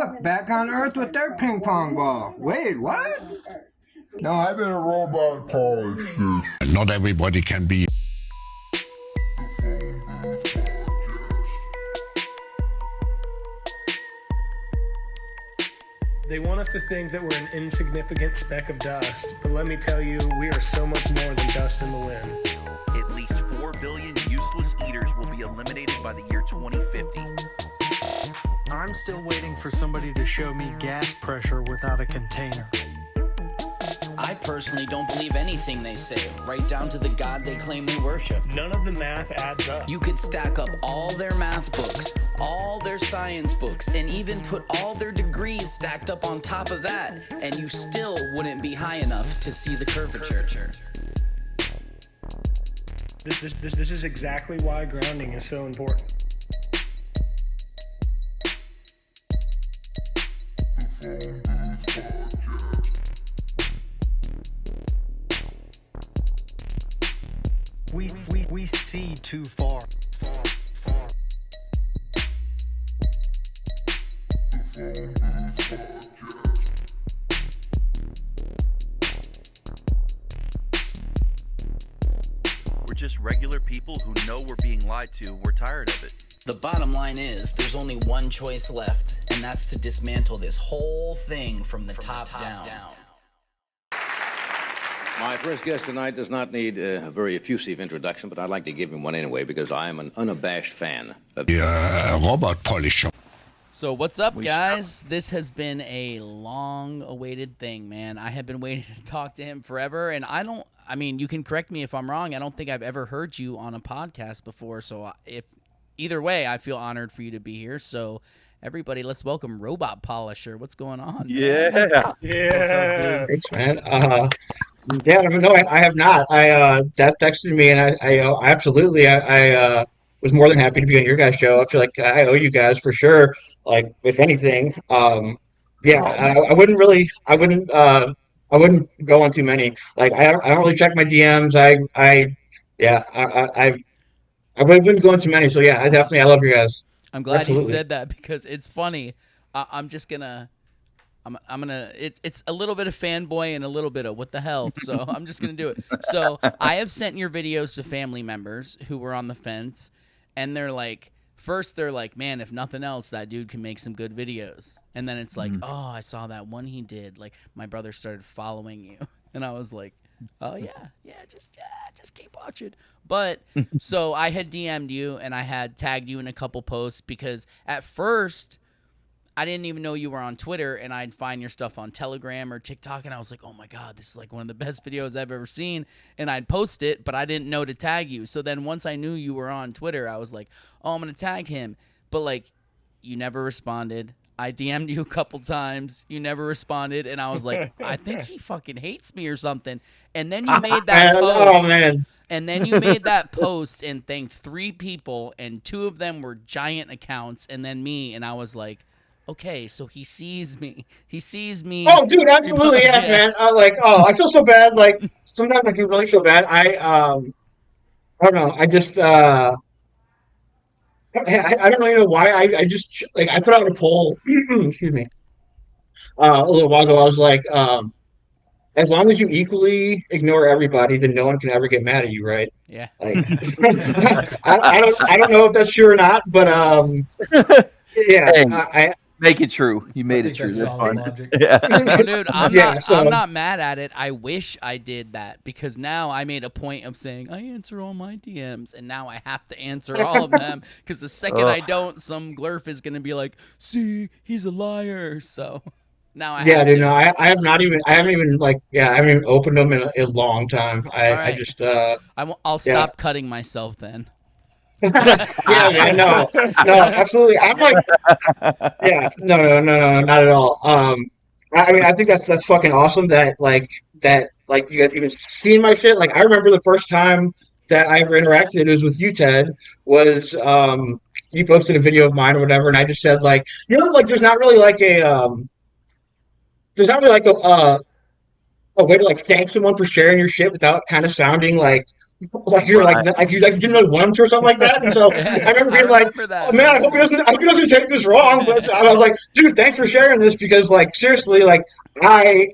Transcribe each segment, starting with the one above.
look, back on Earth with their ping pong ball. Wait, what? No, I've been a robot polish this. Not everybody can be. They want us to think that we're an insignificant speck of dust, but let me tell you, we are so much more than dust in the wind. At least 4 billion useless eaters will be eliminated by the year 2050. I'm still waiting for somebody to show me gas pressure without a container. I personally don't believe anything they say, right down to the God they claim they worship. None of the math adds up. You could stack up all their math books, all their science books, and even put all their degrees stacked up on top of that, and you still wouldn't be high enough to see the curvature. This is exactly why grounding is so important. We see too far. We're just regular people who know we're being lied to. We're tired of it. The bottom line is, there's only one choice left, and that's to dismantle this whole thing from the top down. My first guest tonight does not need a very effusive introduction, but I'd like to give him one anyway because I am an unabashed fan of Robot polisher. So what's up, guys? This has been a long-awaited thing, man. I have been waiting to talk to him forever, and I mean, you can correct me if I'm wrong. I don't think I've ever heard you on a podcast before, so if either way, I feel honored for you to be here. So everybody, let's welcome Robot Polisher. What's going on? Yeah. Yeah. Thanks, man. Yeah, no, I have not. That texted me, and I absolutely, I was more than happy to be on your guys' show. I feel like I owe you guys for sure. Like, if anything, yeah, I wouldn't go on too many. Like, I don't really check my DMs. I wouldn't go on too many. So yeah, I love you guys. I'm glad Absolutely. you said that because it's funny. I'm gonna it's a little bit of fanboy and a little bit of what the hell. So I'm just gonna do it. So I have sent your videos to family members who were on the fence, and they're like, man, if nothing else, that dude can make some good videos. And then it's like, oh, I saw that one he did. Like, my brother started following you, and I was like, oh yeah, just keep watching. But so I had DM'd you and I had tagged you in a couple posts because at first I didn't even know you were on Twitter, and I'd find your stuff on Telegram or TikTok, and I was like, oh my God, this is like one of the best videos I've ever seen, and I'd post it, but I didn't know to tag you. So then once I knew you were on Twitter, I was like, oh, I'm going to tag him. But like, you never responded. I DM'd you a couple times. You never responded, and I was like, I think he fucking hates me or something. And then you made that post. Oh man. And then you made that post and thanked 3 people, and 2 of them were giant accounts, and then me, and I was like, okay, so he sees me. He sees me. Oh, dude, absolutely, yes, man. I feel so bad. Like, sometimes I do really feel bad. I don't know. I just, I don't know why. I just, like, I put out a poll, excuse me, a little while ago. I was like, as long as you equally ignore everybody, then no one can ever get mad at you, right? Yeah. Like, I don't know if that's true or not, but, yeah, Hey. Make it true. You made it true. That's fine. Yeah. Oh, dude, I'm Yeah, not mad at it. I wish I did that because now I made a point of saying I answer all my DMs, and now I have to answer all of them because the second I don't, some glurf is gonna be like, "See, he's a liar." So now I Yeah, have dude, to. no, I haven't even opened them in a long time. I right. just, I'll stop cutting myself then. yeah, man, no, absolutely. I'm like, yeah, no, not at all. I mean, I think that's fucking awesome that you guys even seen my shit. Like, I remember the first time that I ever interacted, it was with you, Ted, was, you posted a video of mine or whatever, and I just said, like, like, there's not really like a way to like thank someone for sharing your shit without kind of sounding like like you're like you didn't really want him to or something like that. And so I remember being like, oh, man, I hope he doesn't take this wrong. But I was like, dude, thanks for sharing this, because like seriously, like I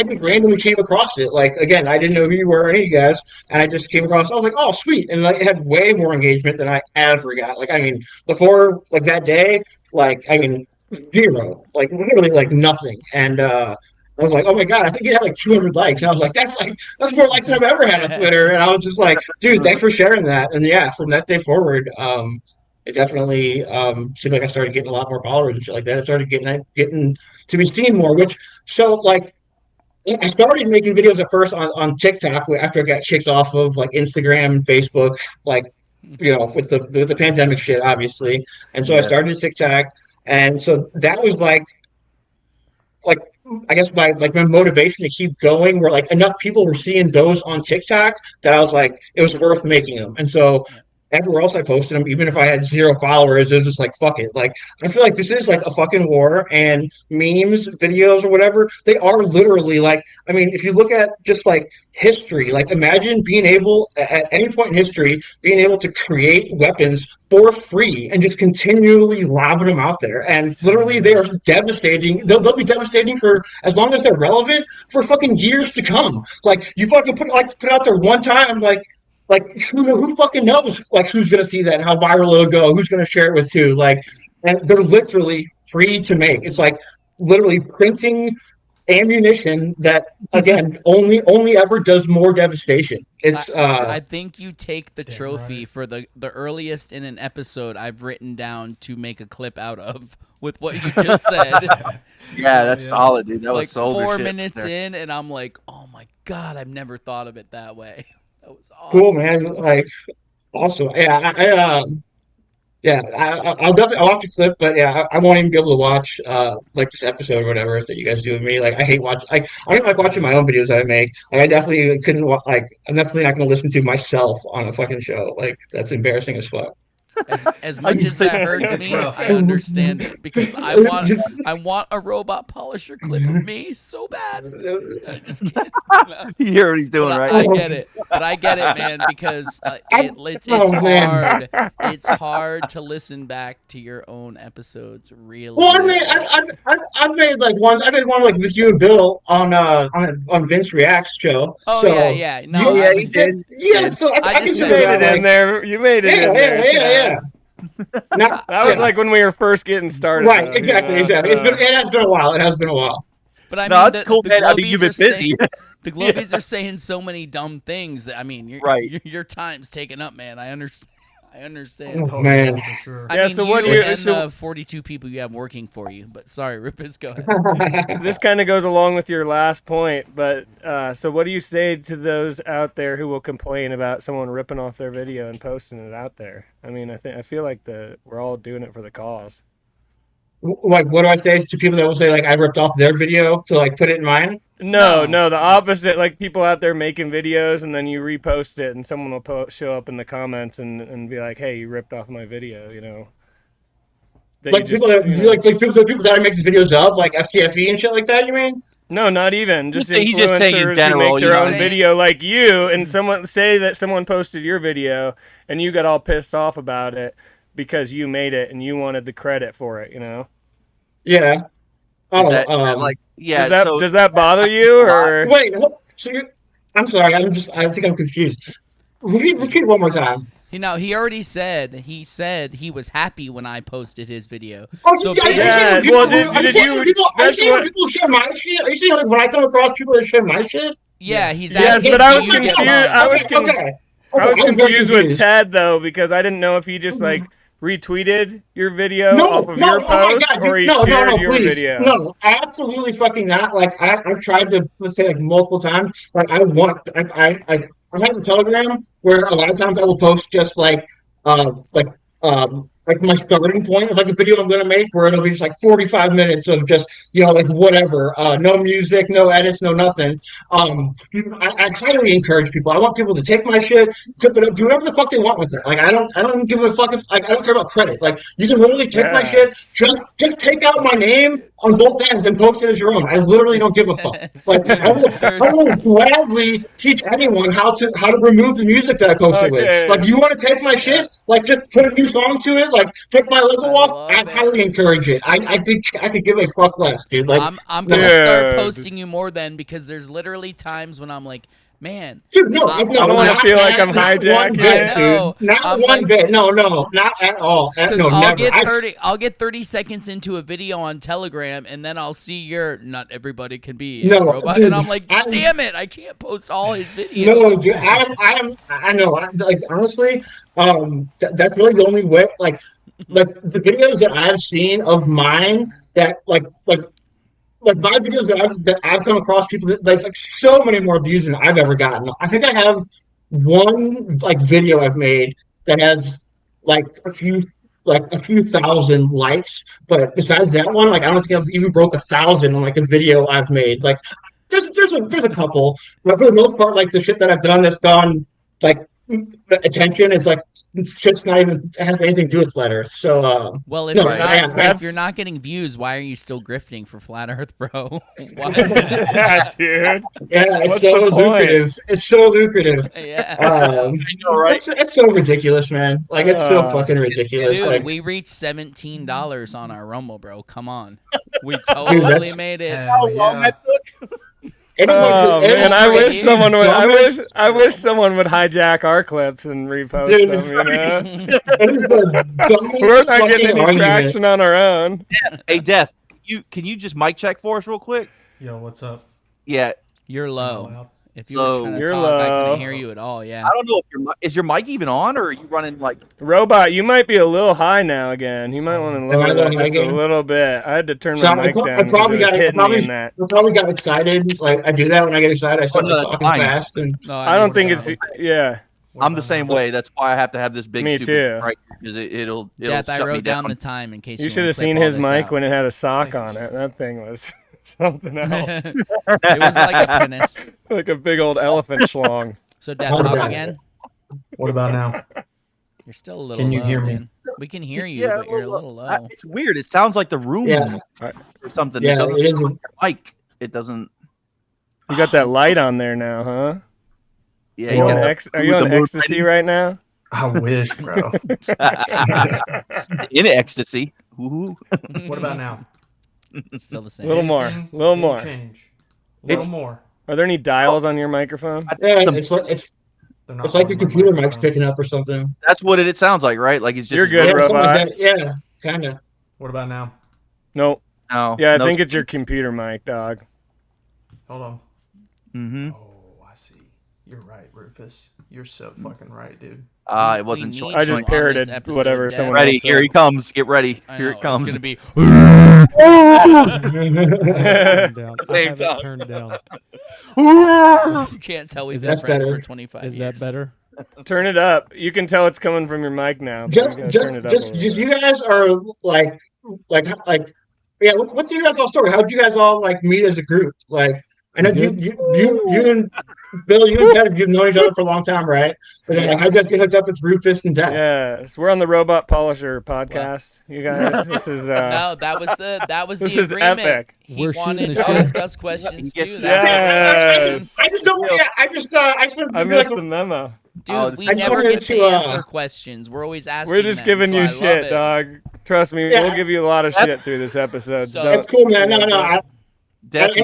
just randomly came across it. Like, again, I didn't know who you were or any of you guys, and I just came across it. I was like, oh, sweet. And like, it had way more engagement than I ever got. Like, I mean, before like that day, like, I mean, zero, like literally like nothing. And I was like, oh my God, I think it had like 200 likes. And I was like, that's more likes than I've ever had on Twitter. And I was just like, dude, thanks for sharing that. And yeah, from that day forward, it definitely seemed like I started getting a lot more followers and shit like that. I started getting to be seen more, so like, I started making videos at first on TikTok after I got kicked off of like Instagram and Facebook, like, you know, with the pandemic shit, obviously. And so I started TikTok. And so that was like I guess my motivation to keep going, where like enough people were seeing those on TikTok that I was like, it was worth making them. And so everywhere else I posted them, even if I had 0 followers, it was just like, fuck it. Like, I feel like this is like a fucking war, and memes, videos, or whatever, they are literally like, I mean, if you look at just like history, like imagine being able at any point in history, being able to create weapons for free and just continually lobbing them out there. And literally they are devastating. They'll be devastating for as long as they're relevant for fucking years to come. Like, you fucking put it out there one time, like who fucking knows like who's gonna see that and how viral it'll go, who's gonna share it with who, like, and they're literally free to make. It's like literally printing ammunition that, again, only ever does more devastation. It's I think you take the trophy for the earliest in an episode I've written down to make a clip out of with what you just said. Yeah, that's solid, dude. That was like soldier 4 shit minutes there. in, and I'm like, oh my God, I've never thought of it that way. That was awesome. cool, man. Like, awesome. Yeah, I'll watch the clip, but yeah, I won't even be able to watch like this episode or whatever that you guys do with me. Like, I hate watching. I don't like watching my own videos that I make. Like, I definitely couldn't. Like, I'm definitely not going to listen to myself on a fucking show. Like, that's embarrassing as fuck. As much as that hurts me, I understand it, because I want a robot polisher clip of me so bad. I just can't. You hear what he's doing, But right? I get it. But I get it, man, because it's hard. It's hard to listen back to your own episodes. Really. Well, I made like one. I made one like with you and Bill on Vince Reacts show. Oh, so, yeah. No, yeah, he did. Yeah, so I just consider made that, it in like, there. You made it in there. Yeah. Now, That was like when we were first getting started. right, though, exactly. It has been a while. It has been a while. But I No, mean, it's cool, man. I mean, Globies you've been are saying- busy. The Globies are saying so many dumb things that, I mean, your time's taken up, man. I understand. Oh, man. I Yeah, mean, so you what do and you- so- the 42 people you have working for you. But sorry, Ripis, go ahead. This kind of goes along with your last point, but so what do you say to those out there who will complain about someone ripping off their video and posting it out there? I mean, I feel like we're all doing it for the cause. Like, what do I say to people that will say like I ripped off their video to like put it in mine? No, the opposite. Like people out there making videos and then you repost it and someone will show up in the comments and be like, "Hey, you ripped off my video," you know. Like people that people that I make these videos of, like FTFE and shit like that. You mean? No, not even. Just He's just saying in influencers who general, make their you own know. video like you, and someone say that someone posted your video and you got all pissed off about it because you made it and you wanted the credit for it, you know? Yeah. Oh, Does that bother you or wait? So I'm sorry. I think I'm confused. Repeat one more time. He already said he was happy when I posted his video. Oh, So yeah. basically- Well, are you saying people share my shit? Are you saying like when I come across people that share my shit? Yeah, he's Yes, asking. but I was do you get confused. mine? I was I was very confused with Ted though because I didn't know if he just like retweeted your video off of your post or he shared your please. video. No, absolutely fucking not. Like I've tried to say like multiple times. Like I have a Telegram where a lot of times I will post just like my starting point of like a video I'm gonna make where it'll be just like 45 minutes of just, you know, like whatever. No music, no edits, no nothing. I highly encourage people. I want people to take my shit, clip it up, do whatever the fuck they want with it. Like I don't give a fuck if like I don't care about credit. Like you can literally take my shit, just take out my name on both ends and post it as your own. I literally don't give a fuck. Like I will gladly teach anyone how to remove the music that I posted with. Like you want to take my shit, like just put a new song to it, like take my logo off. I highly encourage it. I think I could give a fuck less, dude. Like I'm gonna start posting you more then, because there's literally times when I'm like, man, dude, no, I don't want to feel like I'm hijacking it, dude. Not one bit. No, not at all. No, never. I'll get 30 seconds into a video on Telegram, and then I'll see your not everybody can be no, robot, dude, and I'm like, damn it, I can't post all his videos. No, dude, I know. Like honestly, that's really the only way. Like the videos that I've seen of mine that like my videos that I've come across people that like so many more views than I've ever gotten. I think I have one like video I've made that has like a few thousand likes, but besides that one, like I don't think I've even broke 1,000 on like a video I've made. Like there's a couple, but for the most part, like the shit that I've done that's gone like attention is like it's just not even have anything to do with Flat Earth. So well, if you're not getting views, why are you still grifting for Flat Earth, bro? Yeah, dude. Yeah, it's so lucrative. It's so lucrative. Yeah, I know, right? It's so ridiculous, man. Like it's so fucking ridiculous. Dude, like, we reached $17 on our Rumble, bro. Come on, we totally made it. How long that took? Man, I wish someone would. I wish someone would hijack our clips and repost them. You know? We're not getting any traction on our own. Yeah. Hey, Death, can you just mic check for us real quick? Yo, what's up? Yeah, you're low. If you low. were trying to You're talk, low. I couldn't hear you at all. Yeah. I don't know if is your mic even on, or are you running like Robot? You might be a little high now again. You might want to lower that just a little bit. I had to turn my mic down. I probably got excited. Like I do that when I get excited. I start talking fast, and I don't think it's I'm the same way. That's why I have to have this big. Me too. Right, because it'll. Death, I shut me wrote down down the time in case you should have seen his mic when it had a sock on it. That thing was something else. It was like a penis. Like a big old elephant schlong. So, Death, talk again. What about now? You're still a little. Can you low, hear me? man. We can hear you, but you're a little low. It's weird. It sounds like the room or something. Yeah, it doesn't it is. Mic. It doesn't. You got that light on there now, huh? Yeah. Are you on ecstasy right now? I wish, bro. In ecstasy. Ooh. What about now? Still the same. A little more. A little more. Change. A little more. Are there any dials on your microphone? Yeah, it's like your computer mic's picking up or something. That's what it sounds like, right? Like it's just. You're good, Robot. Yeah, kind of. What about now? Nope. No. Yeah, I think it's your computer mic, dog. Hold on. Mm-hmm. Oh, I see. You're right, Rufus. You're so fucking right, dude. It wasn't. I just parroted whatever someone ready. else said. Here he comes. Get ready. Here it comes. It's gonna be. Same time. Turned down. You can't tell we've been friends for 25 years. Is that better? Turn it up. You can tell it's coming from your mic now. Just you guys are like yeah. What's your guys all story? How did you guys all like meet as a group? Like I know you and Bill, you and Ted, you've known each other for a long time, right? But then I just get hooked up with Rufus and Death. Yes, we're on the Robot Polisher podcast. You guys, this is no, that was this the is agreement. epic. He wanted to discuss questions too. Yes. I just don't. Yeah, I just I missed the memo. Dude, we never get to answer questions. We're always asking. We're just giving you shit, dog. Trust me, we'll give you a lot of shit through this episode. So, that's cool, man. No. Not to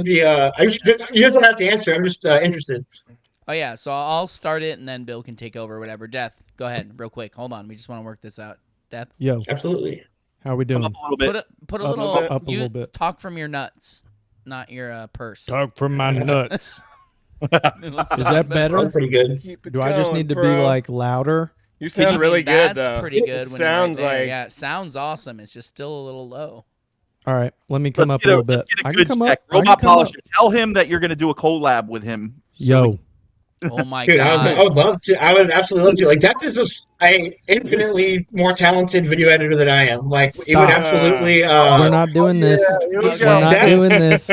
be. You just don't have to answer. I'm just interested. Oh yeah, so I'll start it and then Bill can take over. Whatever. Death, go ahead, real quick. Hold on, we just want to work this out. Death. Yo. Absolutely. How are we doing? Up a little bit. Put a little. Up a little bit. Talk from your nuts, not your purse. Talk from my nuts. Is that better? That's pretty good. Do I just need to be like louder? You sound really good, That's though. pretty good. It sounds like yeah, it sounds awesome. It's just still a little low. All right, let me come up a little bit. I can come up. Robot Polisher, tell him that you're going to do a collab with him. Yo. Oh my Dude, god! I would love to. I would absolutely love to. Like that is a infinitely more talented video editor than I am. Like it would absolutely. We're not doing this. We're not doing this.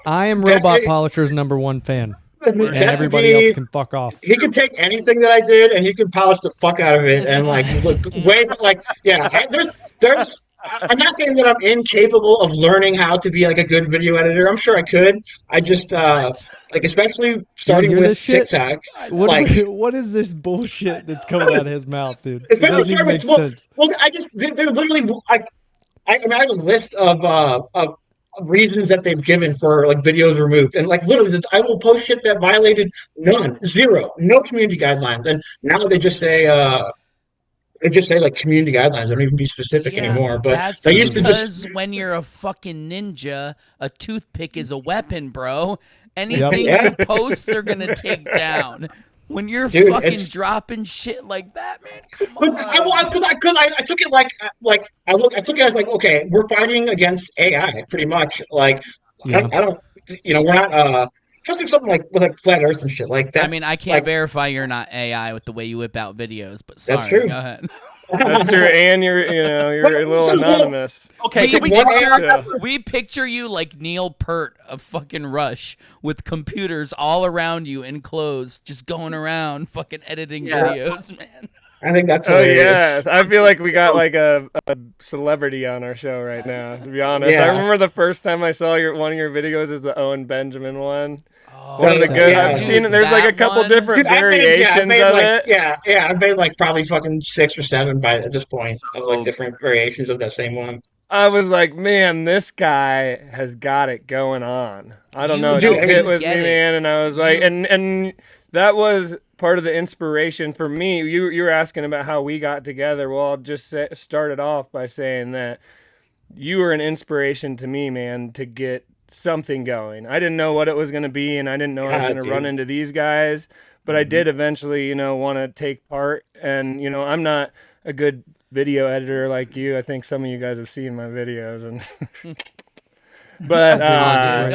I am Robot Polisher's #1 fan. And everybody else can fuck off. He could take anything that I did and he could polish the fuck out of it and like look way like yeah. There's I'm not saying that I'm incapable of learning how to be like a good video editor. I'm sure I could. I just like, especially starting hear with this shit? TikTok. What is this bullshit that's coming out of his mouth, dude? It Especially doesn't even starting make with sense. well, they're literally I mean, I have a list of reasons that they've given for like videos removed, and like literally, I will post shit that violated zero, no community guidelines, and now they just say like community guidelines. They don't even be specific anymore. But that's they used to because just when you're a fucking ninja, a toothpick is a weapon, bro. Anything you post, they're gonna take down. When you're fucking dropping shit like that, man, come on. I took it I took it as like, okay, we're fighting against AI pretty much. Like, I don't, we're not, just something like with like flat Earth and shit like that. I mean, I can't verify you're not AI with the way you whip out videos, but sorry, that's true. Go ahead. That's true, and you're a little anonymous. Okay, we picture you like Neil Peart of fucking Rush with computers all around you in clothes, just going around fucking editing videos, man. I think that's hilarious. I feel like we got like a celebrity on our show right now, to be honest. I remember the first time I saw one of your videos is the Owen Benjamin one. One of the good. I've seen it. There's like a couple different variations of it. Yeah, I've made like probably fucking 6 or 7 at this point of like different variations of that same one. I was like, man, this guy has got it going on. I don't know. It just hit with me, man. And I was like, and that was part of the inspiration for me. You were asking about how we got together. Well, I'll just start it off by saying that you were an inspiration to me, man, to get something going. I didn't know what it was going to be, and I didn't know I was going to run into these guys, but I did eventually, want to take part. And, I'm not a good video editor like you. I think some of you guys have seen my videos, and but they're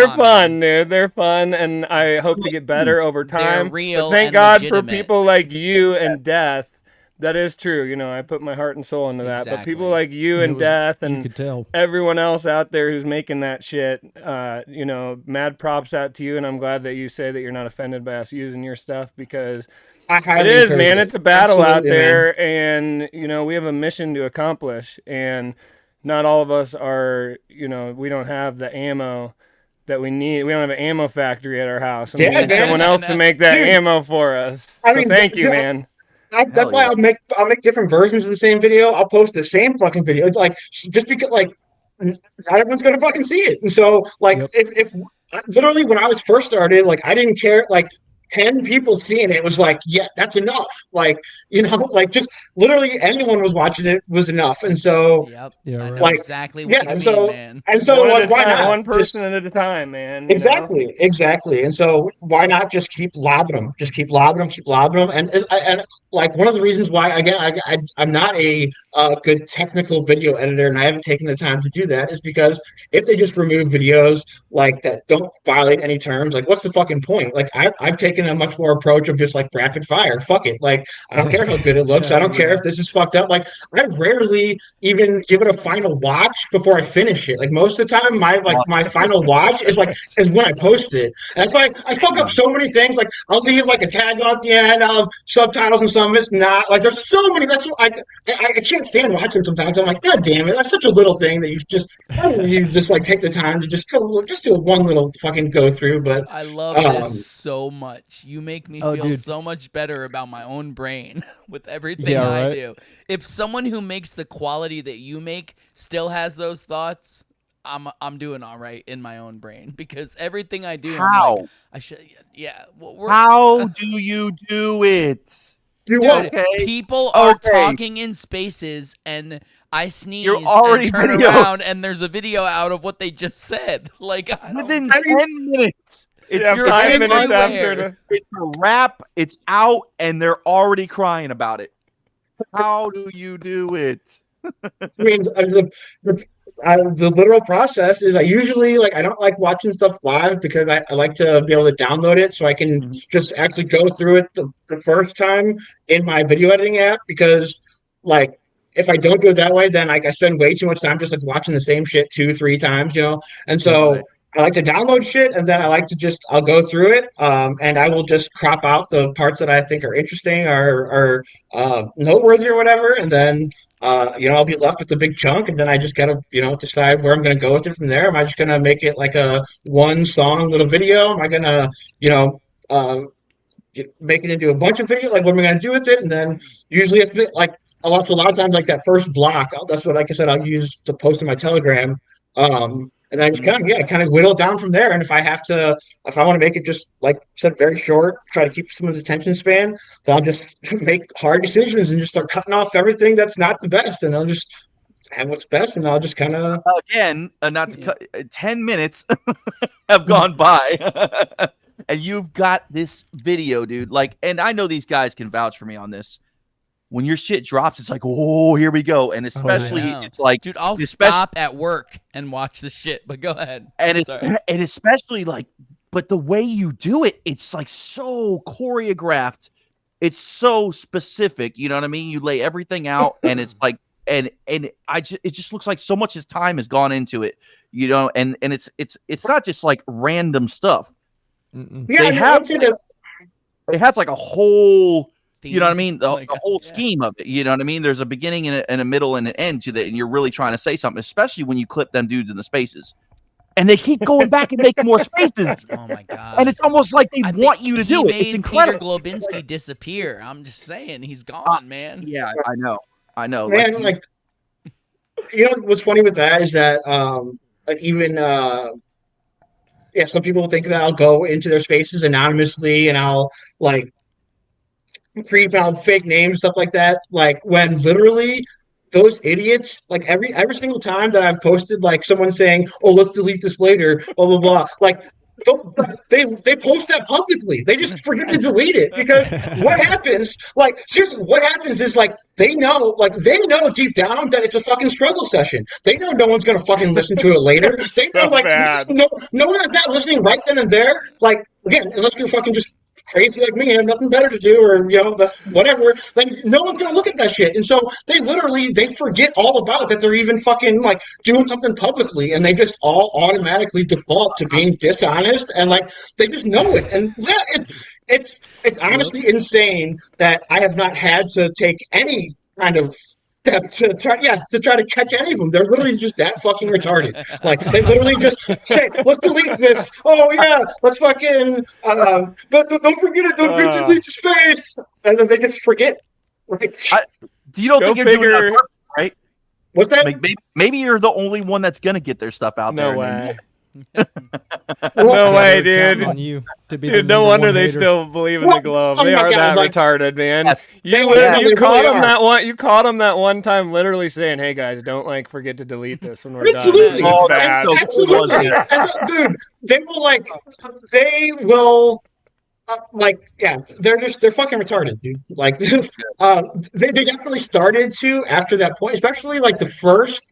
fun, dude. They're fun, and I hope to get better over time. They're real. But thank and God legitimate. for people like you and Death. That is true. I put my heart and soul into that. But people like you and Death and everyone else out there who's making that shit, mad props out to you. And I'm glad that you say that you're not offended by us using your stuff, because it is, man. It's a battle out there, and, we have a mission to accomplish. And not all of us are, we don't have the ammo that we need. We don't have an ammo factory at our house. And we need someone else to make that ammo for us. So thank you, man. That's why I'll make different versions of the same video. I'll post the same fucking video. It's like, just because like not everyone's gonna fucking see it. And so like if literally when I was first started, like I didn't care, like 10 people seeing it was like, yeah, that's enough. Like, like just literally anyone was watching it was enough. And so, like exactly what you mean, man. And so why not? One person at a time, man. Exactly. And so why not just keep lobbing them? Just keep lobbing them. And like one of the reasons why, again, I'm not a good technical video editor, and I haven't taken the time to do that, is because if they just remove videos like that don't violate any terms, like what's the fucking point? Like I've taken a much more approach of just like rapid fire. Fuck it. Like I don't care how good it looks. I don't care if this is fucked up. Like I rarely even give it a final watch before I finish it. Like most of the time, my final watch is when I post it. And that's why I fuck up so many things. Like I'll leave like a tag on at the end. I'll have subtitles and some of it's not. Like there's so many. That's what I can't stand watching sometimes. I'm like, God damn it, that's such a little thing that you just like take the time to just do one little fucking go through. But I love this so much. You make me feel so much better about my own brain with everything I do. If someone who makes the quality that you make still has those thoughts, I'm doing all right in my own brain, because everything I do, how? I'm like, I should, how do you do it? Dude, people are talking in spaces, and I sneeze and turn around, and there's a video out of what they just said. Like within 10 minutes. It's 5 minutes after. It's a wrap. It's out, and they're already crying about it. How do you do it? I mean, the literal process is I usually I don't like watching stuff live, because I like to be able to download it so I can just actually go through it the first time in my video editing app, because like if I don't do it that way, then I spend way too much time just like watching the same shit 2-3 times, and so I like to download shit, and then I like to I'll go through it, and I will just crop out the parts that I think are interesting or noteworthy or whatever, and then I'll be left with a big chunk, and then I just gotta decide where I'm gonna go with it from there. Am I just gonna make it like a one song little video? Am I gonna make it into a bunch of videos? Like, what am I gonna do with it? And then usually it's like a lot of times, like that first block, that's what, like I said, I'll use to post in my Telegram. And I just kind of whittle down from there. And if I want to make it just, like I said, very short, try to keep someone's attention span, then I'll just make hard decisions and just start cutting off everything that's not the best. And I'll just have what's best, and I'll just kind of... Again, not to cut, 10 minutes have gone by, and you've got this video, dude. Like, and I know these guys can vouch for me on this. When your shit drops, it's like, oh, here we go. And especially, it's like, dude, I'll stop at work and watch the shit. But go ahead. And especially like, but the way you do it, it's like so choreographed. It's so specific. You know what I mean? You lay everything out, and it's like, and it just looks like so much his time has gone into it. You know, and it's not just like random stuff. Yeah, it has like a whole. You know what I mean? The whole scheme of it. You know what I mean? There's a beginning and a middle and an end to that, and you're really trying to say something, especially when you clip them dudes in the spaces. And they keep going back and making more spaces. Oh my god! And it's almost like they want you to do it. It's incredible. Peter Globinski disappear. I'm just saying, he's gone, man. Yeah, I know. Man, like what's funny with that is that some people think that I'll go into their spaces anonymously and I'll like creep out fake names, stuff like that. Like, when literally those idiots, like every single time that I've posted, like someone saying, "Oh, let's delete this later," blah blah blah, like they post that publicly. They just forget to delete it, because what happens? Like, seriously, what happens is like they know deep down that it's a fucking struggle session. They know no one's gonna fucking listen to it later. They know no one is not listening right then and there. Like, again, unless you're fucking just crazy like me and have nothing better to do, or that's whatever, then no one's gonna look at that shit. And so they forget all about that they're even fucking like doing something publicly, and they just all automatically default to being dishonest, and like they just know it. And it's honestly insane that I have not had to take any kind of to try to catch any of them. They're literally just that fucking retarded. Like, they literally just say, "Let's delete this." Oh yeah, let's fucking but don't forget it. Don't forget to delete the space, and then they just forget. Right? Do you don't think you're doing that perfect, right? What's that? Like, maybe you're the only one that's gonna get their stuff out there. No way. No way, dude. On you to be Dude, the no number wonder one they hater. still believe in the Globe. Oh They my are God, that like, retarded, man. Yes. You caught them that one. You caught them that one time, literally saying, "Hey guys, don't like forget to delete this when we're Absolutely. done." It's bad. Absolutely. And, dude, they will they're fucking retarded, dude. Like, they definitely started to, after that point, especially like the first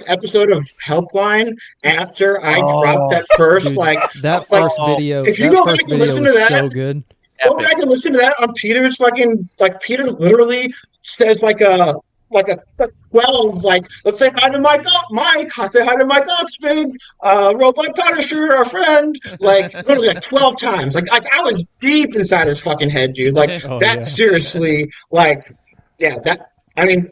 episode of Helpline, after I dropped that first, Dude, like that like, first video. if you that go first back and video listen was to that, so good. go back and listen to that on Peter's fucking, like, Peter literally says like a 12, like, "Let's say hi to Mike, say hi to Mike Oxford, Robot Punisher, our friend," like, literally like 12 times. Like I was deep inside his fucking head, dude. Like, seriously, like, yeah, that, I mean,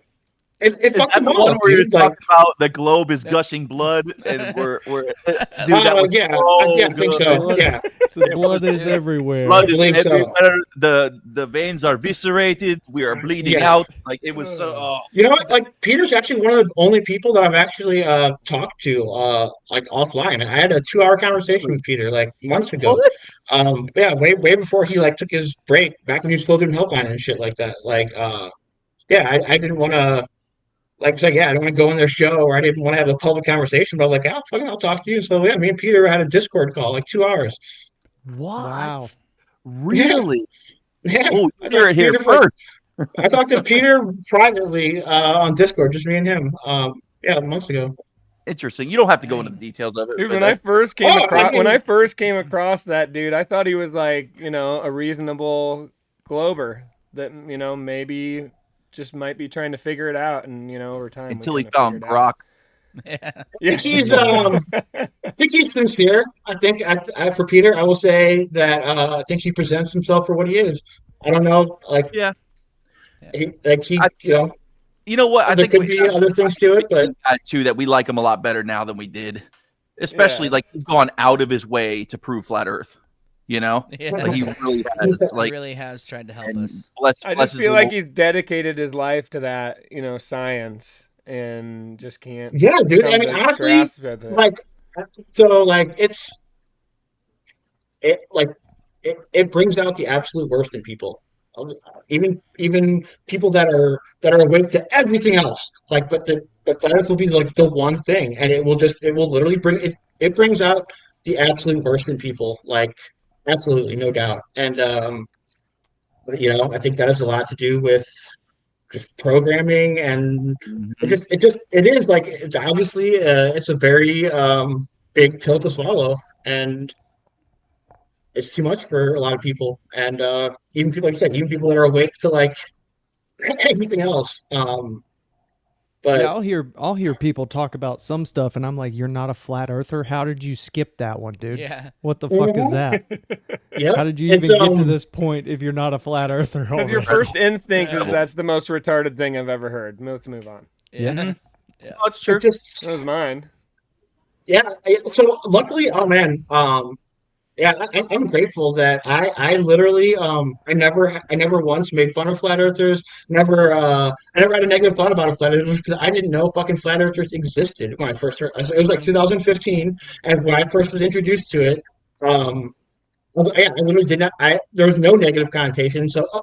it fucked him one up, where you're dude. Like, talking about the globe is gushing blood, and we're dude, that was yeah, so I think so. good. Yeah, The blood is everywhere. Blood is believe so. everywhere. The veins are viscerated. We are bleeding out. Like, it was so. You know what? Like, Peter's actually one of the only people that I've actually talked to like offline. I had a 2-hour conversation with Peter like months ago. Yeah, way before he like took his break, back when he was still doing Helpline and shit like that. Like, yeah, I didn't want to. Like, I don't want to go in their show, or I didn't want to have a public conversation, but I was like, I'll talk to you. So yeah, me and Peter had a Discord call, like 2 hours. What? Wow. Really? Yeah. Oh, I you're talked to here Peter first. I talked to Peter privately on Discord, just me and him. Months ago. Interesting. You don't have to go into the details of it. Dude, but when I first came across mean- when I first came across that dude, I thought he was like, a reasonable Glober that, maybe just might be trying to figure it out, and over time until he found Brock. I think he's sincere. I think for Peter, I will say that I think he presents himself for what he is. I don't know, you know what? I there think could be other things to it, but too that we like him a lot better now than we did. Especially like he's gone out of his way to prove flat Earth. You know, like he really has. Like, really has tried to help us. I just feel like he's dedicated his life to that, science, and just can't. Yeah, dude. I mean, honestly, it brings out the absolute worst in people. Even people that are awake to everything else. But flat Earth will be like the one thing, and it will literally it brings out the absolute worst in people. Absolutely, no doubt. And I think that has a lot to do with just programming, and it's obviously it's a very big pill to swallow, and it's too much for a lot of people. And even people, like you said, even people that are awake to everything else. But yeah, I'll hear people talk about some stuff, and I'm like, "You're not a flat earther. How did you skip that one, dude? Yeah. What the fuck is that? Yep. How did you even get to this point if you're not a flat earther?" Your first instinct is that's the most retarded thing I've ever heard. Let's move on. Yeah. Yeah. Oh, it's true. That was mine. Yeah. So luckily, oh man, yeah, I'm grateful that I literally I never once made fun of flat earthers. I never had a negative thought about a flat earthers because I didn't know fucking flat earthers existed when I first heard. It was like 2015, and when I first was introduced to it, I literally did not. There was no negative connotation. So a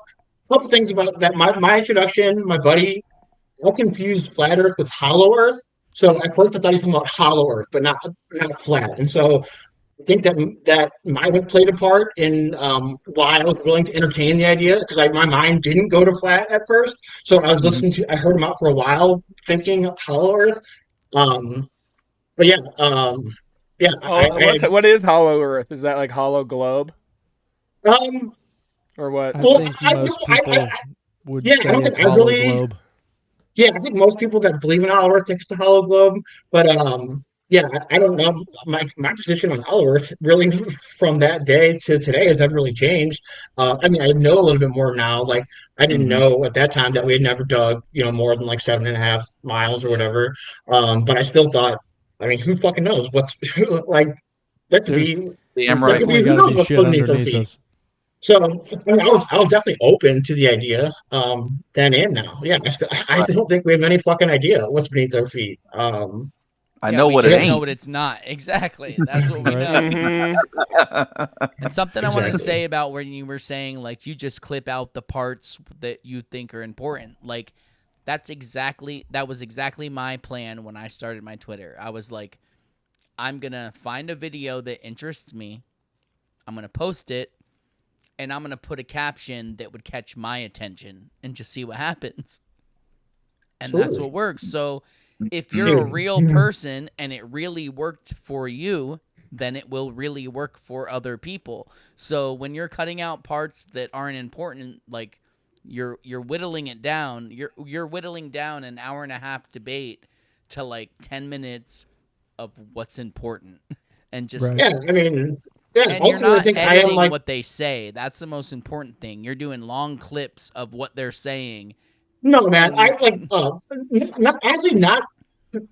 couple things about that. My introduction, my buddy, I confused flat Earth with hollow Earth. So at first I thought he was talking about hollow Earth, but not flat. And so I think that might have played a part in why I was willing to entertain the idea, because my mind didn't go to flat at first. So I was I heard him out for a while thinking hollow Earth. But yeah, what is hollow Earth? Is that like hollow globe? Or what? I think most people would say it's hollow globe. Yeah, I think most people that believe in hollow Earth think it's a hollow globe, but yeah, I don't know. My position on hollow Earth really from that day to today has never really changed. I mean, I know a little bit more now. I didn't know at that time that we had never dug, more than 7.5 miles or whatever. But I still thought, I mean, who fucking knows what's that could be. Damn right. Who knows what's beneath their feet? So I was definitely open to the idea then and now. Yeah, I don't think we have any fucking idea what's beneath our feet. I know what it ain't. Know what it's not. Exactly. That's what we know. And something I want to say about when you were saying you just clip out the parts that you think are important. That was exactly my plan when I started my Twitter. I was like, I'm going to find a video that interests me. I'm going to post it. And I'm going to put a caption that would catch my attention and just see what happens. And that's what works. So if you're a real person and it really worked for you, then it will really work for other people. So when you're cutting out parts that aren't important, you're whittling it down. You're whittling down an 1.5-hour debate to 10 minutes of what's important. And just yeah, I mean, yeah, and you're not editing what they say. That's the most important thing. You're doing long clips of what they're saying. No, man. I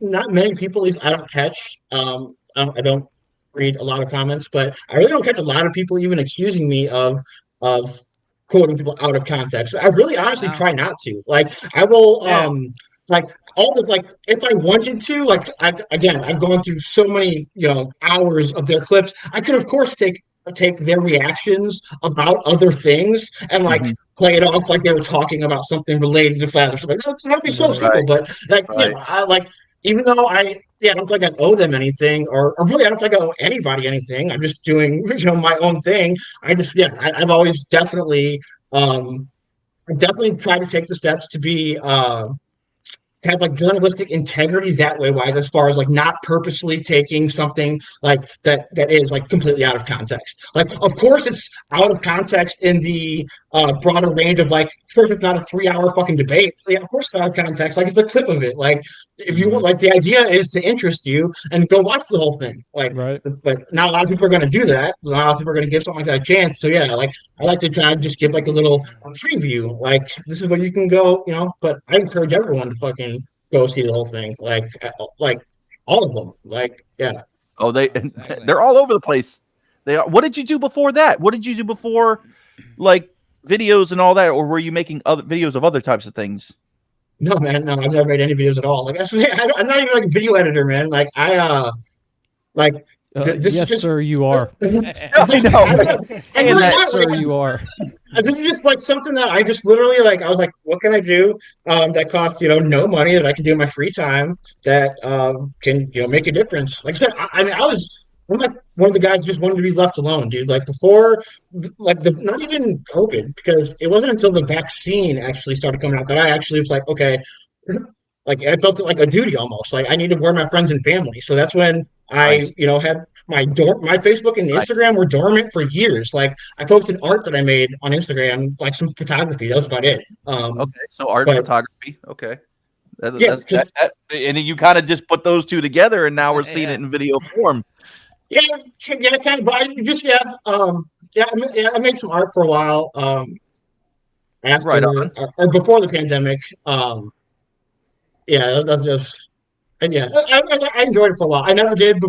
not many people. At least I don't catch. I don't read a lot of comments, but I really don't catch a lot of people even accusing me of quoting people out of context. I really honestly try not to. I will. All the if I wanted to, I've gone through so many hours of their clips. I could of course take their reactions about other things and play it off like they were talking about something related to flat or something. That'd be so simple. But even though I don't think I owe them anything, or really I don't think I owe anybody anything. I'm just doing my own thing. I've always definitely tried to take the steps to be have journalistic integrity that way wise, as far as not purposely taking something that is completely out of context. Of course it's out of context in the broader range of of course it's not a 3-hour fucking debate. Yeah, of course it's out of context. It's a clip of it. if you want, like, the idea is to interest you and go watch the whole thing. Like, but not a lot of people are going to do that. Not a lot of people are going to give something like that a chance. So yeah, like I like to try and just give like a little preview. Like, this is where you can go, you know. But I encourage everyone to fucking go see the whole thing. Like all of them. Like, yeah. Oh, they're all over the place. They are. What did you do before that? What did you do before, like, videos and all that, or were you making other videos of other types of things? No, man, no, I've never made any videos at all. Like, I'm not even like a video editor, man. Like, this yes, is just, sir, you are. I know. Yes, sir, you are. This is just like something that I just literally like. I was like, what can I do that costs no money that I can do in my free time that can make a difference? Like I said, I was. I'm like one of the guys who just wanted to be left alone, dude. Like before, like not even COVID, because it wasn't until the vaccine actually started coming out that I actually was like, okay, like I felt it like a duty almost. Like I need to warn my friends and family. So that's when I, had my Facebook and Instagram were dormant for years. Like I posted art that I made on Instagram, like some photography. That was about it. Okay, so art and photography. Okay. And then you kind of just put those two together, and now we're seeing it in video form. Yeah, kind of. But I made some art for a while. After or before the pandemic. That's just, and I enjoyed it for a while. I never did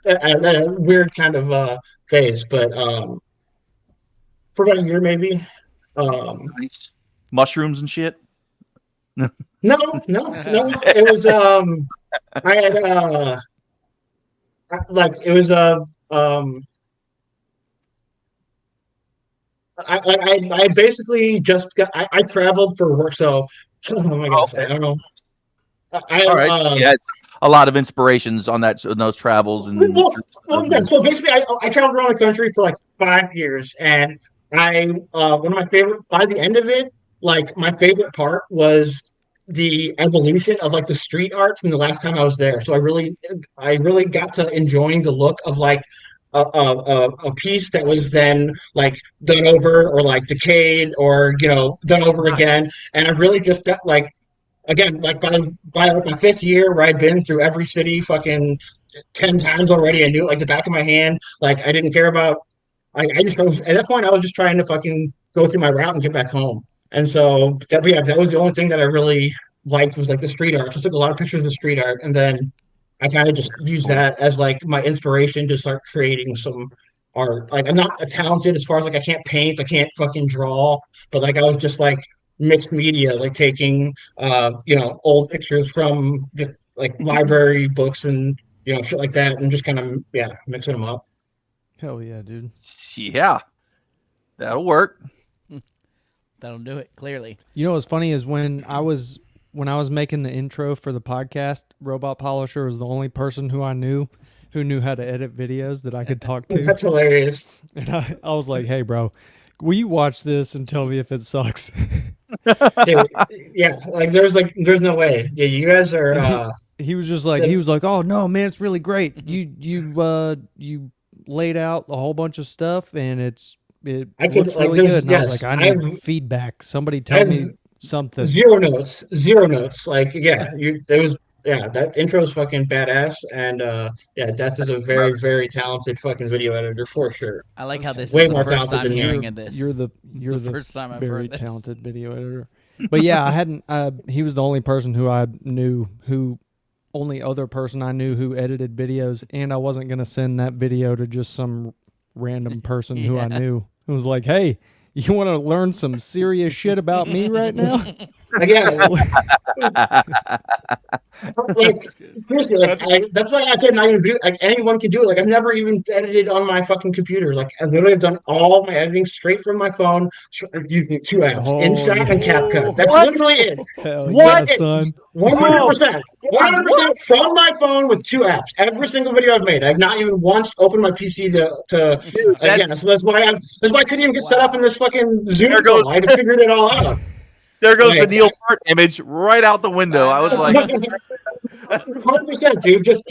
a weird kind of phase, but for about a year maybe. Nice. Mushrooms and shit. No. It was I had it was I basically just got I traveled for work, so oh my gosh, I don't know. All right, you had a lot of inspirations on those travels and. So basically, I traveled around the country for like 5 years, and one of my favorite by the end of it, like my favorite part was the evolution of like the street art from the last time I was there. So I really got to enjoying the look of like a piece that was then like done over or like decayed or done over again. And I really just got like, again, like by like my 5th year where I'd been through every city fucking 10 times already, I knew it like the back of my hand. Like I didn't care about. I was at that point I was just trying to fucking go through my route and get back home. And so that was the only thing that I really liked was like the street art. So I took a lot of pictures of street art, and then I kind of just used that as like my inspiration to start creating some art. Like I'm not talented as far as like I can't paint, I can't fucking draw, but like I was just like mixed media, like taking old pictures from like library books and shit like that, and just kind of mixing them up. Hell yeah, dude. Yeah, that'll work. That'll do it, clearly. You know what's funny is when I was making the intro for the podcast, Robot Polisher was the only person who I knew who knew how to edit videos that I could talk to. That's hilarious. And I was like, hey, bro, will you watch this and tell me if it sucks? Dude, yeah, like there's no way. Yeah, you guys are. He was just like, oh no, man, it's really great. You laid out a whole bunch of stuff, and it looks really good. And I was like, I need feedback. Somebody tell me something. Zero notes. Like, that intro is fucking badass, and Death is a very, very talented fucking video editor for sure. I like how this way is more the first talented time than hearing you. of this. You're the first time I've very heard this. talented video editor. But yeah, I hadn't. He was the only person who I knew only other person I knew who edited videos, and I wasn't gonna send that video to just some random person who I knew. It was like, hey, you want to learn some serious shit about me right now? Like seriously, that's why I said not even do. Like anyone can do it. Like I've never even edited on my fucking computer. Like I've literally done all my editing straight from my phone using 2 apps, InShot and CapCut. That's literally it. What? Son. 100%. 100% from my phone with 2 apps. Every single video I've made, I've not even once opened my PC to Dude, again. That's why I couldn't even get set up in this fucking Zoom call. I had to figure it all out. There goes the Neil Peart image right out the window. I was like, 100%, dude. Just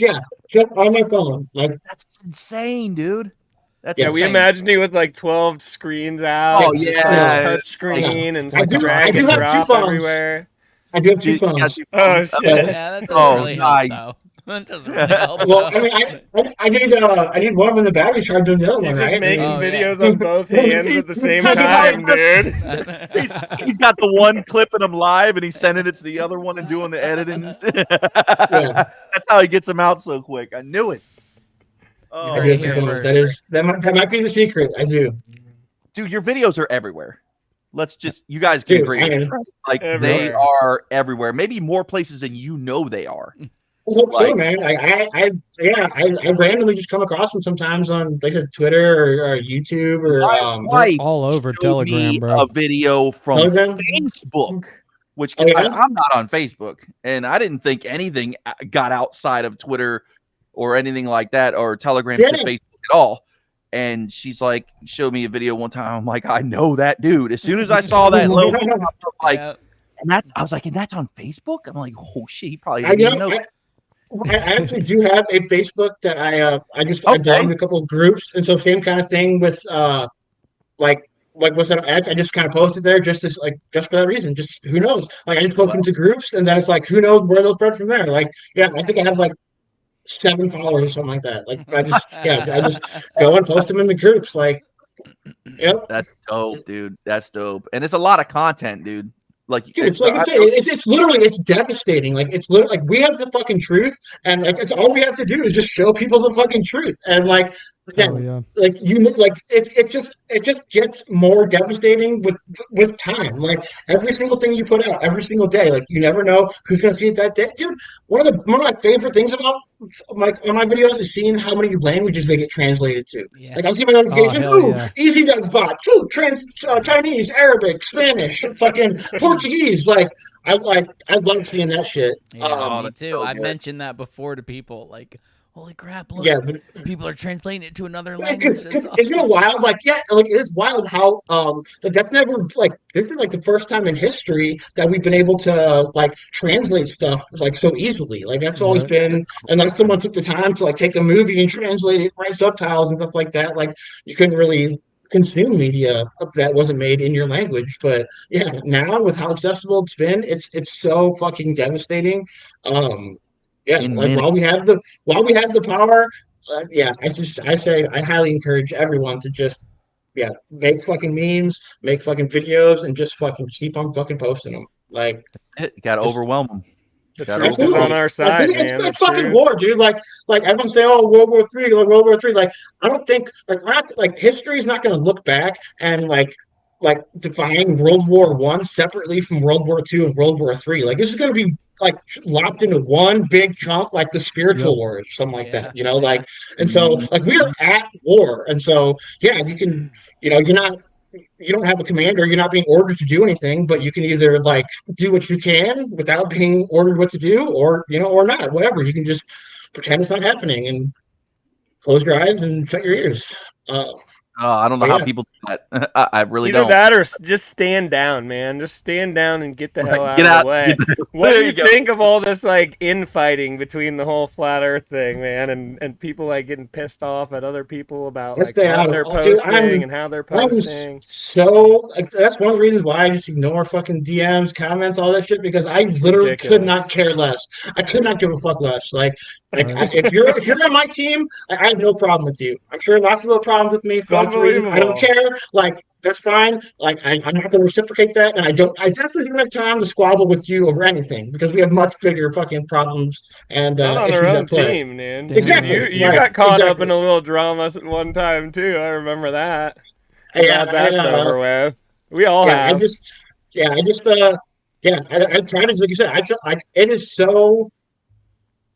on my phone. Like that's insane, dude. That's we imagined you with like 12 screens out. Oh yeah, touch screen and I do drag and have drop 2 phones. everywhere. I do have two You got phones. two Oh phones? shit! Yeah, that doesn't Oh, really nice. help, though. That doesn't really help. Well, though. I mean, I need one when the battery's charged on the other He's one, just right? making Oh, yeah. videos on both hands at the same time, dude. He's got the one clipping them live and he's sending it to the other one and doing the editing. That's how he gets them out so quick. I knew it. Oh, I do have two phones. That might be the secret. I do. dude, your videos are everywhere. Let's just, you guys can Dude, agree. I am. Like they Everywhere. are everywhere. Maybe more places than you know they are. I hope so, Like- man. Like I randomly just come across them sometimes on like Twitter or YouTube or Wife all over showed Telegram, me bro. a video from Telegram? Facebook, which Oh, yeah? I'm not on Facebook, and I didn't think anything got outside of Twitter or anything like that or Telegram Yeah. to Facebook at all. And she's like, showed me a video one time. I'm like, I know that dude. As soon as I saw that logo, I was like, Yeah. and I was like, and that's on Facebook. I'm like, oh shit, he probably I didn't know. even know. I actually do have a Facebook that I Okay. belong to a couple of groups, and so same kind of thing with like what's that ads? I just kind of posted there just for that reason. Just who knows? Like I just post them to groups, and then it's like who knows where they'll spread from there. Like yeah, I think I have like 7 followers or something like that. Like I just go and post them in the groups. Like yep. That's dope, dude. That's dope. And it's a lot of content, dude. Like, Dude, it's like it's literally it's devastating. Like it's literally like we have the fucking truth, and like it's all we have to do is just show people the fucking truth. And like again, Oh, yeah. like it just gets more devastating with time. Like every single thing you put out, every single day, like you never know who's gonna see it that day. Dude, one of my favorite things about like on my videos is seeing how many languages they get translated to. Yeah. Like I'll see my notification, hell ooh, yeah. Easy Does Bot, ooh, Chinese, Arabic, Spanish, fucking Portuguese. Like I love seeing that shit. Yeah, me too. so I good. mentioned that before to people. Like, holy crap! Look, Yeah, but people are translating it to another yeah, language. That's isn't it awesome. wild? Like, yeah, like it's wild how like that's never like it's been like the first time in history that we've been able to like translate stuff like so easily. Like that's always Right. been unless someone took the time to like take a movie and translate it, write subtitles and stuff like that. Like you couldn't really consume media that wasn't made in your language. But yeah, now with how accessible it's been, it's so fucking devastating. Yeah, In like minutes. while we have the power, yeah, I say I highly encourage everyone to just make fucking memes, make fucking videos, and just fucking keep on fucking posting them. Like You gotta Just- overwhelm them. The Gotta truth is absolutely. on our Like, side, this- man. it's The fucking truth. war, dude. Like everyone say, oh, World War III, like World War III. Like I don't think like history is not going to look back and like define World War I separately from World War II and World War III. Like this is going to be like locked into one big chunk, like the spiritual Yep. wars, something like Yeah. that. You know, like and so like we are at war, and so yeah, you can, you know, you don't have a commander, you're not being ordered to do anything, but you can either like do what you can without being ordered what to do, or you know, or not, whatever. You can just pretend it's not happening and close your eyes and shut your ears. I don't know how Yeah. people do that. I really Either don't. that or just stand down, man. Just stand down and get the hell out Get of out. the way. What There do you you go. think of all this like infighting between the whole flat Earth thing, man, and people like getting pissed off at other people about Let's like stay out what of they're it. Dude, posting and how they're I'm posting? so like, that's one of the reasons why I just ignore fucking DMs, comments, all that shit, because I literally could ridiculous. not care less. I could not give a fuck less. If you're on my team, I have no problem with you. I'm sure lots of people have problems with me for lots of reasons. I don't care. Like that's fine. Like I'm not going to reciprocate that, and I definitely don't have time to squabble with you over anything because we have much bigger fucking problems and Not on issues their own at play. team, man. Exactly. You Right, got caught up exactly. in a little drama at one time too. I remember that. Yeah, Glad that's over with. We all yeah, have. I just I try to, like you said, like it is so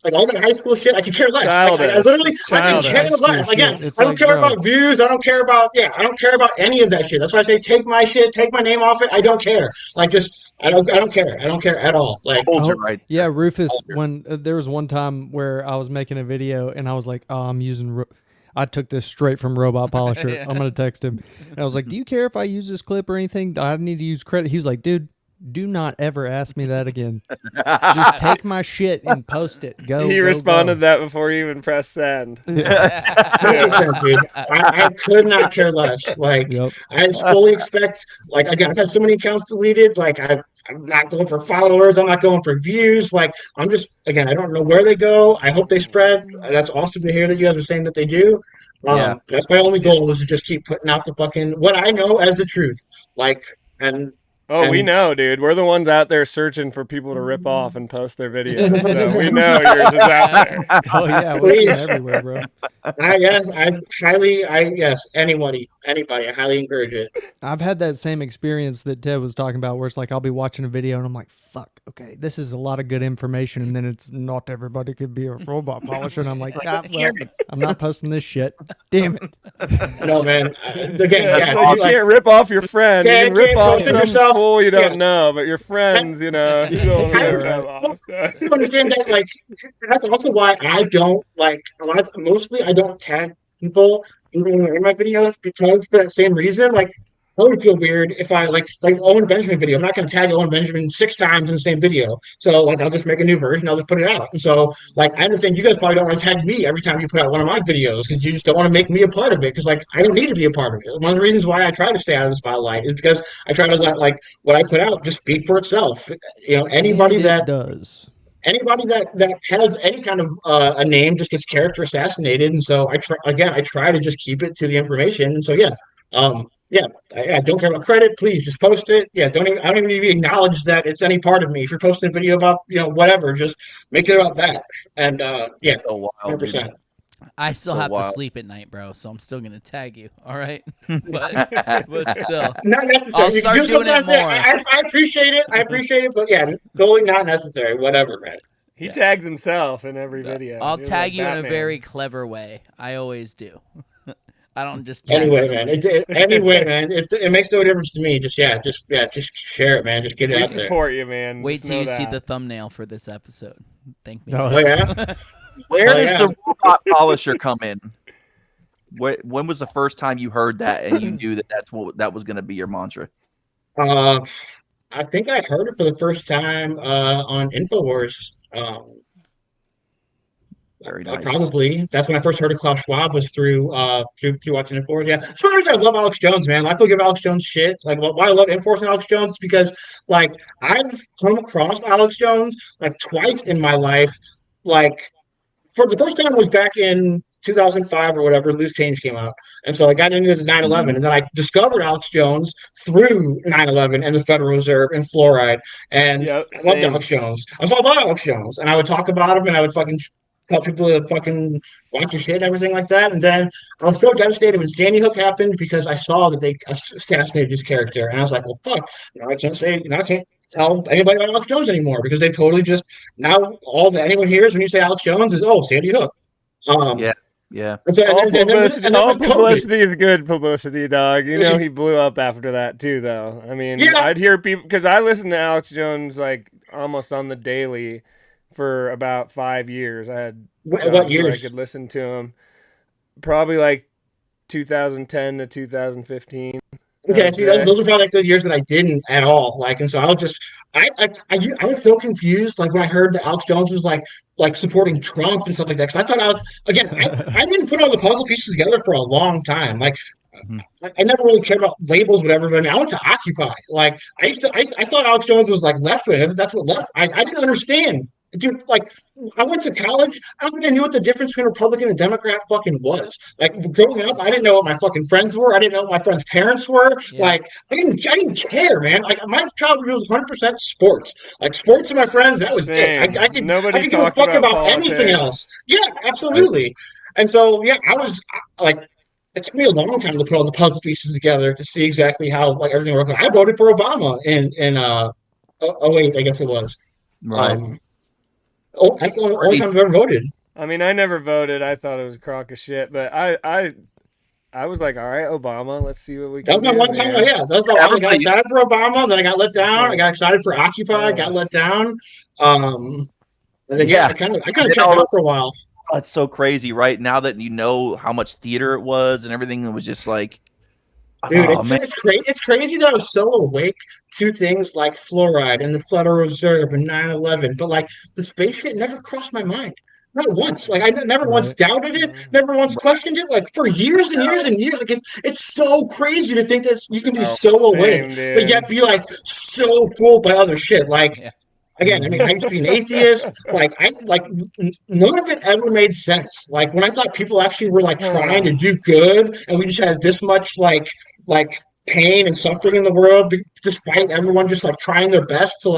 like all that high school shit. I could care less. Like, I Childish. literally, It's I can care childish. less. Again, It's I don't like, care bro. about views. I don't care about I don't care about any of that shit. That's why I say take my shit, take my name off it. I don't care. Like just I don't care. I don't care at all. Like Hold you Oh, right. Yeah, Rufus. When there was one time where I was making a video and I was like, "Oh, I'm using." I took this straight from Robot Polisher. Yeah. I'm gonna text him, and I was like, "Do you care if I use this clip or anything? I need to use credit." He was like, "Dude, Do not ever ask me that again. Just take my shit and post it. Go. He go, responded go. that before you even pressed send. 100%, dude. I could not care less. Like, I just fully expect, like, again, I've had so many accounts deleted. Like, I'm not going for followers. I'm not going for views. Like, I'm just, again, I don't know where they go. I hope they spread. That's awesome to hear that you guys are saying that they do. Yeah. That's my only goal, is to just keep putting out the fucking, what I know as the truth. Like, and. Oh, we and- know, dude. We're the ones out there searching for people to rip off and post their videos. So we know yours is out there. Oh yeah, we're Please. everywhere, bro. Yes, anybody, I highly encourage it. I've had that same experience that Ted was talking about, where it's like I'll be watching a video and I'm like, "Fuck, okay, this is a lot of good information," and then it's not everybody could be a robot polisher, and I'm like, "Ah, well, I'm not posting this shit. Damn it." No, man. Again, yeah, You can't rip off your friend. Yeah, You can rip can't off post it some yourself. fool you don't Yeah. know, but your friends, you know, you don't I rip just- off. I just understand that, like, that's also why I don't, like, mostly I don't tag people in my videos, because for that same reason. Like, I would feel weird if I, like Owen Benjamin video. I'm not going to tag Owen Benjamin 6 times in the same video. So, like, I'll just make a new version. I'll just put it out. And so, like, I understand you guys probably don't want to tag me every time you put out one of my videos, because you just don't want to make me a part of it. Because, like, I don't need to be a part of it. One of the reasons why I try to stay out of the spotlight is because I try to let, like, what I put out just speak for itself. You know, anybody And it that does. anybody that has any kind of a name just gets character assassinated. And so I try to just keep it to the information. And so I don't care about credit. Please just post it. I don't even need to acknowledge that it's any part of me. If you're posting a video about whatever, just make it about that. And So wild, 100%. I still So have to wild. sleep at night, bro. So I'm still gonna tag you. All right, but still, Not necessary. I'll You can start do doing it something more. like that. I appreciate it. I appreciate it, but yeah, totally not necessary. Whatever, man. He tags himself in every video. I'll He's tag like you in a Batman. very clever way. I always do. I don't just tag Anyway, somebody. man. It makes no difference to me. Just share it, man. Just get it We out there. support you, man. Wait Just till know you see that. the thumbnail for this episode. Thank me. Oh, yeah. Where Oh, does yeah. the robot polisher come in? When was the first time you heard that and you knew that was going to be your mantra? I think I heard it for the first time on Infowars. Very nice. Probably that's when I first heard of Klaus Schwab, was through watching Infowars. Yeah, so I love Alex Jones, man. I give Alex Jones shit. Like, why I love Infowars and Alex Jones is because, like, I've come across Alex Jones like twice in my life. Like, for the first time was back in 2005 or whatever. Loose Change came out, and so I got into the 9/11, and then I discovered Alex Jones through 9/11 and the Federal Reserve and fluoride. And Yep, I loved same. Alex Jones. I was all about Alex Jones, and I would talk about him, and I would fucking tell people to fucking watch your shit and everything like that. And then I was so devastated when Sandy Hook happened, because I saw that they assassinated his character, and I was like, well, fuck. Now I can't tell anybody about Alex Jones anymore, because they've totally just, now all that anyone hears when you say Alex Jones is, oh, Sandy Hook. Yeah. And so, All and then publicity, COVID. publicity is good publicity, dog. You know he blew up after that too, though. I mean, Yeah. I'd hear people, because I listened to Alex Jones like almost on the daily for about 5 years. I had What jobs where years? I could listen to him. Probably like 2010 to 2015. Okay, I'd see, say. those are probably like the years that I didn't at all. Like, and so I was just, I was so confused. Like, when I heard that Alex Jones was like supporting Trump and stuff like that, because I thought I didn't put all the puzzle pieces together for a long time. Like, I never really cared about labels, whatever. But I went to Occupy. Like, I thought Alex Jones was like left wing. That's what left. I didn't understand. Dude, like, I went to college. I don't think I knew what the difference between Republican and Democrat fucking was. Like, growing up, I didn't know what my fucking friends were. I didn't know what my friends' parents were. Yeah. Like, I didn't care, man. Like, my childhood was 100% sports. Like, sports and my friends, that was Same. it. I could give a talked fuck about anything politics. else. Yeah, absolutely. And so, yeah, I was like, it took me a long time to put all the puzzle pieces together to see exactly how, like, everything worked. I voted for Obama in 08, I guess it was. Right. That's the only time I've ever voted. I mean, I never voted. I thought it was a crock of shit, but I was like, all right, Obama, let's see what we That can was my do. one time. man. Yeah, that was my I got excited for Obama, then I got let down. I got excited for Occupy, got let down. And then I kind of checked out for a while. Oh, it's so crazy, right? Now that you know how much theater it was and everything, it was just like, Dude, Oh, it's man. it's crazy. It's crazy that I was so awake to things like fluoride and the Federal Reserve and 9/11, but like the space shit never crossed my mind. Not once. Like I never once doubted it, never once questioned it. Like for years and years and years. Like it's so crazy to think that you can be so awake, Same, but dude. yet be like so fooled by other shit. Like again, I mean, I used to be an atheist. None of it ever made sense. Like when I thought people actually were like trying to do good, and we just had this much like pain and suffering in the world, despite everyone just like trying their best to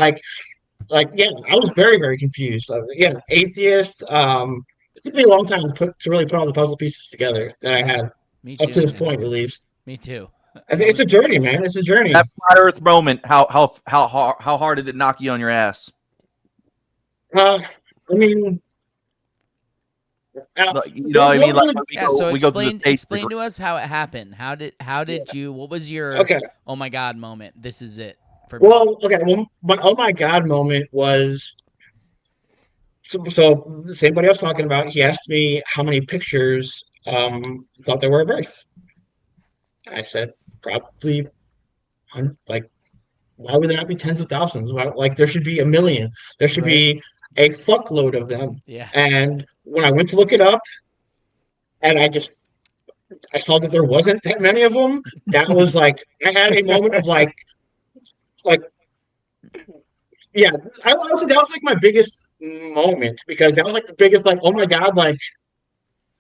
yeah, I was very very confused. Again, atheist. It took me a long time to really put all the puzzle pieces together that I had Me up too, to this man. point, at least. Me too. I think it's a journey, man. It's a journey. That flat Earth moment, how hard did it knock you on your ass? I mean, Like, you know what I mean? Like, when Yeah, so we go through the explain to us how it happened. How did you? What was your Okay. oh my god moment? This is it for me. Well, okay. Well, my oh my god moment was so the same buddy I was talking about. He asked me how many pictures thought there were of Earth. I said probably like why would there not be tens of thousands? Why, like there should be a million. There should be a fuckload of them. Yeah. And when I went to look it up, and I saw that there wasn't that many of them. That was like I had a moment of like yeah. I would say that was like my biggest moment because that was like the biggest like oh my god like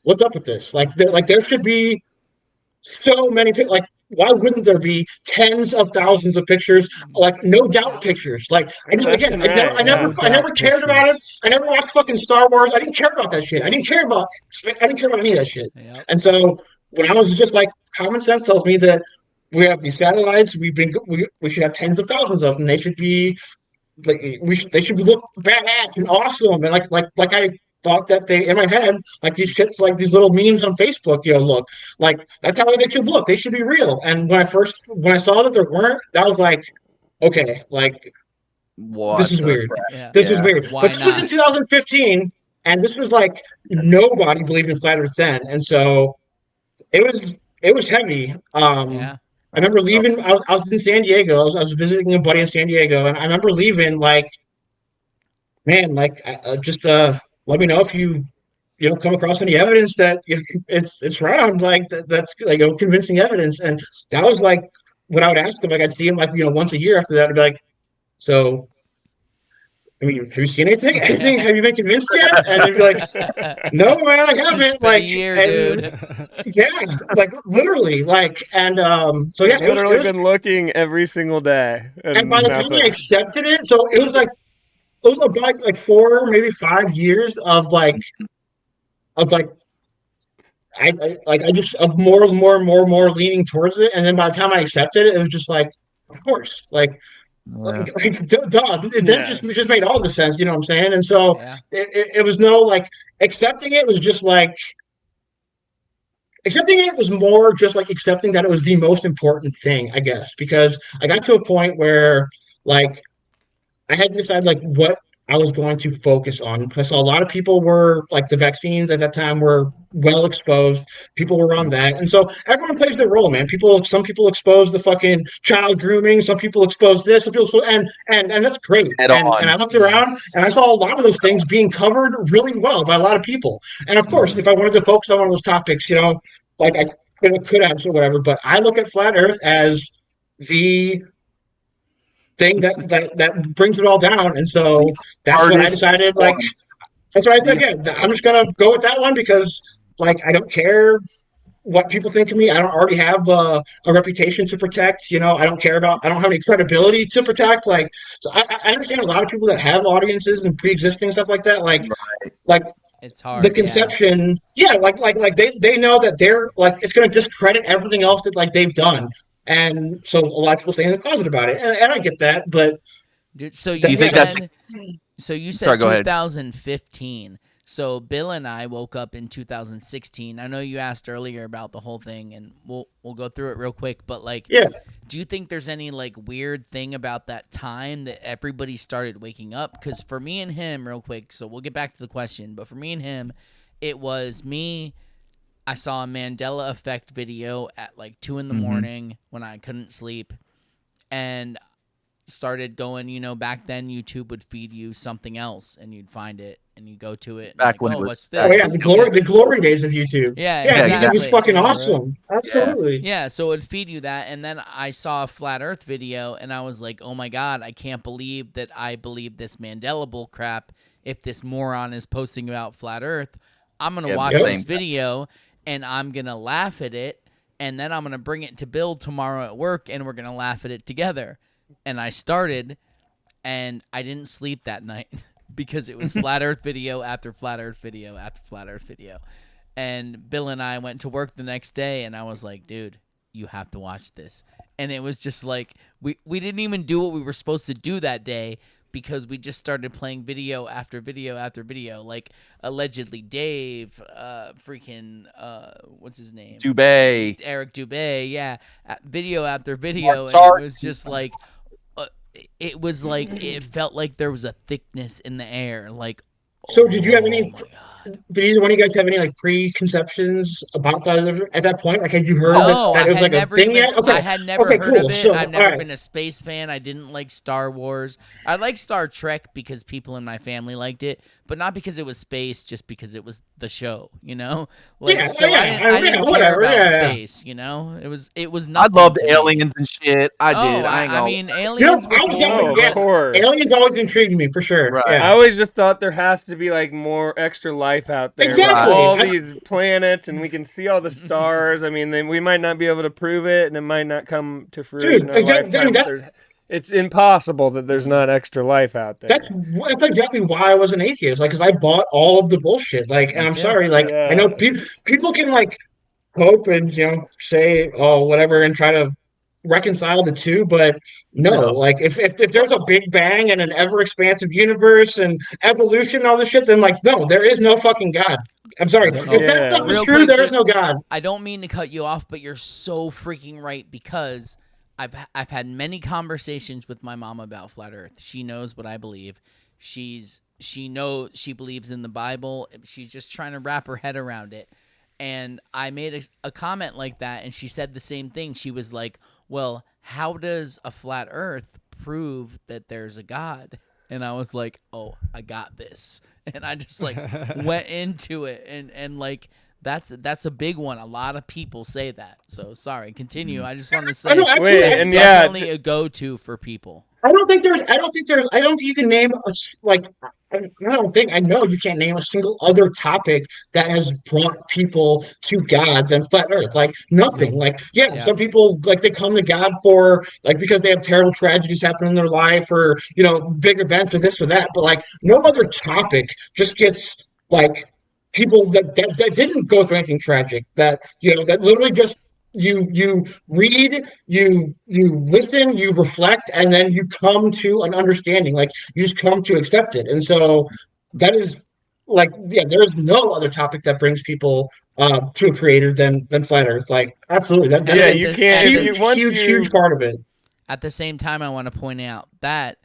what's up with this like there should be so many like why wouldn't there be tens of thousands of pictures like no doubt pictures like I just again I never cared about it. I never watched fucking Star Wars. I didn't care about that shit. I didn't care about any of that shit. And so when I was just like common sense tells me that we have these satellites we should have tens of thousands of them. They should be like they should look badass and awesome and like I thought that they in my head like these shits like these little memes on Facebook look like that's how they should look. They should be real. And when I saw that there weren't, that was like okay like what this is weird. This is weird. Why But this was in not? 2015 and this was like nobody believed in flat Earth then, and so it was heavy. I remember leaving. I was in San Diego. I was visiting a buddy in San Diego, and I remember leaving. Like, man, like just let me know if you come across any evidence that it's round. Like that's like convincing evidence. And that was like when I would ask him. Like I'd see him like once a year. After that, I'd be like, so. I mean, have you seen anything? Anything? Have you been convinced yet? And they'd be like, "No, man, I haven't." Like, dude. Yeah, like literally, like, and so yeah, I've it was literally been looking every single day, and by the time nothing. I accepted it, so it was about like 4, maybe 5 years of like, I just of more leaning towards it, and then by the time I accepted it, it was just like, of course, like duh. It then just made all the sense, you know what I'm saying? And so it was no like accepting it was just like accepting it was more just like accepting that it was the most important thing, I guess, because I got to a point where like I had to decide like what I was going to focus on. Because a lot of people were like the vaccines at that time were well exposed. People were on that. And so everyone plays their role, man. Some people expose the fucking child grooming, some people expose this, some people and that's great. And I looked around and I saw a lot of those things being covered really well by a lot of people. And of course, if I wanted to focus on one of those topics, like I could have or whatever, but I look at flat Earth as the thing that brings it all down, and so that's what I decided. Like, that's what I said. Yeah, I'm just gonna go with that one because, like, I don't care what people think of me. I don't already have a reputation to protect. I don't care about. I don't have any credibility to protect. Like, so I understand a lot of people that have audiences and pre-existing stuff like that. Like it's hard. The conception, like they know that they're like it's gonna discredit everything else that like they've done. And so a lot of people stay in the closet about it, and I get that. But dude, so you said 2015. So Bill and I woke up in 2016. I know you asked earlier about the whole thing, and we'll go through it real quick. But like, do you think there's any like weird thing about that time that everybody started waking up? Because for me and him, real quick. So we'll get back to the question. But for me and him, it was me I saw a Mandela Effect video at like 2 in the morning when I couldn't sleep, and started going, back then YouTube would feed you something else and you'd find it and you go to it and Back like, when it was what's static. this? Oh yeah, the glory days of YouTube. Yeah, YouTube exactly. was fucking awesome. Absolutely. Yeah, so it would feed you that, and then I saw a flat Earth video, and I was like, "Oh my god, I can't believe that I believe this Mandela bull crap. If this moron is posting about flat Earth, I'm gonna watch this video, and I'm gonna laugh at it, and then I'm gonna bring it to Bill tomorrow at work, and we're gonna laugh at it together." And I started, and I didn't sleep that night because it was flat Earth video after flat Earth video after flat Earth video. And Bill and I went to work the next day, and I was like, dude, you have to watch this. And it was just like, we didn't even do what we were supposed to do that day because we just started playing video after video after video. Like, allegedly Dave, what's his name? Dubé. Eric Dubé, yeah. Video after video. And it was just like, it felt like there was a thickness in the air. Like, so did you have any? Did either one of you guys have any like preconceptions about that at that point? Like, had you heard that it was like a thing yet? Okay, I had never heard cool. of it. So, I've never right. been a space fan. I didn't like Star Wars. I like Star Trek because people in my family liked it, but not because it was space, just because it was the show. Like, Yeah, so yeah, I didn't care whatever, about yeah. space. It was I nothing. loved to me. aliens and shit. I did. I mean, You know, aliens. I was definitely, of course. aliens always intrigued me for sure. Right. Yeah. I always just thought there has to be like more extra life out there. Exactly. With all That's- these planets, and we can see all the stars. I mean, we might not be able to prove it, and it might not come to fruition in our lifetime. It's impossible that there's not extra life out there. That's exactly why I was an atheist. Like, because I bought all of the bullshit. Like, and I'm sorry. Like, I know people can like hope and say whatever and try to reconcile the two, but no. Like, if there's a Big Bang and an ever expansive universe and evolution and all this shit, then like no, there is no fucking God. I'm sorry. If that stuff is Real true, quick, there is no God. I don't mean to cut you off, but you're so freaking right because I've had many conversations with my mom about flat Earth. She knows what I believe. She knows she believes in the Bible. She's just trying to wrap her head around it. And I made a comment like that, and she said the same thing. She was like, well, how does a flat Earth prove that there's a God? And I was like, oh, I got this. And I just like went into it, and like that's a big one. A lot of people say that. So sorry, continue. I just wanted to say it's definitely a go-to for people. I don't think you can name I know you can't name a single other topic that has brought people to God than flat Earth. Like nothing. Like some people like they come to God for like because they have terrible tragedies happen in their life or big events or this or that. But like no other topic just gets like people that didn't go through anything tragic that that literally just you read, you listen, you reflect, and then you come to an understanding. Like you just come to accept it. And so that is like, there is no other topic that brings people to a creator than flat Earth. Like absolutely, that is you can't huge part of it. At the same time, I want to point out that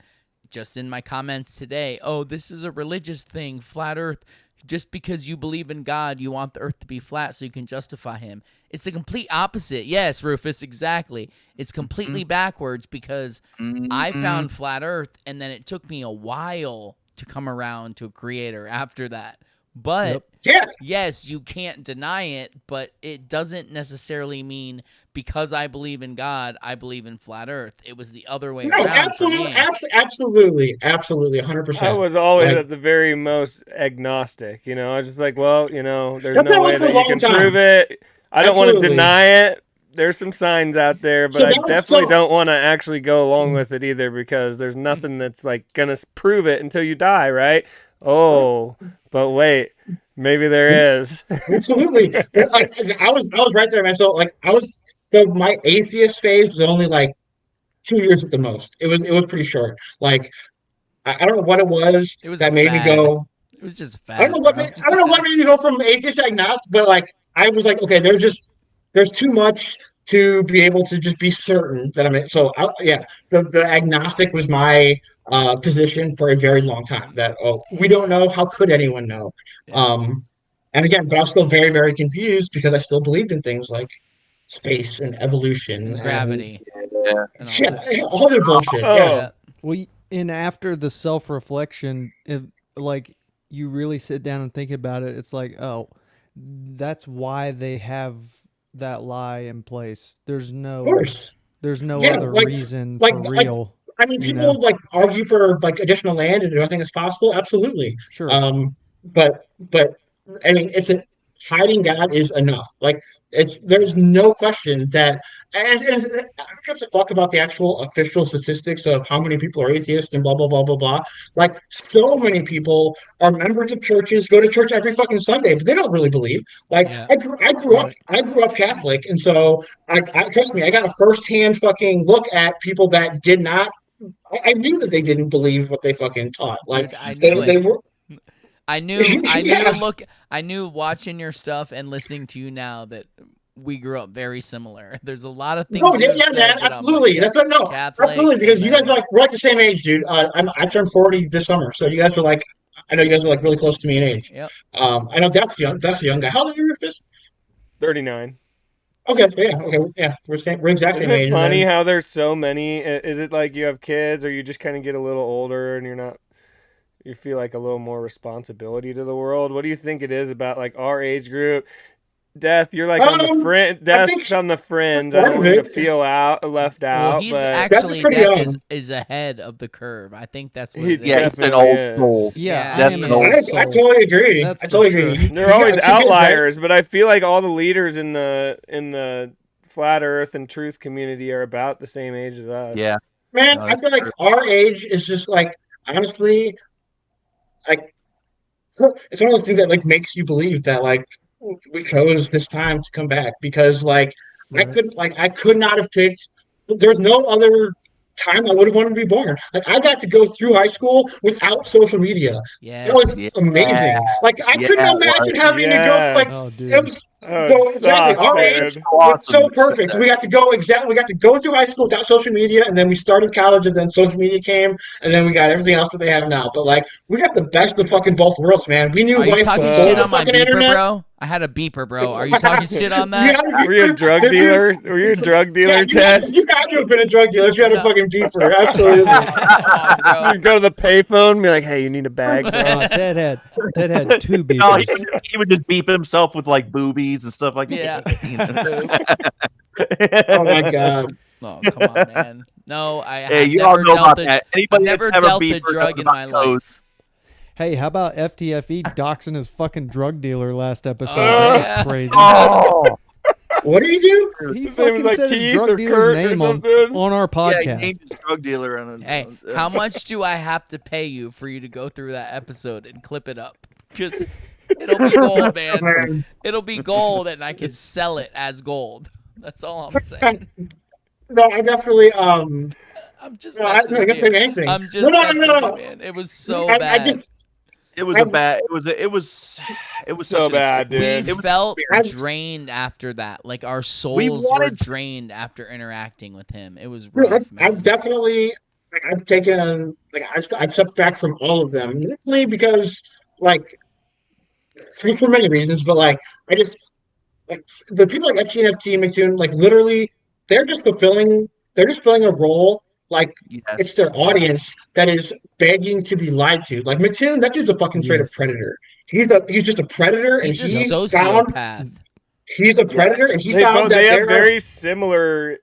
just in my comments today, this is a religious thing, flat Earth. Just because you believe in God, you want the earth to be flat so you can justify him. It's the complete opposite. Yes, Rufus, exactly. It's completely backwards because I found flat earth, and then it took me a while to come around to a creator after that. But yes, you can't deny it, but it doesn't necessarily mean because I believe in God, I believe in flat earth. It was the other way around. Absolutely, 100%. I was always at the very most agnostic. I was just like, well, there's no way that you can prove it. I don't want to deny it. There's some signs out there, but I definitely don't want to actually go along with it either because there's nothing that's like gonna prove it until you die, right? Oh, but wait, maybe there is. Absolutely. Like I was right there, man. So like my atheist phase was only like 2 years at the most. It was pretty short. Like I don't know what it was that made me go. It was just fad. I don't know what made me go from atheist to agnostic, but like I was like, okay, there's too much to be able to just be certain that I'm in. So the agnostic was my position for a very long time. That we don't know. How could anyone know? And again, but I was still very, very confused because I still believed in things like space and evolution And gravity. Yeah. Yeah, all their bullshit. Yeah. Well, and after the self-reflection, if like you really sit down and think about it, it's like, oh, that's why they have that lie in place. There's no, other reason for real. I mean, people like argue for like additional land and do I think it's possible? Absolutely. Sure. But I mean, hiding God is enough. Like there's no question that, and I don't give a fuck about the actual official statistics of how many people are atheists and blah blah blah blah blah. Like so many people are members of churches, go to church every fucking Sunday, but they don't really believe. Like I grew up Catholic, and so I trust me, I got a firsthand fucking look at people that did not. I knew that they didn't believe what they fucking taught. Like Dude, they were. I knew I knew watching your stuff and listening to you now that we grew up very similar. There's a lot of things. Oh yeah, man, absolutely. That's what absolutely, because you guys are like we're like the same age, dude. I turned 40 this summer, so you guys are like, I know you guys are like really close to me in age. Yep. I know that's the young guy. How old are you, Rufus? 39. Okay, so yeah, we're exactly Isn't same it age. funny how there's so many? Is it like you have kids, or you just kind of get a little older and you feel like a little more responsibility to the world? What do you think it is about like our age group? Death, you're like on the friend. Death's on the fringe. I don't want you to feel left out. Well, he's but actually Death is ahead of the curve. I think that's what it is. Yeah, he's an old soul. Yeah, I totally agree. I totally agree. They're always outliers, but I feel like all the leaders in the flat Earth and truth community are about the same age as us. Yeah, man, I feel like our age is just like honestly, like it's one of those things that like makes you believe that like we chose this time to come back because like I could not have picked. There's no other time I would have wanted to be born. Like I got to go through high school without social media. Yes. That was amazing. Like I couldn't imagine having to go to like it was exactly our age. It's so perfect. We got to go through high school without social media, and then we started college, and then social media came, and then we got everything else that they have now. But like we got the best of fucking both worlds, man. We knew Are you life talking before shit the on my fucking beeper, internet. bro? I had a beeper, bro. Are you talking shit on that? Were you a drug dealer? Were you a drug dealer, Ted? You had to have been a drug dealer. You had a fucking beeper. Absolutely. You go to the payphone and be like, "Hey, you need a bag, bro." Ted had two beepers. No, he would just beep himself with like boobies and stuff like that. Yeah. Oh my god. Oh, come on, man. No, I Hey, have you all never know about dealt that. Anybody never that's ever dealt a beeped drug knows in my about codes. life. Hey, how about FTFE doxing his fucking drug dealer last episode? Oh, that yeah. was crazy. Oh, What do you do? He His name fucking was like said his Keith drug or dealer's Kurt or name something. on our yeah, he podcast. named his drug dealer on Hey, how much do I have to pay you for you to go through that episode and clip it up? Because it'll be gold, man. It'll be gold, and I can sell it as gold. That's all I'm saying. No, I definitely I'm just no, I messing don't with think you. anything. I'm just No, messing with no. you, man. It was so I bad. it was a bad. It was So such an bad, insult. dude. We It was felt weird. drained after that. Like our souls were wanted- drained after interacting with him. It was Dude, rough, man. I've definitely like I've taken like I've stepped back from all of them mainly because like for many reasons, but like I just like the people like FT and McToon like literally they're just filling a role. Like Yes. it's their audience that is begging to be lied to. Like McToon, that dude's a fucking straight up predator. He's just a predator, and He's a he found sociopath. he's a predator, and he They found that have there are very similar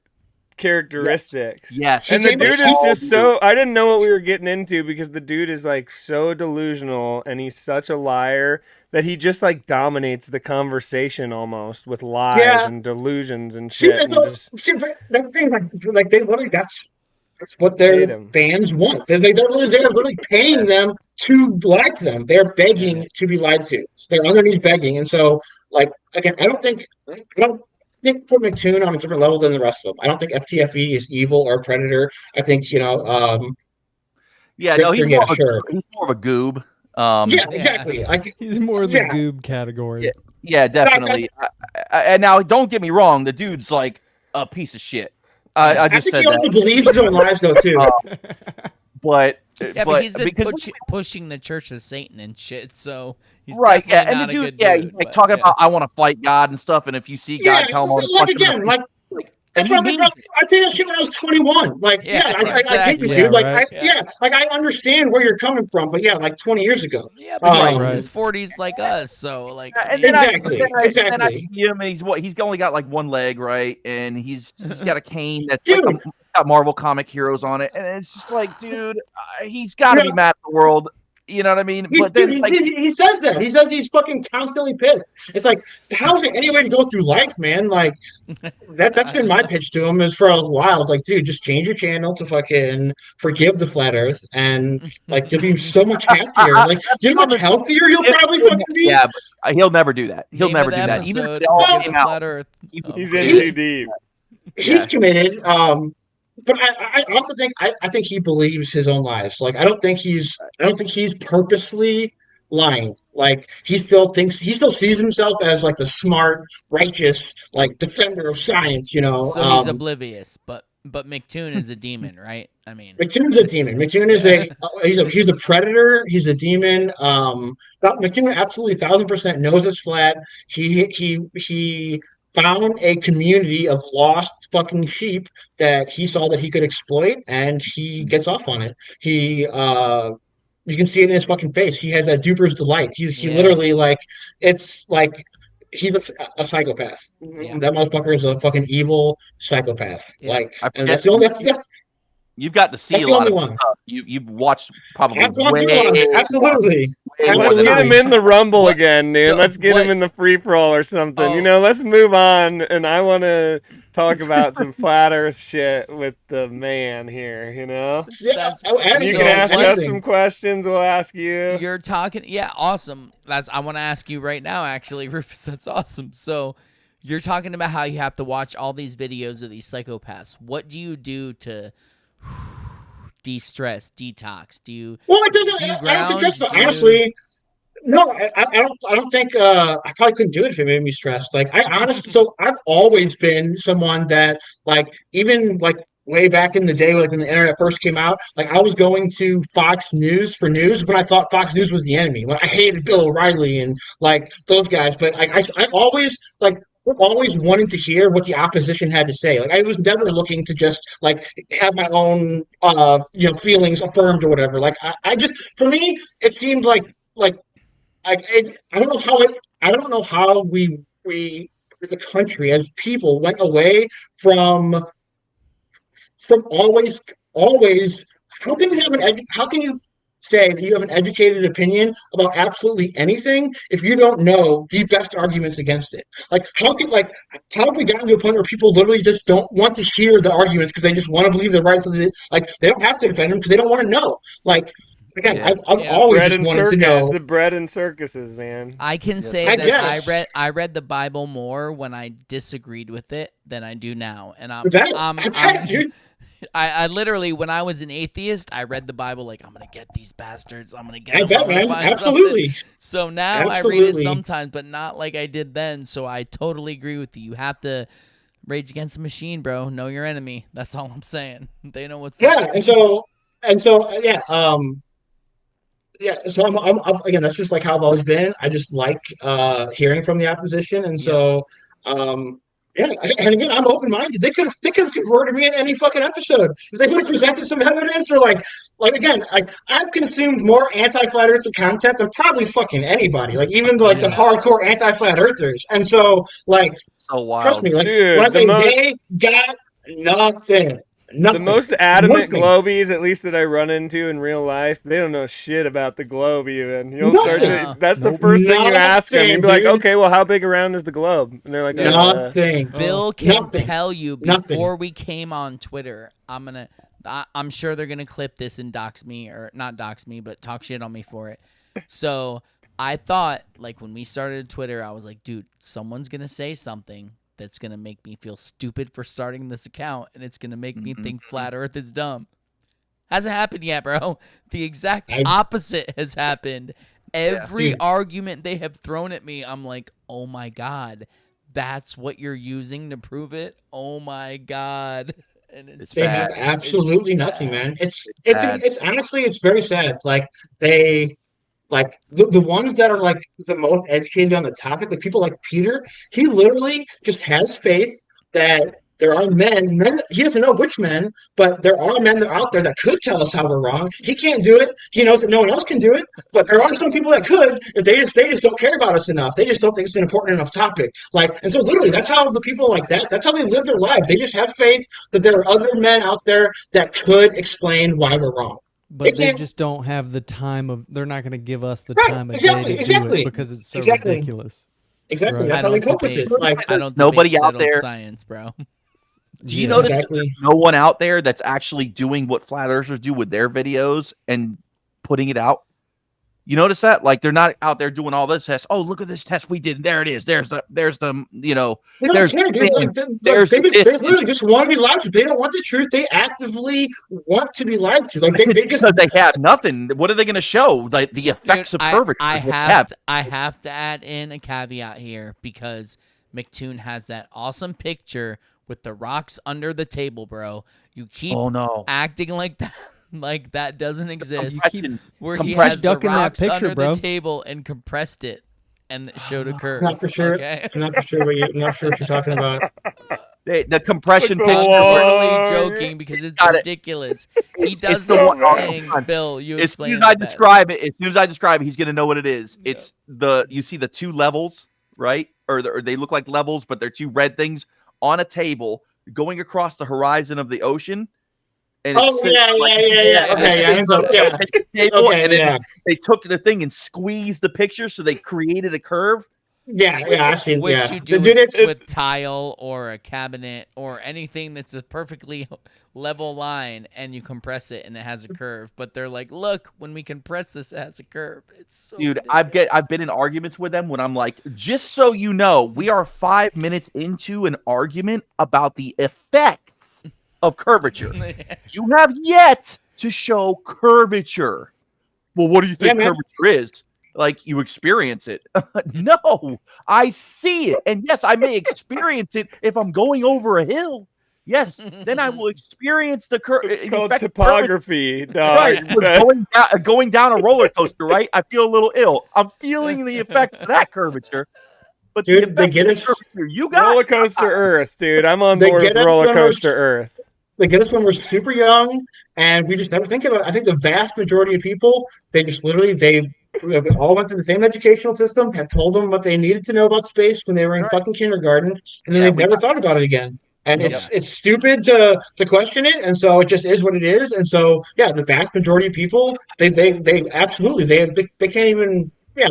characteristics. Yes. And He the came dude with is all- just so. I didn't know what we were getting into because the dude is like so delusional and he's such a liar that he just like dominates the conversation almost with lies Yeah. and delusions and See, shit. that's and all- just- see, but that thing, like they literally that's what their Hate 'em. fans want. They're literally paying them to lie to them. They're begging to be lied to. They're underneath begging, and so like again, I don't think put McToon on a different level than the rest of them. I don't think FTFE is evil or a predator. I think Yeah, no, he's Victor, more, of sure. he's more of a goob. Yeah, exactly. Like He's more in the Yeah. goob category. Yeah, definitely. And now, don't get me wrong, the dude's like a piece of shit. I I just think said he also that. believes his own lies though too. but Yeah, but he's been pushing the Church of Satan and shit, so he's right, yeah, definitely and not the dude, a good yeah, dude, he's like but, talking yeah. about I want to fight God and stuff, and if you see God, tell him I want to punch him. Again, like that's what I did that shit when I was 21. Like, I get you, dude. Like, like I understand where you're coming from, but yeah, like 20 years ago. Yeah, but he's in his 40s like us, so like exactly. And I see him, and he's only got like one leg, right, and he's got a cane that's like got Marvel comic heroes on it, and it's just like, dude, he's got to be mad at the world. You know what I mean? But then he says that. He says he's fucking constantly pissed. It's like, how's it any way to go through life, man? Like, that's been my pitch to him is for a while. Like, dude, just change your channel to fucking forgive the flat earth, and like you'll be so much happier. Like, you know how much healthier you'll probably fucking be. Yeah, but he'll never do that. He'll never do that. Even if they all came out, flat earth. He's in too deep. He's committed. But I also think I think he believes his own lies. Like I don't think he's purposely lying. Like he still sees himself as like the smart, righteous, like defender of science. You know. So he's oblivious, but McToon is a demon, right? I mean, McToon's a demon. McToon is he's a predator. He's a demon. McToon absolutely 1,000% knows it's flat. He found a community of lost fucking sheep that he saw that he could exploit, and he gets off on it. He, you can see it in his fucking face. He has that duper's delight. He literally like, it's like he's a psychopath. Yeah. That motherfucker is a fucking evil psychopath. Yeah. Like, and that's the only. You've got to see a lot of stuff. You've watched probably absolutely. Let's get him in the Rumble again, dude. Let's get him in the free for all or something. You know, let's move on. And I want to talk about some flat Earth shit with the man here. You know, you can ask us some questions. We'll ask you. You're talking, yeah, awesome. I want to ask you right now, actually, Rufus. That's awesome. So, you're talking about how you have to watch all these videos of these psychopaths. What do you do to de-stress, detox? Do you? Well, I don't de-stress, but honestly, no, I don't think I probably couldn't do it if it made me stressed. Like so I've always been someone that like even like way back in the day, like when the internet first came out, like I was going to Fox News for news when I thought Fox News was the enemy. When I hated Bill O'Reilly and like those guys, but I always like. We're always wanting to hear what the opposition had to say. Like I was never looking to just like have my own feelings affirmed or whatever. Like I just, for me, it seemed like I don't know how we as a country, as people, went away from always. How can you say that you have an educated opinion about absolutely anything if you don't know the best arguments against it? Like how have we gotten to a point where people literally just don't want to hear the arguments because they just want to believe they're right, so they don't have to defend them because they don't want to know. Like again, I've always just wanted to know the bread and circuses, man. I can say that I read the Bible more when I disagreed with it than I do now, and I literally, when I was an atheist, I read the Bible like, I'm gonna get these bastards. I'm gonna get them. Man. Absolutely. So now I read it sometimes, but not like I did then. So I totally agree with you. You have to rage against the machine, bro. Know your enemy. That's all I'm saying. They know what's up. So I'm again. That's just like how I've always been. I just like hearing from the opposition, and so. Yeah, and again, I'm open-minded. They could have converted me in any fucking episode. If they would have presented some evidence, or like again, I've consumed more anti-flat earther content than probably fucking anybody. Like even the hardcore anti-flat earthers. And so trust me, dude, when I say they got nothing. The most adamant globies, at least that I run into in real life, they don't know shit about the globe even. That's the first thing you ask them. You'd be like, okay, well, how big around is the globe? And they're like, nothing. Bill can tell you before we came on Twitter. I'm sure they're gonna clip this and dox me, or not dox me, but talk shit on me for it. So I thought, like when we started Twitter, I was like, dude, someone's gonna say something that's going to make me feel stupid for starting this account, and it's going to make me think Flat Earth is dumb. Hasn't happened yet, bro. The exact opposite has happened. Every argument they have thrown at me, I'm like, oh my God, that's what you're using to prove it? Oh my God. and it's They have absolutely nothing, man. It's honestly, it's very sad. Like they, like the ones that are like the most educated on the topic, like people like Peter, he literally just has faith that there are men, he doesn't know which men, but there are men that are out there that could tell us how we're wrong. He can't do it. He knows that no one else can do it, but there are some people that could. If they just don't care about us enough. They just don't think it's an important enough topic. Like, and so literally, that's how the people like that. That's how they live their life. They just have faith that there are other men out there that could explain why we're wrong. But they just don't have the time of. They're not going to give us the time of day to do it because it's so ridiculous. Exactly. Right. That's how they cope with it. Like, I don't. Nobody out there. Science, bro. Do you notice there's no one out there that's actually doing what flat earthers do with their videos and putting it out? You notice that? Like, they're not out there doing all this tests. Oh, look at this test we did. There it is. There's the they literally just want to be lied to. They don't want the truth. They actively want to be lied to. Like they just because they have nothing. What are they going to show? Like the effects of curvature. I have to add in a caveat here because McToon has that awesome picture with the rocks under the table, bro. You keep acting like that. Like that doesn't exist. Where he has the rocks under the table and compressed it and showed a curve. Not for sure. Okay? I'm not for sure what you're talking about. The compression picture. I'm totally joking because it's ridiculous. He does this thing. Bill, you explain. As soon as I describe it, he's gonna know what it is. It's you see the two levels, right? Or they look like levels, but they're two red things on a table going across the horizon of the ocean. And they took the thing and squeezed the picture, so they created a curve. I've seen. Which you do with tile or a cabinet or anything that's a perfectly level line, and you compress it and it has a curve. But they're like, look, when we compress this, it has a curve. It's so dude. ridiculous. I've been in arguments with them when I'm like, just so you know, we are 5 minutes into an argument about the effects of curvature. You have yet to show curvature. Well, what do you think curvature is? Like, you experience it. No, I see it. And yes, I may experience it if I'm going over a hill. Yes, then I will experience the curve. It's called topography, dog. Right, going down a roller coaster, right? I feel a little ill. I'm feeling the effect of that curvature. But dude, they get us. You got roller coaster Earth, dude. I'm on board with roller coaster Earth. They get us when we're super young, and we just never think about it. I think the vast majority of people, they just literally they all went through the same educational system, had told them what they needed to know about space when they were in fucking kindergarten, and then they've never thought about it again. And it's stupid to question it, and so it just is what it is. And so the vast majority of people, they absolutely they can't even they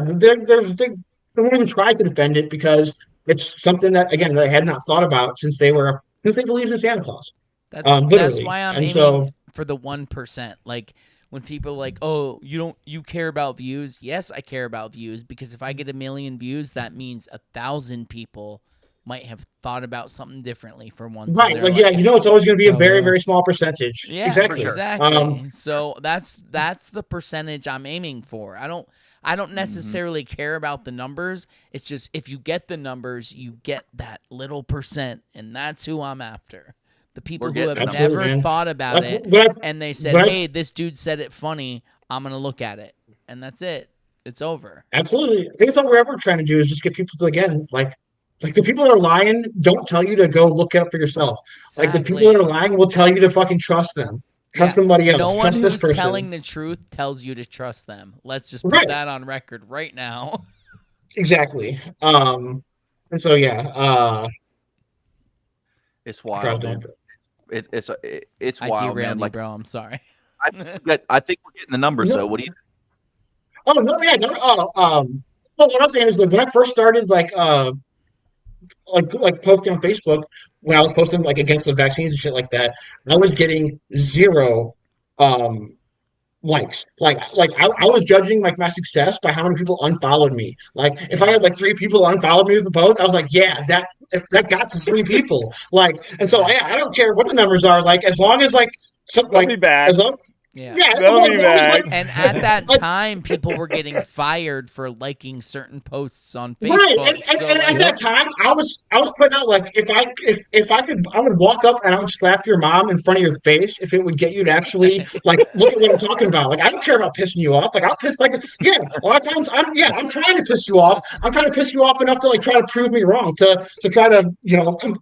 won't even try to defend it because it's something that again they had not thought about since they believed in Santa Claus. That's why I'm aiming for the 1%. Like when people are like, oh, you care about views. Yes, I care about views because if I get 1 million views, that means 1,000 people might have thought about something differently for once. Right. Like, it's always going to be a very, very small percentage. Yeah, exactly. So that's the percentage I'm aiming for. I don't necessarily care about the numbers. It's just if you get the numbers, you get that little percent, and that's who I'm after. The people who have never thought about it, and they said, hey, this dude said it funny, I'm going to look at it. And that's it. It's over. Absolutely. I think that's all we're ever trying to do is just get people to, again, like the people that are lying don't tell you to go look it up for yourself. Exactly. Like the people that are lying will tell you to fucking trust them. Trust somebody else. No one trust this who's person. telling the truth tells you to trust them. Let's just put that on record right now. Exactly. And so, it's wild. It's wild, I derailed man. you, bro. I'm sorry. I think we're getting the numbers though. What do you? Oh no, yeah, no. Well, what I'm saying is, like, when I first started, like posting on Facebook, when I was posting like against the vaccines and shit like that, I was getting 0 likes. Like I was judging like my success by how many people unfollowed me. Like if I had like 3 people unfollowed me with the post, I was like, if that got to 3 people. Like, and so I don't care what the numbers are. Like as long as like something like as long Yeah. They'll be back. And at that time, people were getting fired for liking certain posts on Facebook. Right, and at that time, I was putting out like if I could, I would walk up and I would slap your mom in front of your face if it would get you to actually like look at what I'm talking about. Like I don't care about pissing you off. Like I'll piss like a lot of times I'm trying to piss you off. I'm trying to piss you off enough to like try to prove me wrong to try to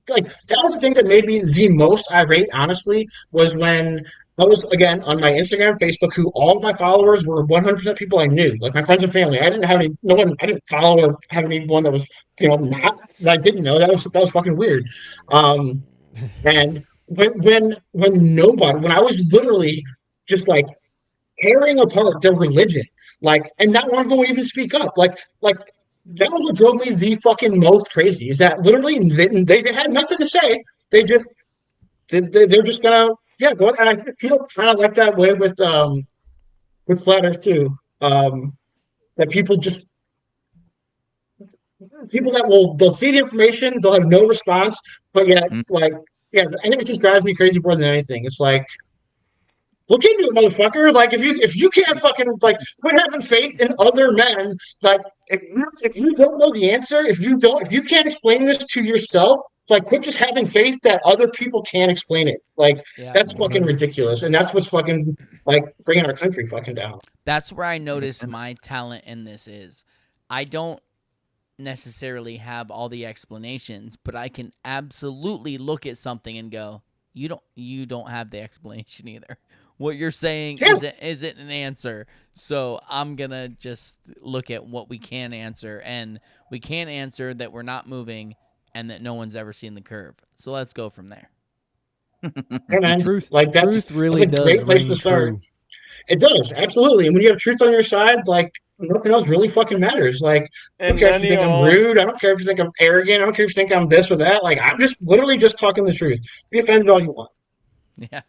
like that was the thing that made me the most irate. Honestly, was when I was, again, on my Instagram, Facebook, who all of my followers were 100% people I knew, like my friends and family. I didn't have I didn't follow or have anyone that was, not, that I didn't know. That was fucking weird. And when I was literally just like tearing apart their religion, like, and not one of them would even speak up. Like that was what drove me the fucking most crazy, is that literally they had nothing to say. They're just gonna, yeah, go ahead. And I feel kind of like that way with Flat Earth too. That people that they'll see the information, they'll have no response, but yet I think it just drives me crazy more than anything. It's like, look into it, motherfucker. Like if you can't fucking like quit having faith in other men, like if you don't know the answer, if you can't explain this to yourself, like quit just having faith that other people can explain it. Like that's fucking ridiculous, and that's what's fucking like bringing our country fucking down. That's where I notice my talent in this is. I don't necessarily have all the explanations, but I can absolutely look at something and go, you don't have the explanation either. What you're saying isn't an answer. So I'm going to just look at what we can answer, and we can't answer that we're not moving and that no one's ever seen the curve. So let's go from there. Yeah, man. Truth, like that's really a great place to start. True. It does, absolutely. And when you have truth on your side, like nothing else really fucking matters. Like I don't care if you think I'm rude. I don't care if you think I'm arrogant. I don't care if you think I'm this or that. Like I'm just literally just talking the truth. Be offended all you want. Yeah.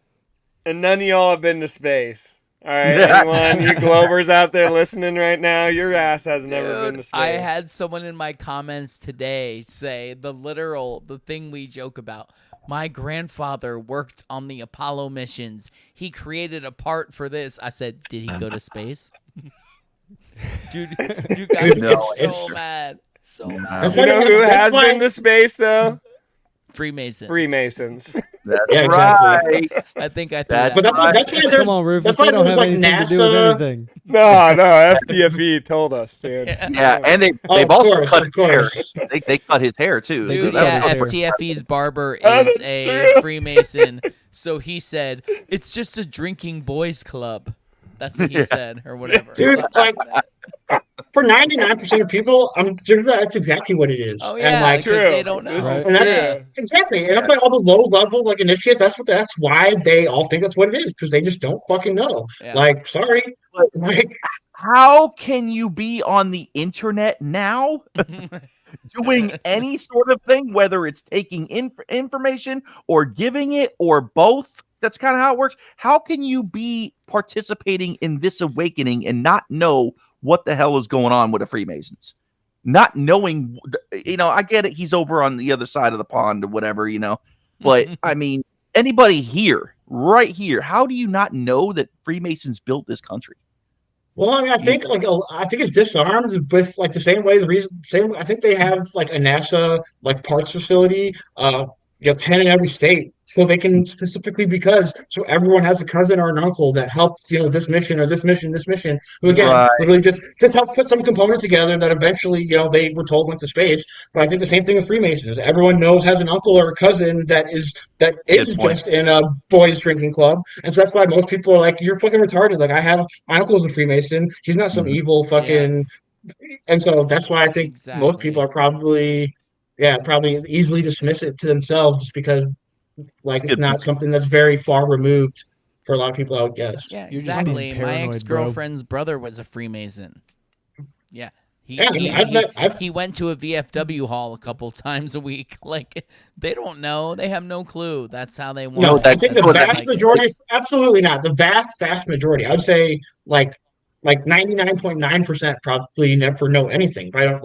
And none of y'all have been to space. All right, anyone, you Globers out there listening right now, your ass has never been to space. I had someone in my comments today say the thing we joke about. My grandfather worked on the Apollo missions. He created a part for this. I said, did he go to space? Dude got so mad. So mad. You know who has been to space, though? Freemasons. That's yeah, right. Exactly. I think I threw That's that. But that's why there's. Come on, Rufus. That's why They don't there's have like anything to do with NASA. anything. No, FDFE told us, dude. Yeah, and they've also cut his hair. They cut his hair too. Dude, so that was FTFE's barber That is is a true. Freemason, so he said it's just a drinking boys club. That's what he said, or whatever. Dude, Something like that. for 99% of people, that's exactly what it is. Oh yeah, and like, because they don't know. This is and that's true. exactly, and that's why all the low level like initiates. That's why they all think that's what it is, because they just don't fucking know. Yeah. Like, sorry, like how can you be on the internet now doing any sort of thing, whether it's taking information or giving it or both? That's kind of how it works. How can you be participating in this awakening and not know what the hell is going on with the Freemasons? Not knowing, I get it. He's over on the other side of the pond or whatever, but I mean, anybody here, right here, how do you not know that Freemasons built this country? Well, I mean, I think it's disarmed with like the same way. I think they have like a NASA like parts facility. 10 in every state, so they can specifically so everyone has a cousin or an uncle that helped this mission or this mission, who again literally just help put some components together that eventually they were told went to space. But I think the same thing with Freemasons. Everyone has an uncle or a cousin that is just in a boys drinking club, and so that's why most people are like, you're fucking retarded. Like my uncle is a Freemason. He's not some evil fucking. Yeah. And so that's why I think most people are probably easily dismiss it to themselves just because it's not something that's very far removed for a lot of people, I would guess. Yeah, You're just being exactly. My paranoid, ex-girlfriend's brother was a Freemason. Yeah. He went to a VFW hall a couple times a week. Like, they don't know. They have no clue. That's how they want. No, I think the vast majority, absolutely not. The vast majority. I would say like 99.9% probably never know anything. But I don't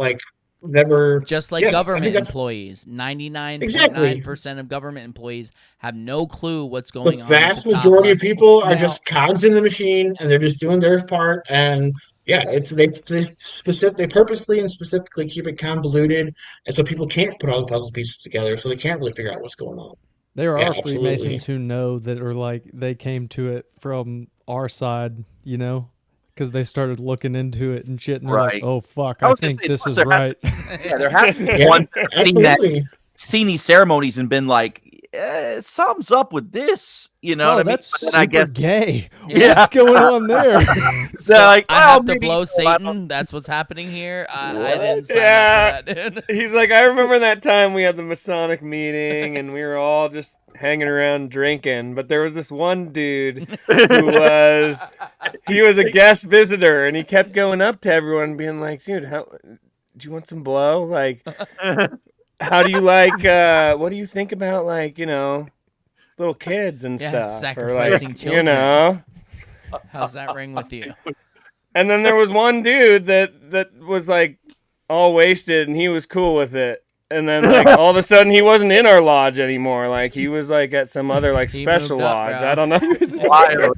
never. Just like yeah, I government think that's employees, 99.9% exactly. of government employees have no clue what's The going on. vast At the top majority of levels. people are Now, just cogs in the machine, and they're just doing their part. And yeah, it's they purposely and specifically keep it convoluted, and so people can't put all the puzzle pieces together, so they can't really figure out what's going on. There Yeah, are absolutely. Freemasons who know that are like they came to it from our side, you know, because they started looking into it and shit, and they're like, Right. "Oh fuck, I I was gonna think say, this plus is there has right." Yeah, there has to be Yeah, one seen that absolutely. seen these ceremonies and been like, something's up with this. You know Oh, what I mean? that's But then super I guess gay. Yeah. What's going on there? so they're like, I well, have to maybe blow I don't- Satan. That's what's happening here. I didn't sign Yeah. up for that, dude. He's like, I remember that time we had the Masonic meeting and we were all just hanging around drinking, but there was this one dude who was a guest visitor, and he kept going up to everyone being like, dude, how do you want some blow? Like, how do you like what do you think about, like, you know, little kids and Yeah, stuff, sacrificing or like, children. you know? How's that ring with you? And then there was one dude that was like all wasted, and he was cool with it. And then like all of a sudden he wasn't in our lodge anymore. Like he was like at some other like He special moved up, lodge. bro. I don't know. Wild.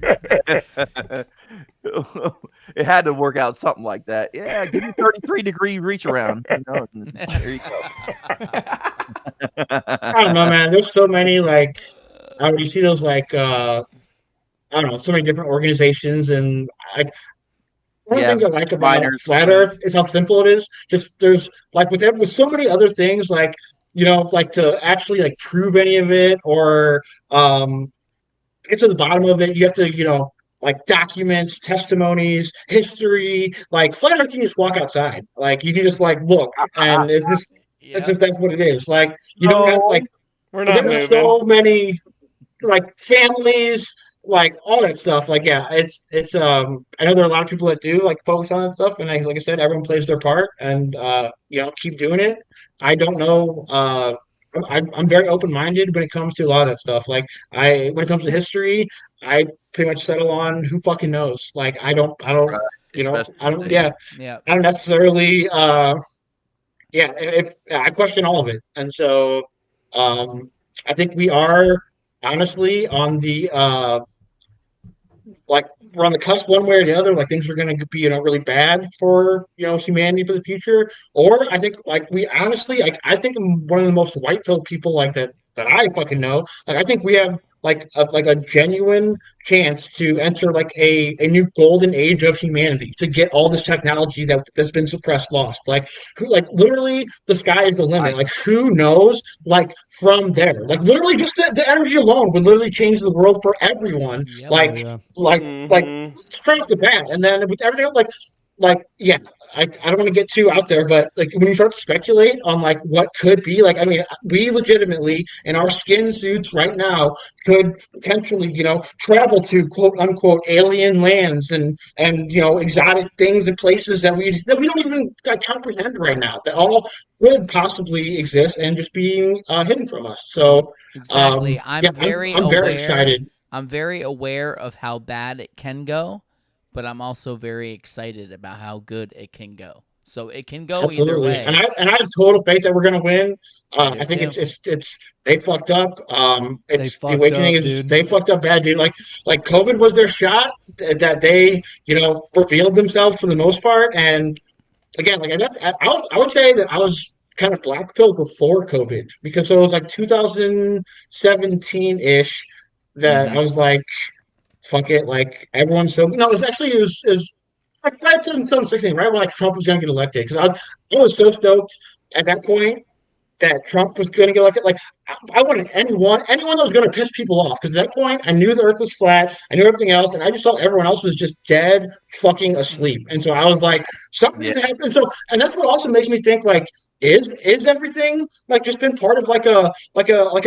It had to work out something like that. Yeah, give me 33-degree reach around. You know, and there you go. I don't know, man. There's so many like you see those like I don't know, so many different organizations, and one of the Yeah, things I like about miners. flat Earth is how simple it is. Just there's like with so many other things, like you know, like to actually like prove any of it or get to the bottom of it, you have to, you know, like documents, testimonies, history. Like flat Earth, you can just walk outside. Like you can just like look, and it's just that's what it is. Like you don't have like We're not there's moving. so many like families, like all that stuff. Like yeah, it's I know there are a lot of people that do like focus on that stuff, and like I said, everyone plays their part, and you know, keep doing it. I don't know. I'm very open minded when it comes to a lot of that stuff. Like when it comes to history, I pretty much settle on who fucking knows. Like I don't you know, Especially I don't today. Yeah. I don't necessarily yeah, if I question all of it. And so I think we are honestly on the like we're on the cusp one way or the other. Like things are going to be, you know, really bad for, you know, humanity for the future. Or I think like we honestly like I think I'm one of the most white pill people like that I fucking know. Like I think we have like a genuine chance to enter like a new golden age of humanity, to get all this technology that's been suppressed lost. Like literally the sky is the limit. Like who knows, like from there, like literally just the energy alone would literally change the world for everyone. Like straight off the bat. And then with everything else, like yeah, I don't want to get too out there, but like when you start to speculate on like what could be, like I mean, we legitimately in our skin suits right now could potentially, you know, travel to quote unquote alien lands and you know, exotic things and places that we don't even like, comprehend right now, that all could possibly exist and just being hidden from us. So Exactly. I'm very excited. I'm very aware of how bad it can go, but I'm also very excited about how good it can go. So it can go Absolutely. either way. And I have total faith that we're gonna win. I think too. it's they fucked up. It's fucked the awakening up, is dude. they fucked up bad, dude. Like COVID was their shot that they, you know, revealed themselves for the most part. And again, like I would say that I was kind of black pilled before COVID, because it was like 2017 ish that I was like, fuck it, like everyone's so no. It was actually it was like 2016, right when like Trump was gonna get elected, because I was so stoked at that point that Trump was gonna get elected. Like I wanted anyone that was gonna piss people off, because at that point I knew the Earth was flat, I knew everything else, and I just saw everyone else was just dead fucking asleep. And so I was like, something's happened. So, and that's what also makes me think like, is everything like just been part of like an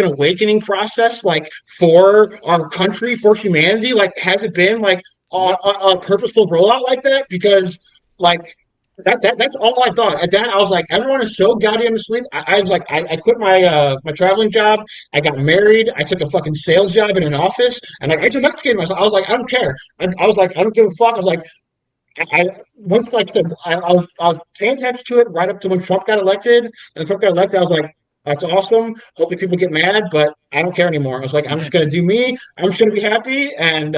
awakening process, like for our country, for humanity? Like has it been like a purposeful rollout like that? Because like that's all I thought. And then I was like, everyone is so goddamn asleep. I was like, I quit my my traveling job. I got married. I took a fucking sales job in an office, and like I domesticated myself. I was like, I don't care. I was like, I don't give a fuck. I was like, once like I said, I was paying attention to it right up to when Trump got elected. And Trump got elected, I was like, that's awesome. Hopefully people get mad, but I don't care anymore. I was like, I'm just gonna do me. I'm just gonna be happy. And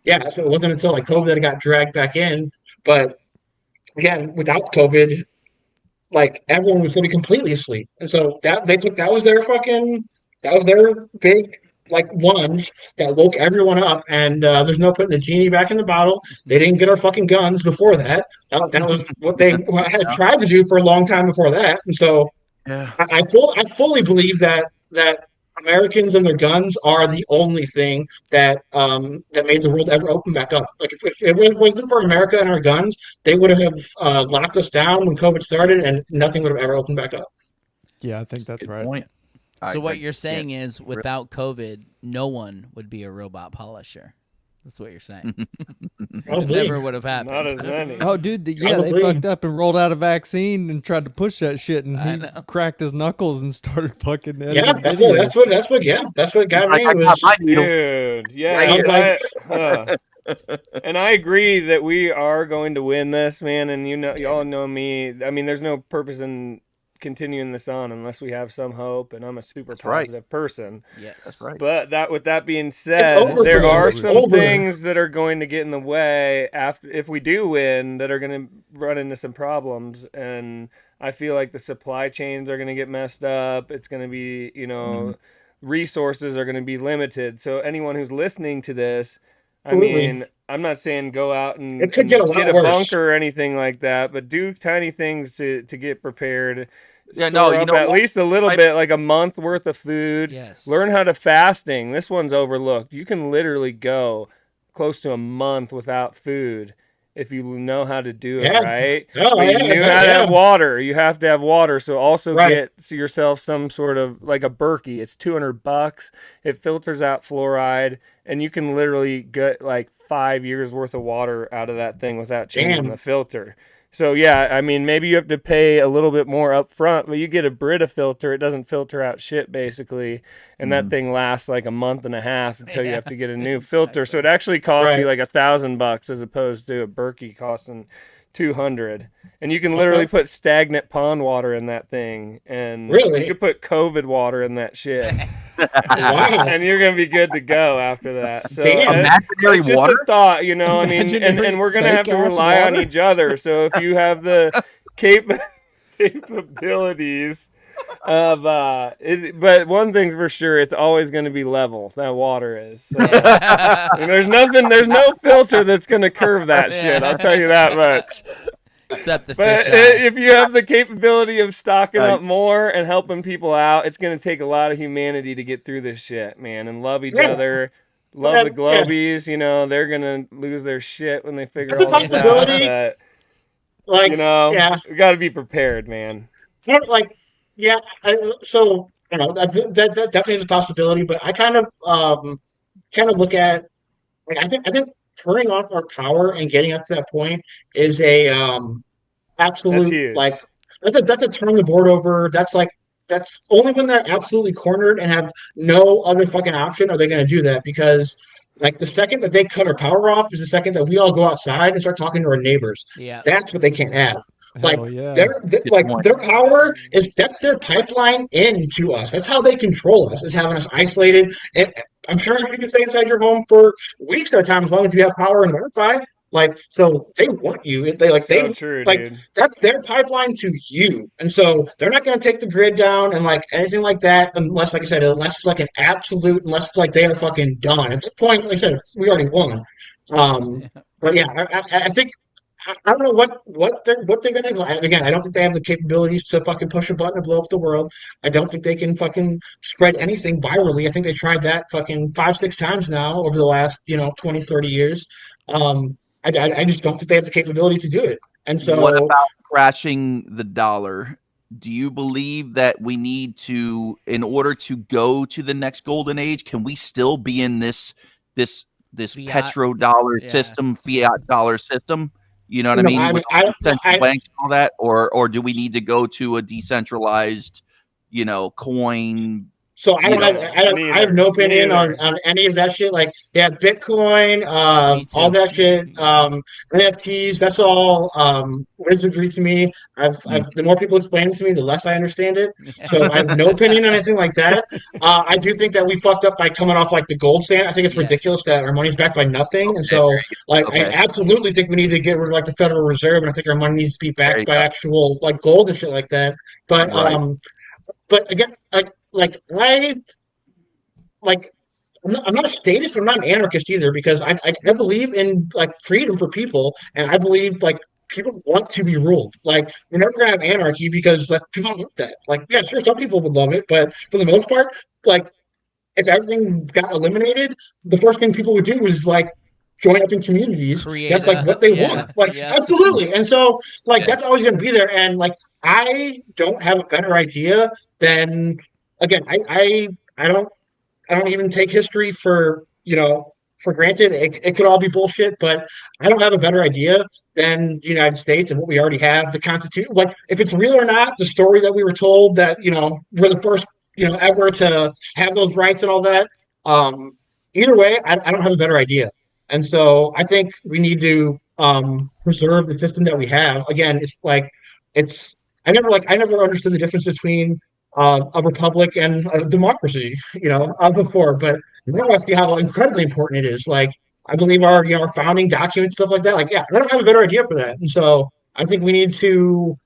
yeah, so it wasn't until like COVID that I got dragged back in. But again, without COVID, like everyone was sitting completely asleep, and so that was their big like ones that woke everyone up. And there's no putting the genie back in the bottle. They didn't get our fucking guns before that. That was what they had tried to do for a long time before that. And so I fully believe that Americans and their guns are the only thing that that made the world ever open back up. Like if it wasn't for America and our guns, they would have locked us down when COVID started, and nothing would have ever opened back up. Yeah, I think that's right. Point. So what you're saying is, without COVID, no one would be a robot polisher. That's what you're saying. It never would have happened. Not as many. Oh, dude, they fucked up and rolled out a vaccine and tried to push that shit, and he cracked his knuckles and started fucking. Yeah, that's what got me. Dude, yeah. And I agree that we are going to win this, man. And y'all know me. I mean, there's no purpose in continuing this on unless we have some hope, and I'm a super positive person. Yes, that's right. But with that being said, there are some things that are going to get in the way if we do win, that are going to run into some problems. And I feel like the supply chains are going to get messed up. It's going to be, resources are going to be limited. So anyone who's listening to this, I mean, I'm not saying go out and get a bunker or anything like that, but do tiny things to get prepared. Yeah, At least a little bit, like a month worth of food. Yes. Learn how to fasting. This one's overlooked. You can literally go close to a month without food if you know how to do it, right? You knew how to have water. You have to have water. So also get yourself some sort of like a Berkey. It's $200. It filters out fluoride, and you can literally get like 5 years worth of water out of that thing without changing the filter. So yeah, I mean, maybe you have to pay a little bit more up front, but you get a Brita filter. It doesn't filter out shit, basically, and that thing lasts like a month and a half until you have to get a new filter. So it actually costs you like $1,000 as opposed to a Berkey costing $200. And you can literally put stagnant pond water in that thing, and you can put COVID water in that shit. And you're gonna be good to go after that. So it's just a thought, I mean, and we're gonna have to rely on each other. So if you have the capabilities of but one thing's for sure, it's always gonna be level. That water is. So, and there's no filter that's gonna curve that shit. I'll tell you that much. Except the but fish if you have the capability of stocking up more and helping people out, it's going to take a lot of humanity to get through this shit, man, and love each other. Love the Globies, they're going to lose their shit when they figure all this out. But, we got to be prepared, man. So, that definitely is a possibility, but I kind of look at, like, I think turning off our power and getting up to that point is a absolute, like, that's a turn the board over. That's only when they're absolutely cornered and have no other fucking option are they going to do that, because like the second that they cut our power off is the second that we all go outside and start talking to our neighbors. Yeah, that's what they can't have. Like their power that's their pipeline into us. That's how they control us, is having us isolated. And I'm sure you can stay inside your home for weeks at a time as long as you have power and Wi-Fi. Like, so they want you. True, dude. That's their pipeline to you. And so they're not going to take the grid down and like anything like that unless, like I said, unless it's like an absolute, unless it's like they are fucking done. At this point, like I said, we already won. But yeah, I think, I don't know what they're going to, again, I don't think they have the capabilities to fucking push a button and blow up the world. I don't think they can fucking spread anything virally. I think they tried that fucking 5-6 times now over the last, 20, 30 years. I just don't think they have the capability to do it. And so, what about crashing the dollar? Do you believe that we need to, in order to go to the next golden age, can we still be in this fiat, petrodollar system, fiat dollar system? You know what I mean? With central banks and all that, or do we need to go to a decentralized, coin So I don't have I have no opinion Neither. on any of that shit. Like, yeah, Bitcoin, Me all too. that shit, NFTs. That's all wizardry to me. I've the more people explain it to me, the less I understand it. So I have no opinion on anything like that. I do think that we fucked up by coming off like the gold standard. I think it's Yes. ridiculous that our money's backed by nothing, and so like I Okay. absolutely think we need to get rid of like the Federal Reserve, and I think our money needs to be There you backed by go. actual like gold and shit like that. But Right. but again, like I like I'm not a statist, but I'm not an anarchist either because I believe in like freedom for people, and I believe like people want to be ruled. Like we're never gonna have anarchy because like people don't want that. Like yeah, sure, some people would love it, but for the most part, like if everything got eliminated, the first thing people would do was like join up in communities. Create That's like a what they yeah, want. Like yeah. absolutely, and so like Yeah. that's always gonna be there. And like I don't have a better idea than again. I don't even take history for for granted. It could all be bullshit, but I don't have a better idea than the United States and what we already have. The Constitution, like if it's real or not, the story that we were told that we're the first ever to have those rights and all that. Either way, I don't have a better idea, and so I think we need to preserve the system that we have. Again, it's like it's I never understood the difference between a republic and a democracy, before. But now I see how incredibly important it is. Like I believe our founding documents, stuff like that. Like, yeah, I don't have a better idea for that. And so I think we need to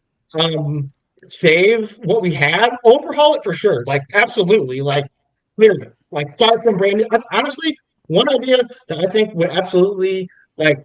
save what we have, overhaul it for sure. Like, absolutely. Like, clearly. Like, start from brand new. Honestly, one idea that I think would absolutely be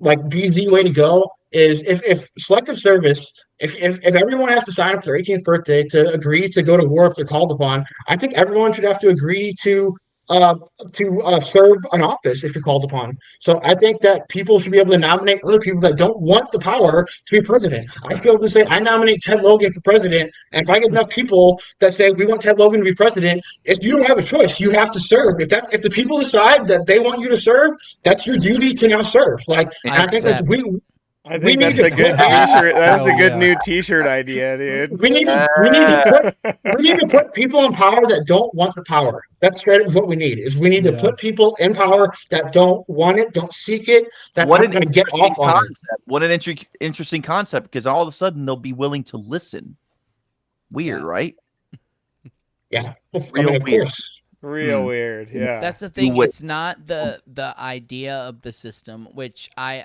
the way to go is if selective service, if everyone has to sign up for their 18th birthday to agree to go to war if they're called upon, I think everyone should have to agree to serve an office if you're called upon. So I think that people should be able to nominate other people that don't want the power to be president. I feel to say I nominate Ted Logan for president, and if I get enough people that say we want Ted Logan to be president, if you don't have a choice, you have to serve. If the people decide that they want you to serve, that's your duty to now serve. Like, and I think that I think that's a good T-shirt. That's a good new T-shirt idea, dude. we need to put people in power that don't want the power. That's straight up what we need. Is we need to put people in power that don't want it, don't seek it, that aren't going to get off on it. What an interesting concept, because all of a sudden they'll be willing to listen. Weird, right? Yeah, Real of weird. course. Real weird, yeah. That's the thing. It's not the idea of the system, which I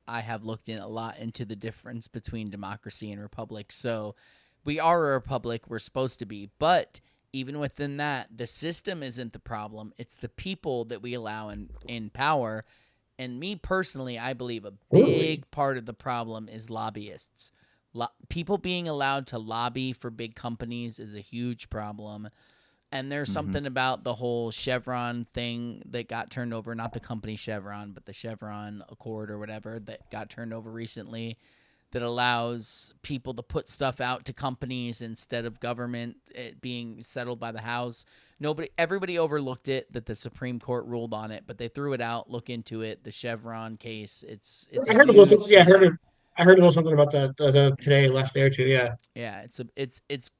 have looked in a lot into the difference between democracy and republic. So we are a republic, we're supposed to be, but even within that, the system isn't the problem. It's the people that we allow in power. And me personally, I believe a big part of the problem is lobbyists. People being allowed to lobby for big companies is a huge problem. And there's something about the whole Chevron thing that got turned over, not the company Chevron, but the Chevron Accord or whatever that got turned over recently, that allows people to put stuff out to companies instead of government, it being settled by the House. Everybody overlooked it, that the Supreme Court ruled on it, but they threw it out. Look into it. The Chevron case. I heard a little. Yeah, I heard a little something about that today. Left there too. Yeah. Yeah, it's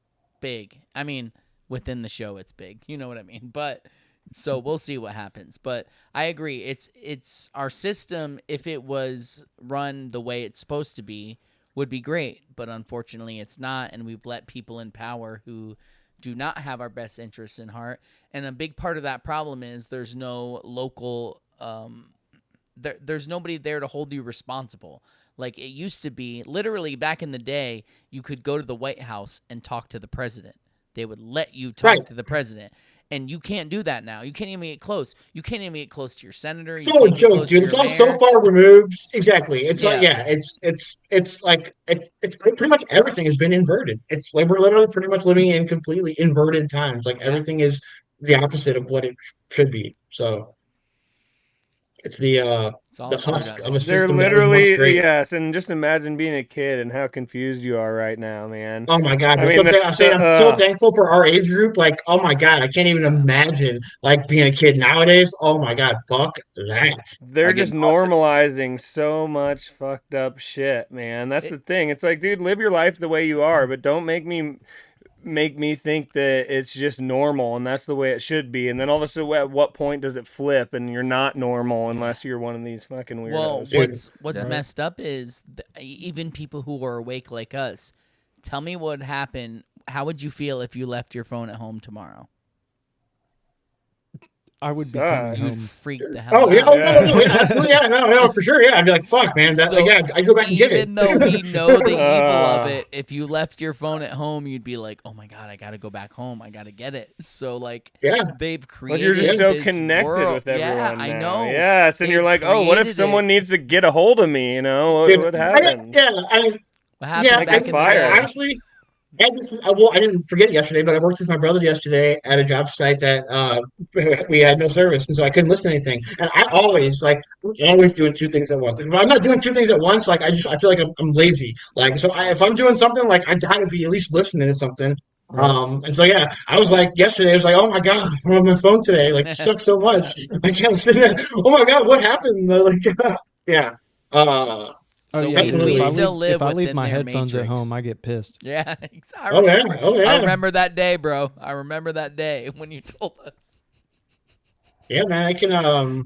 big. I mean, within the show, it's big. You know what I mean? But so we'll see what happens. But I agree. It's our system. If it was run the way it's supposed to be, would be great. But unfortunately, it's not, and we've let people in power who do not have our best interests in heart. And a big part of that problem is there's no local. There's nobody there to hold you responsible. Like it used to be, literally back in the day, you could go to the White House and talk to the president. They would let you talk to the president. And you can't do that now. You can't even get close. You can't even get close to your senator. It's all a joke, dude. It's all so far removed. Exactly. It's like, it's like it's pretty much everything has been inverted. It's like we're literally pretty much living in completely inverted times. Like everything is the opposite of what it should be. So it's the husk of a system. They're that was literally once great. yes, and just imagine being a kid and how confused you are right now, man. Oh my god! I mean, I'm so thankful for our age group. Like, oh my god, I can't even imagine like being a kid nowadays. Oh my god, fuck that. They're just normalizing so much fucked up shit, man. That's the thing. It's like, dude, live your life the way you are, but don't make me make me think that it's just normal and that's the way it should be. And then all of a sudden, at what point does it flip and you're not normal unless you're one of these fucking weirdos? Well, what's messed up is even people who are awake like us. Tell me what would happen. How would you feel if you left your phone at home tomorrow? I would be coming home. Freak the hell out. Yeah, absolutely, no, for sure, yeah. I'd be like, fuck, man, that, I go back and get it. Even though we know the evil of it, if you left your phone at home, you'd be like, oh my god, I gotta go back home, I gotta get it. So like, they've created. But you're just so this connected world. with everyone. Yeah, now. I know. Yes, and you're like, oh, what if someone needs to get a hold of me? You know, what happened? What happened back in the day? Honestly, I didn't forget it yesterday, but I worked with my brother yesterday at a job site that we had no service, and so I couldn't listen to anything. And I always doing two things at once. If I'm not doing two things at once, like I feel like I'm lazy. Like so, if I'm doing something, like I gotta be at least listening to something. And so I was like yesterday. I was like, oh my god, I'm on my phone today. Like it sucks so much. I can't listen to. Oh my god, what happened? Like yeah. So yeah, we still live if I leave within my their headphones matrix. at home, I get pissed. Yeah, I Oh, yeah. remember, Oh, yeah. I remember that day, bro. I remember that day when you told us. Yeah, man, I can.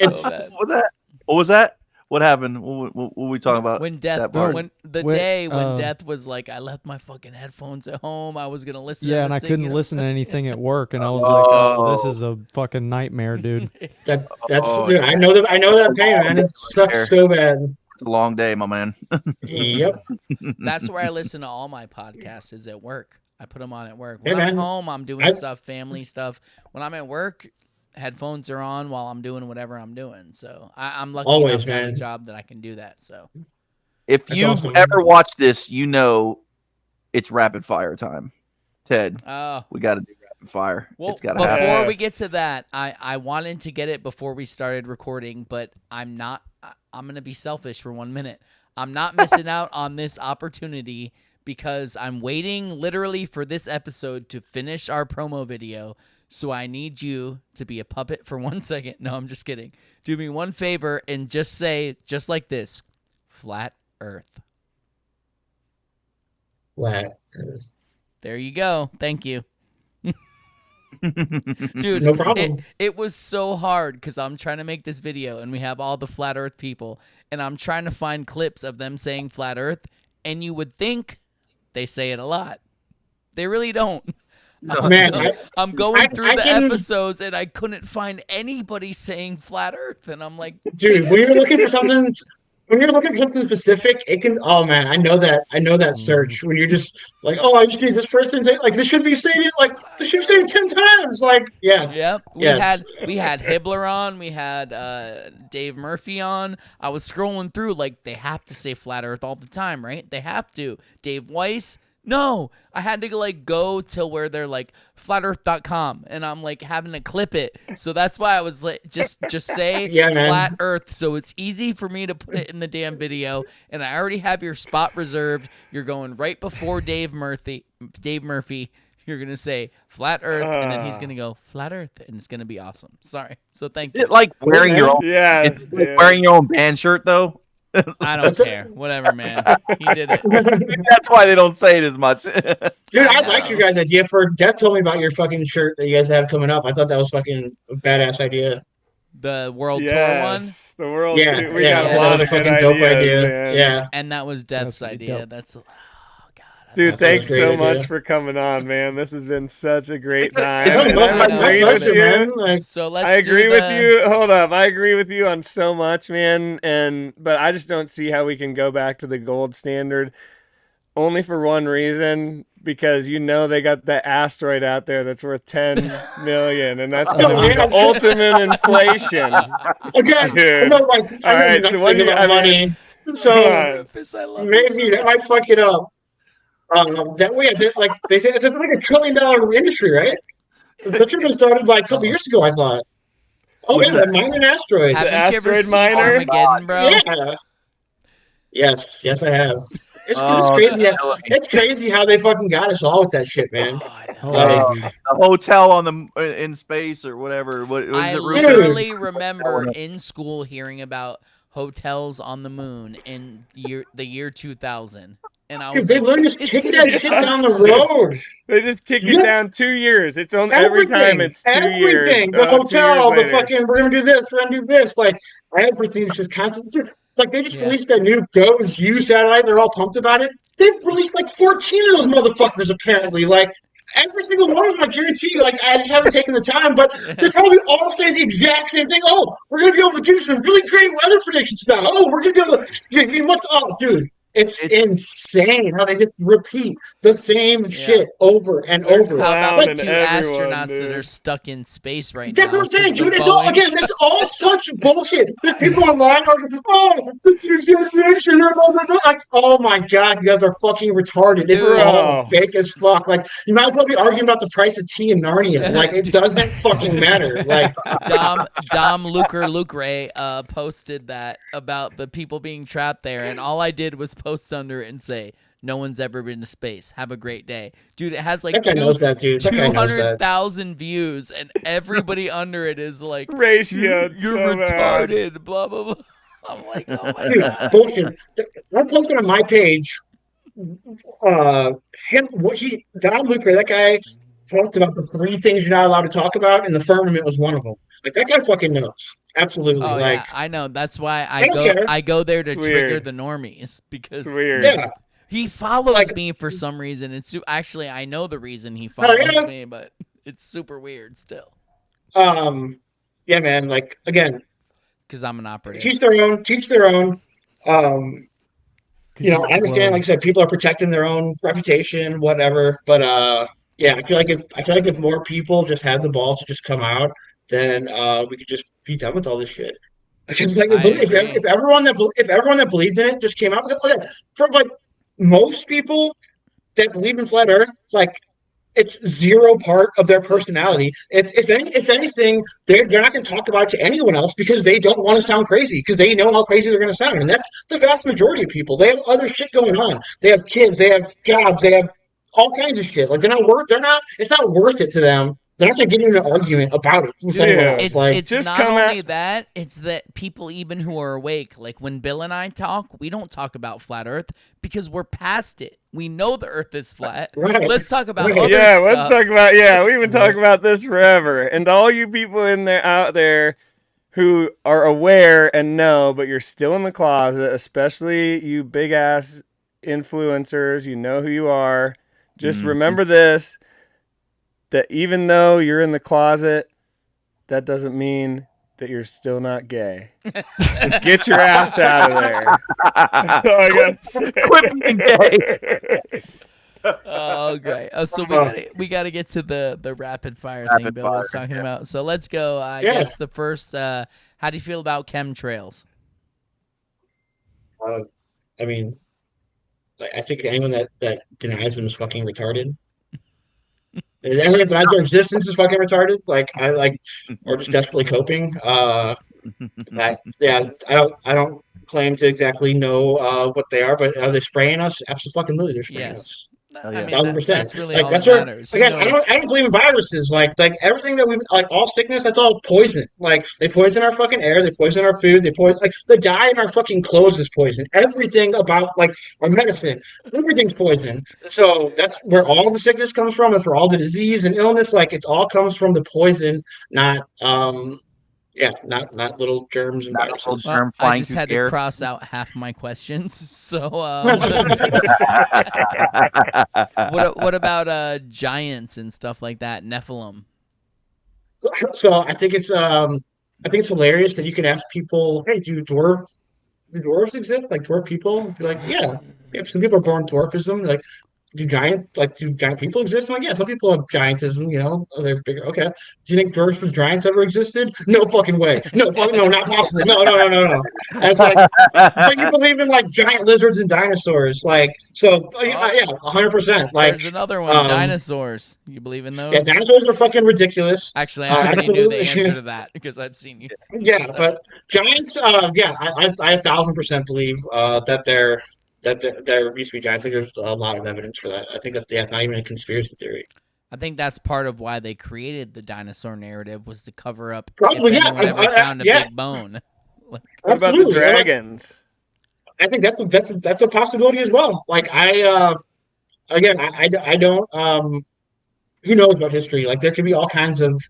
It's bad. What was that? What happened? What were we talking about? When death, that part? when death was like, I left my fucking headphones at home. I was gonna listen. Yeah, to and I this couldn't thing, listen to anything at work, and I was like, "Oh, this is a fucking nightmare, dude." That's dude. I know that pain, man. It sucks so bad. It's a long day, my man. Yep. That's where I listen to all my podcasts. Is at work. I put them on at work. Hey, When I'm at man. home, I'm doing stuff, family stuff. When I'm at work, headphones are on while I'm doing whatever I'm doing. So I'm lucky Always, enough to have a man. job that I can do that. So If That's you've awesome. ever watched this, you know it's rapid fire time. Ted, Oh. we got to do rapid fire. Well, It's got to before happen. we get to that, I wanted to get it before we started recording, but I'm not. I'm gonna be selfish for 1 minute. I'm not missing out on this opportunity because I'm waiting literally for this episode to finish our promo video. So I need you to be a puppet for 1 second. No, I'm just kidding. Do me one favor and just say, just like this, flat Earth. Flat Earth. There you go. Thank you. Dude, No problem. It was so hard because I'm trying to make this video and we have all the flat earth people and I'm trying to find clips of them saying flat earth and you would think they say it a lot. They really don't. Man, I'm going through I the can- episodes and I couldn't find anybody saying flat earth and I'm like, Dude, when you're looking for something. When you're looking for something specific, it can. Oh man, I know that search. When you're just like, oh, I see this person say like this should be saying it like this should be saying it 10 times. Like, yes. Yep. Yes. We had Hibbler on. We had Dave Murphy on. I was scrolling through like they have to say flat Earth all the time, right? They have to. Dave Weiss. No, I had to like go to where they're like flatearth.com and I'm like having to clip it. So that's why I was like just say Yeah, man. flat earth so it's easy for me to put it in the damn video and I already have your spot reserved. You're going right before Dave Murphy. You're going to say flat earth and then he's going to go flat earth and it's going to be awesome. Sorry. So thank Is you. it like wearing your own? Yeah, it's like wearing your own band shirt though. I don't care. Whatever, man. He did it. That's why they don't say it as much. Dude, I like your guys' idea for Death told me about your fucking shirt that you guys have coming up. I thought that was fucking a badass idea. The World Tour one? The world. Yeah, we yeah, got that a lot was a of good fucking dope ideas, idea. man. Yeah. And that was Death's That's idea. dope. That's Dude, That's thanks a great so idea. much for coming on, man. This has been such a great time. No, And my I agree with pleasure, you. man. Like, So let's I agree do with the- you. Hold up, I agree with you on so much, man. But I just don't see how we can go back to the gold standard. Only for one reason, because you know they got the asteroid out there that's worth 10 million, and that's going to be the ultimate inflation. okay, Dude. no, like All I right, know so what do nothing you? about money, so Rufus, I love you maybe so that might fuck it up. That way, like they say, it's like $1 trillion industry, right? The trip started like a couple years ago, I thought. Oh yeah, the mining asteroids. Haven't you ever asteroid seen miner? Armageddon, bro? Yeah. Yes, I have. It's Oh, crazy. that's It's crazy how they fucking got us all with that shit, man. Oh, I know. Like, The hotel on the in space or whatever. What was I it? Rufus? literally remember in school hearing about hotels on the moon in the year 2000. and I Dude, was they like, literally just it's kick gonna that be shit down the us. road. They just kick it Yes. down 2 years. It's only every time it's 2 years. Everything. The 2 years hotel, the later. fucking, we're gonna do this, we're gonna do this. Like everything's just constant. Like they just Yeah. released that new GOES U satellite. They're all pumped about it. They've released like 14 of those motherfuckers apparently. Like every single one of them, I guarantee you. Like I just haven't taken the time, but they probably all say the exact same thing. Oh, we're gonna be able to do some really great weather predictions now. Oh, we're gonna be able to. Oh, dude. It's insane how they just repeat the same shit over and over. How about Clowning the two everyone, astronauts that dude. are stuck in space right That's now? what I'm saying, 'cause the dude. It's all Boeing again. stuff- It's all such bullshit. There's people online are oh, it's an exaggeration. Like, oh my god, you guys are fucking retarded. It's Dude. all fake as fuck. Like, you might as well be arguing about the price of tea in Narnia. Like, it doesn't fucking matter. Like, Dom Lucre posted that about the people being trapped there, and all I did was post under it and say, "No one's ever been to space. Have a great day, dude." It has like that guy knows that, dude. That guy knows that. 200,000 views, and everybody under it is like, Ratio. "You're so bad. retarded." Blah blah blah. I'm like, oh my Dude, god. bullshit. I posted on my page. Don Lucre, that guy talked about the 3 things you're not allowed to talk about, and the firmament was one of them. Like that guy fucking knows. Absolutely. Oh like yeah, I know. That's why I don't care. I go there to It's trigger weird. the normies because It's weird. yeah. he follows Like- me for some reason. It's actually I know the reason he follows yeah. me, but it's super weird still Yeah, man. Like again, because I'm an operative. teach their own. Teach their own. You know, I understand. Like I said, people are protecting their own reputation, whatever. But yeah, I feel like if more people just had the balls to just come out, then we could just be done with all this shit. Because like, I agree. if everyone that believed in it just came out, okay, for like most people that believe in flat Earth, like it's zero part of their personality. It's if anything, they're not going to talk about it to anyone else because they don't want to sound crazy because they know how crazy they're going to sound, and that's the vast majority of people. They have other shit going on. They have kids. They have jobs. They have all kinds of shit. Like they're not worth. They're not. It's not worth it to them. They're not going to get into an argument about it with anyone Yeah. else. It's like it's just not come only out- that, it's that people even who are awake, like when Bill and I talk, we don't talk about flat Earth because we're past it. We know the Earth is flat. Right. Let's talk about Right. other Yeah, stuff. let's talk about we've been talking about this forever. And to all you people out there who are aware and know, but you're still in the closet, especially you big ass influencers, you know who you are. Just remember this, that even though you're in the closet, that doesn't mean that you're still not gay. So get your ass out of there. That's all I gotta say. Quit being gay. Oh, great. Oh, so we gotta get to the rapid fire thing Rapid Bill was fire, talking yeah. about. So let's go. I Yeah. guess the first. How do you feel about chemtrails? I mean, like, I think anyone that denies them is fucking retarded. And anyone that denies their existence is fucking retarded. Like or just desperately coping. I don't claim to exactly know what they are, but are they spraying us? Absolutely, they're spraying Yes. us. I yeah. mean, 1,000%. that's really Like all that's that where matters. Who again, knows? I don't believe in viruses. Like everything that we like, all sickness, that's all poison. Like they poison our fucking air, they poison our food, they poison like the dye in our fucking clothes is poison. Everything about like our medicine, everything's poison. So that's where all the sickness comes from. That's where all the disease and illness, like it all comes from the poison, not not little germs and Not a viruses. little Well, germ I flying just through had the to air. cross out half my questions. So, what about giants and stuff like that? Nephilim. So I think it's hilarious that you can ask people, hey, do dwarves exist? Like dwarf people? And be like, yeah. Some people are born dwarfism. Like, do giant people exist? I'm like, yeah, some people have giantism, you know, they're bigger. Okay. Do you think dwarfs and giants ever existed? No fucking way. No, not possible. No. And it's like, but you believe in like giant lizards and dinosaurs. Like, so yeah, 100%. Like, There's another one. Dinosaurs. You believe in those? yeah, dinosaurs are fucking ridiculous. Actually, I already knew the absolutely. answer to that because I've seen you. Yeah, but giants, I 1,000% believe that there used to be giants. I think there's a lot of evidence for that. I think that's not even a conspiracy theory. I think that's part of why they created the dinosaur narrative was to cover up Probably, if yeah. anyone ever found a yeah. big bone. What about the Absolutely. dragons? I think that's a possibility as well. Like I don't who knows about history? Like there could be all kinds of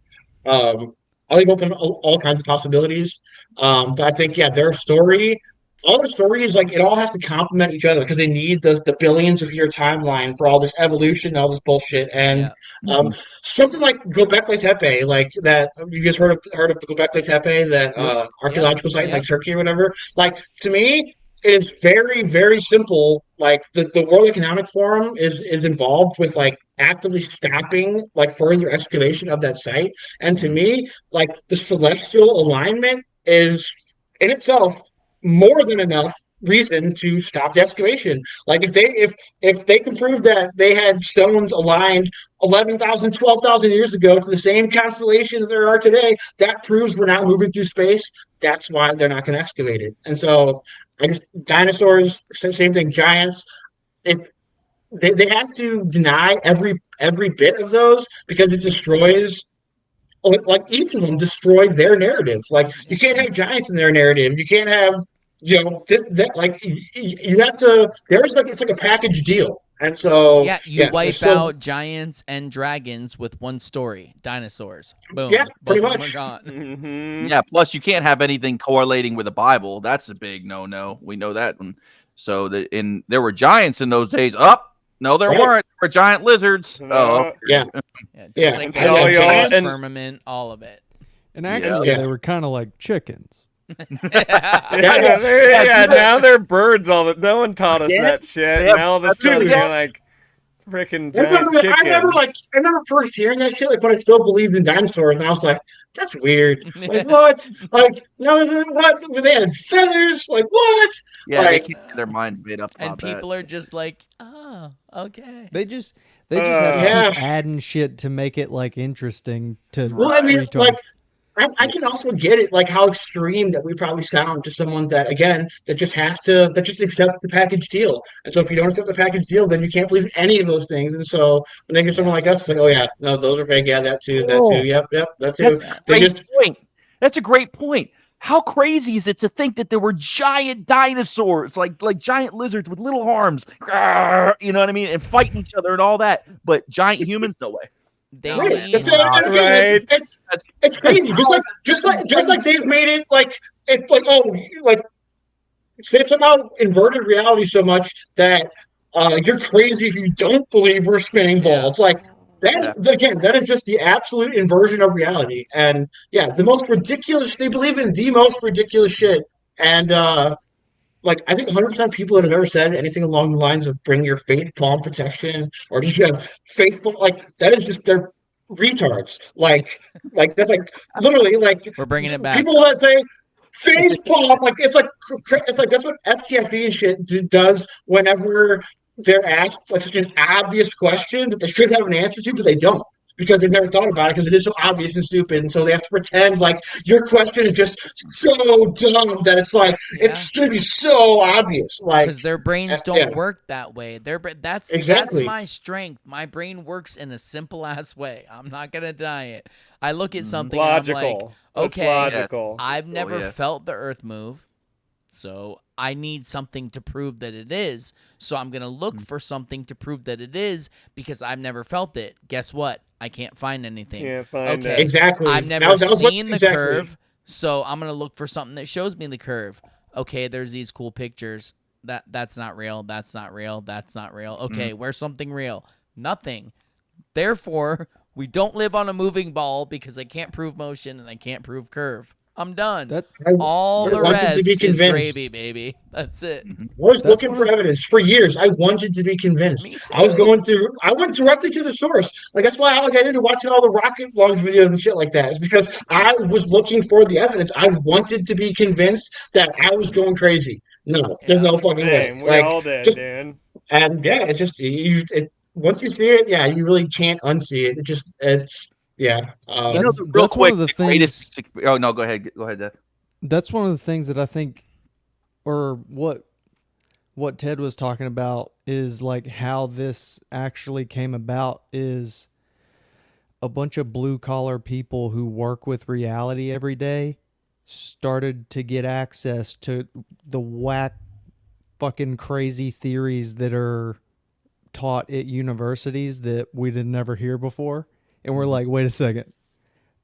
I leave open all kinds of possibilities. But I think their story, all the stories, like it all has to complement each other because they need the billions of year timeline for all this evolution and all this bullshit. And something like Göbekli Tepe, like that you guys heard of Göbekli Tepe, that archaeological site like Turkey or whatever. Like to me, it is very, very simple. Like the World Economic Forum is involved with like actively stopping like further excavation of that site. And to me, like the celestial alignment is in itself more than enough reason to stop the excavation. Like if they can prove that they had stones aligned 11,000, 12,000 years ago to the same constellations there are today, that proves we're not moving through space. That's why they're not going to excavate it. And so I just dinosaurs, same thing, giants. They have to deny every bit of those because it destroys, like each of them destroy their narrative. Like you can't have giants in their narrative. You can't have like you have to. It's like a package deal. And so you wipe out giants and dragons with one story: dinosaurs. Boom. Yeah, pretty Both of much. them are gone. Yeah. Plus, you can't have anything correlating with the Bible. That's a big no-no. We know that one. So there were giants in those days. No, there weren't. There were giant lizards. Yeah. Just like the firmament, all of it. And actually, they were kind of like chickens. Now they're birds. No one taught us that shit. Now all of a sudden you're like freaking giant chickens. I remember first hearing that shit, like when I still believed in dinosaurs, and I was like, "That's weird." Like what? Like no, what? They had feathers. Like what? Yeah, like, they keep their minds made up. And people are just like, "Oh, okay." They just have to keep adding shit to make it like interesting to. Well, I mean, like. I can also get it, like how extreme that we probably sound to someone that just accepts the package deal. And so if you don't accept the package deal, then you can't believe any of those things. And so when they get someone like us, it's like, oh yeah, no, those are fake. Yeah, that too, yep, that too. That's a great point. How crazy is it to think that there were giant dinosaurs, like giant lizards with little arms, you know what I mean, and fighting each other and all that, but giant humans, no way. It's crazy. Just like they've made it like it's like they've somehow inverted reality so much that you're crazy if you don't believe we're spinning balls. Like that again, that is just the absolute inversion of reality. And the most ridiculous, they believe in the most ridiculous shit. And like I think 100% of people that have ever said anything along the lines of bring your fake palm protection or just have Facebook, like that is just they're retards. Like that's like literally like we're bringing it back. People that say face palm, like it's like that's what FTFE and shit does whenever they're asked like such an obvious question that they should have an answer to, but they don't. Because they've never thought about it because it is so obvious and stupid. And so they have to pretend like your question is just so dumb that it's like, it's going to be so obvious. Like, because their brains don't work that way. That's my strength. My brain works in a simple ass way. I'm not going to deny it. I look at something logical. And I'm like, okay, logical. I've never felt the earth move. So I need something to prove that it is. So I'm going to look for something to prove that it is because I've never felt it. Guess what? I can't find anything. Can't find it. Exactly. I've never seen the curve, so I'm going to look for something that shows me the curve. Okay, there's these cool pictures. That's not real. That's not real. That's not real. Okay, where's something real? Nothing. Therefore, we don't live on a moving ball because I can't prove motion and I can't prove curve. I'm done. All the rest is gravy, baby. That's it. I was looking for evidence for years. I wanted to be convinced. I went directly to the source. Like that's why I got into watching all the rocket launch videos and shit like that. It's because I was looking for the evidence. I wanted to be convinced that I was going crazy. No, there's no fucking way. We all did, Dan. And it just once you see it, you really can't unsee it. That's one of the things. Oh no, go ahead, Dad. That's one of the things that I think, or what Ted was talking about is like how this actually came about is a bunch of blue collar people who work with reality every day started to get access to the whack fucking crazy theories that are taught at universities that we did never hear before, and we're like, wait a second,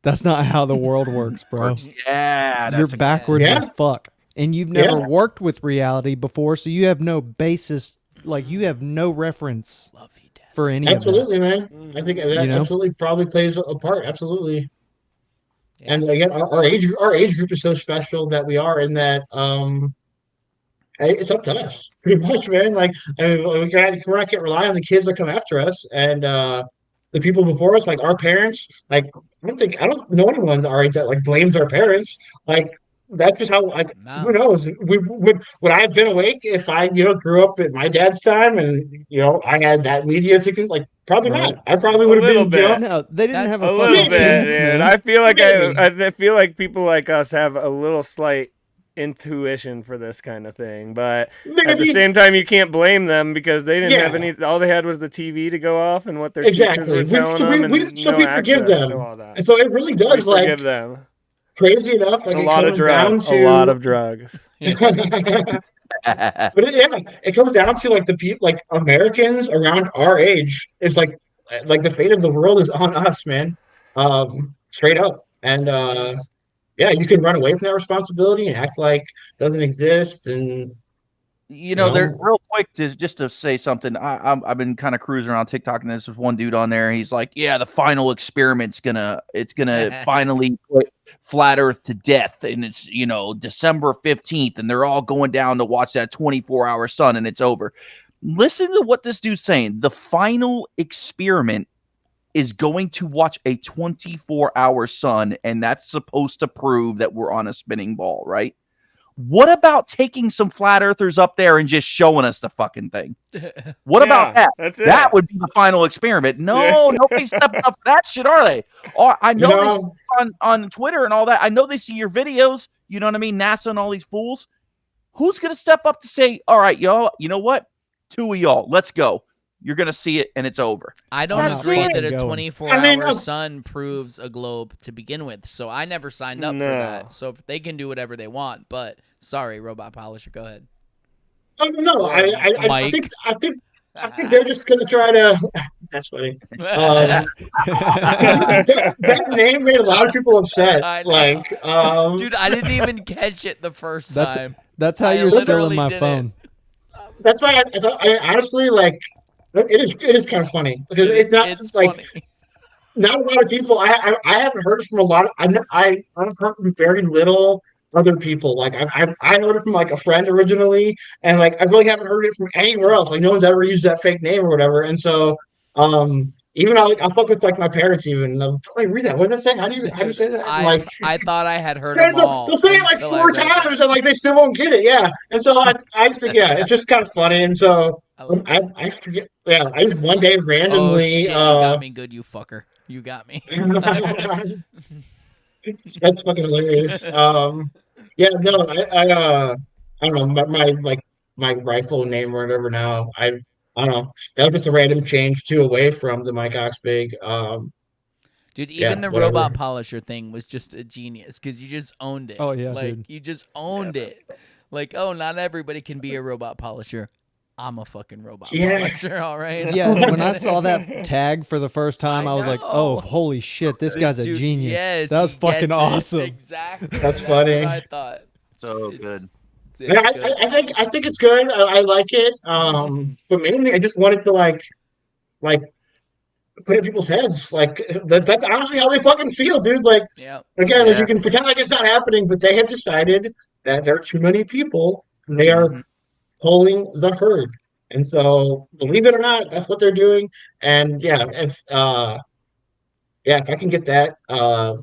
that's not how the world works, bro. Yeah, You're backwards as fuck, and you've never worked with reality before, so you have no basis, like you have no reference for any Absolutely, of that. man. I think that absolutely probably plays a part. Absolutely. And again, our age group is so special that we are in that. It's up to us, pretty much, man. Like, I mean, we're not can't rely on the kids that come after us, and the people before us, like our parents. Like, I don't know anyone our age that like blames our parents. Like, that's just how. Like, who knows? Would I have been awake if I, grew up at my dad's time and I had that media to like? Probably not. I probably would have been. No, they didn't have a little bit, man. I feel like I feel like people like us have a little slight intuition for this kind of thing, but at the same time, you can't blame them because they didn't have any. All they had was the TV to go off and what their teachers were telling them. So we forgive them, and so it really does forgive them. Crazy enough, like a lot of drugs. A lot of drugs. But it comes down to like the people, like Americans around our age. It's like the fate of the world is on us, man. Straight up, and you can run away from that responsibility and act like it doesn't exist. And they're real quick just to say something. I've been kind of cruising around TikTok, and there's one dude on there. He's like, "Yeah, the final experiment's gonna finally put flat Earth to death, and it's December 15th, and they're all going down to watch that 24-hour sun, and it's over." Listen to what this dude's saying. The final experiment is going to watch a 24-hour sun, and that's supposed to prove that we're on a spinning ball, right? What about taking some flat earthers up there and just showing us the fucking thing? What about that? That would be the final experiment. No, nobody's stepping up for that shit, are they? Oh, I know they see on Twitter and all that. I know they see your videos. You know what I mean? NASA and all these fools. Who's going to step up to say, all right, y'all, you know what? 2 of y'all, let's go. You're going to see it, and it's over. I don't agree that a 24-hour sun proves a globe to begin with, so I never signed up for that. So if they can do whatever they want, but sorry, Robot Polisher, go ahead. No, I think they're just going to try to. That's funny. That name made a lot of people upset. Like, dude, I didn't even catch it the first time. That's how you're still in my phone. That's why I thought. I honestly like. It is kind of funny because it's not like funny. Not a lot of people. I haven't heard it from a lot of. I've heard from very little other people. Like I heard it from like a friend originally, and like I really haven't heard it from anywhere else. Like no one's ever used that fake name or whatever. And so even I'll fuck with like my parents even. Wait, read that. What did I say? How do you say that? I thought I had heard them all. They'll say it like 4 times and like they still won't get it. Yeah, and so I just think it's just kind of funny. And so I forget. Yeah, I just one day randomly. Oh, shit, you got me good, you fucker. You got me. That's fucking hilarious. Yeah, no, I don't know my rifle name or whatever. Now I don't know. That was just a random change too, away from the Mike Oxbig. Dude, even the Robot Polisher thing was just a genius because you just owned it. Oh yeah, like dude. you just owned it. Like, oh, not everybody can be a robot polisher. I'm a fucking robot polisher, all right? Yeah, when I saw that tag for the first time, I was like, oh, holy shit, this guy's a genius. Yes, that was fucking awesome. Exactly. That's funny. What I thought. So good. I think it's good. I like it. But mainly I just wanted to like put it in people's heads. Like that's honestly how they fucking feel, dude. Like again, like you can pretend like it's not happening, but they have decided that there are too many people and they are pulling the herd. And so believe it or not, that's what they're doing. And if I can get that 5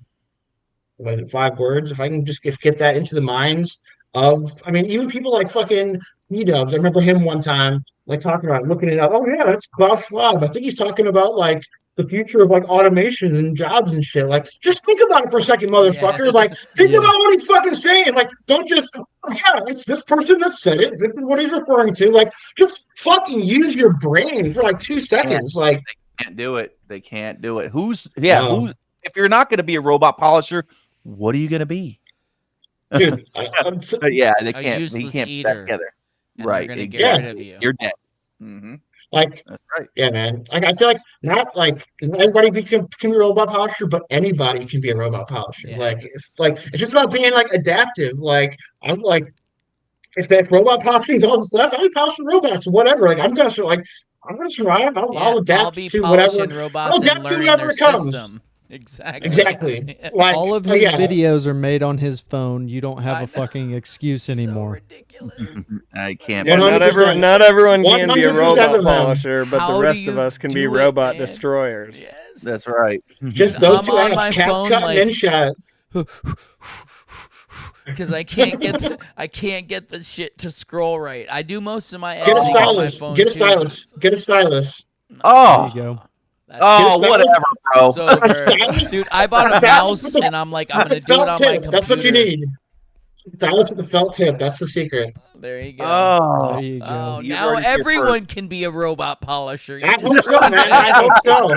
words, if I can just get that into the minds of, I mean, even people like fucking E-Dubs. I remember him one time, like talking about looking it up. Oh yeah, that's Klaus Schwab. I think he's talking about like the future of like automation and jobs and shit. Like, just think about it for a second, motherfucker. Yeah. Like, think about what he's fucking saying. Like, don't just, it's this person that said it. This is what he's referring to. Like, just fucking use your brain for like 2 seconds. Like, they can't do it. They can't do it. Who's if you're not going to be a robot polisher, what are you going to be? Dude, they can't. He can't put that together. and Right, they're gonna exactly. get rid of you. You're dead. Mm-hmm. Like, That's right. yeah, man. Like, I feel like not like everybody can be a robot polisher, but anybody can be a robot polisher. Yeah. It's just about being like adaptive. Like, I'm like, if that robot polishing goes left, I'll be polishing robots, whatever. Like, I'm gonna survive. I'll adapt I'll be to whatever. polishing robots I'll and adapt to learning whatever their comes. system. Exactly. Exactly. Like, All of his yeah. videos are made on his phone. You don't have a fucking excuse anymore. I can't. Yeah, not 100%. everyone can be a 100% robot of them. polisher, but How the do rest of you us can be do it, robot man? destroyers. Yes. That's right. Just those I'm two on my apps, phone, CapCut like- and InShot. Because I can't get the shit to scroll right. I do most of my Get a editing on my stylus. phone Get a too. stylus. Get a stylus. Oh, There you go. oh, Get a whatever, bro. So A good. stylus? Dude, I bought a A stylus mouse with and I'm like, I'm That's gonna a do it felt on tip. my computer. That's what you need. Stylus with the felt tip. That's the secret. There you go. Oh, There you go. Oh, You now heard it here everyone can be a robot polisher. You I just- hope so, man. I hope so.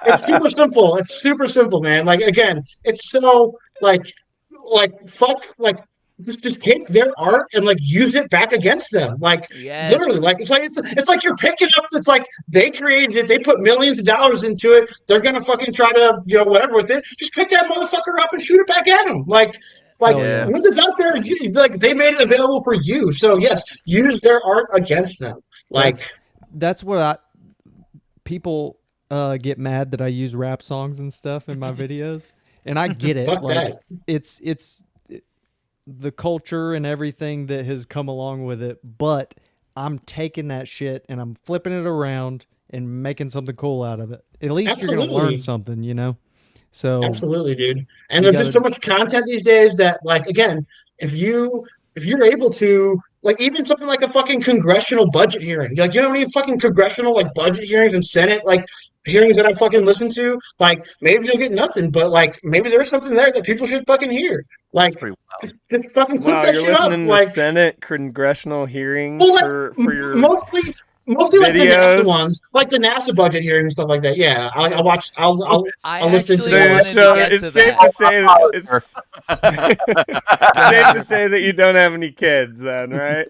It's super simple. It's super simple, man. Like, again, it's so like fuck, like just take their art and like use it back against them. Like, Yes. literally, like it's like you're picking up. It's like they created it. They put millions of dollars into it. They're gonna fucking try to whatever with it. Just pick that motherfucker up and shoot it back at them. Like. Yeah. Once it's out there, like they made it available for you. So yes, use their art against them. Like That's what people get mad that I use rap songs and stuff in my videos, and I get it. Fuck like that. it's the culture and everything that has come along with it, but I'm taking that shit and I'm flipping it around and making something cool out of it. At least you're gonna Absolutely. learn something, you know. So absolutely, dude. And You there's just so gotta- much content these days that, like, again, if you're able to, like, even something like a fucking congressional budget hearing, like, you know how many fucking congressional like budget hearings and Senate like hearings that I fucking listen to? Like, maybe you'll get nothing, but like, maybe there's something there that people should fucking hear. Like, Pretty wild. just fucking click Wow, that you're shit up. listening to Like, Senate congressional hearings well, like, for your mostly like the videos? NASA ones, like the NASA budget hearings and stuff like that. Yeah, I'll watch. I'll I listen actually to. wanted So to get it's to safe that. to say it's safe to say that you don't have any kids, then, right?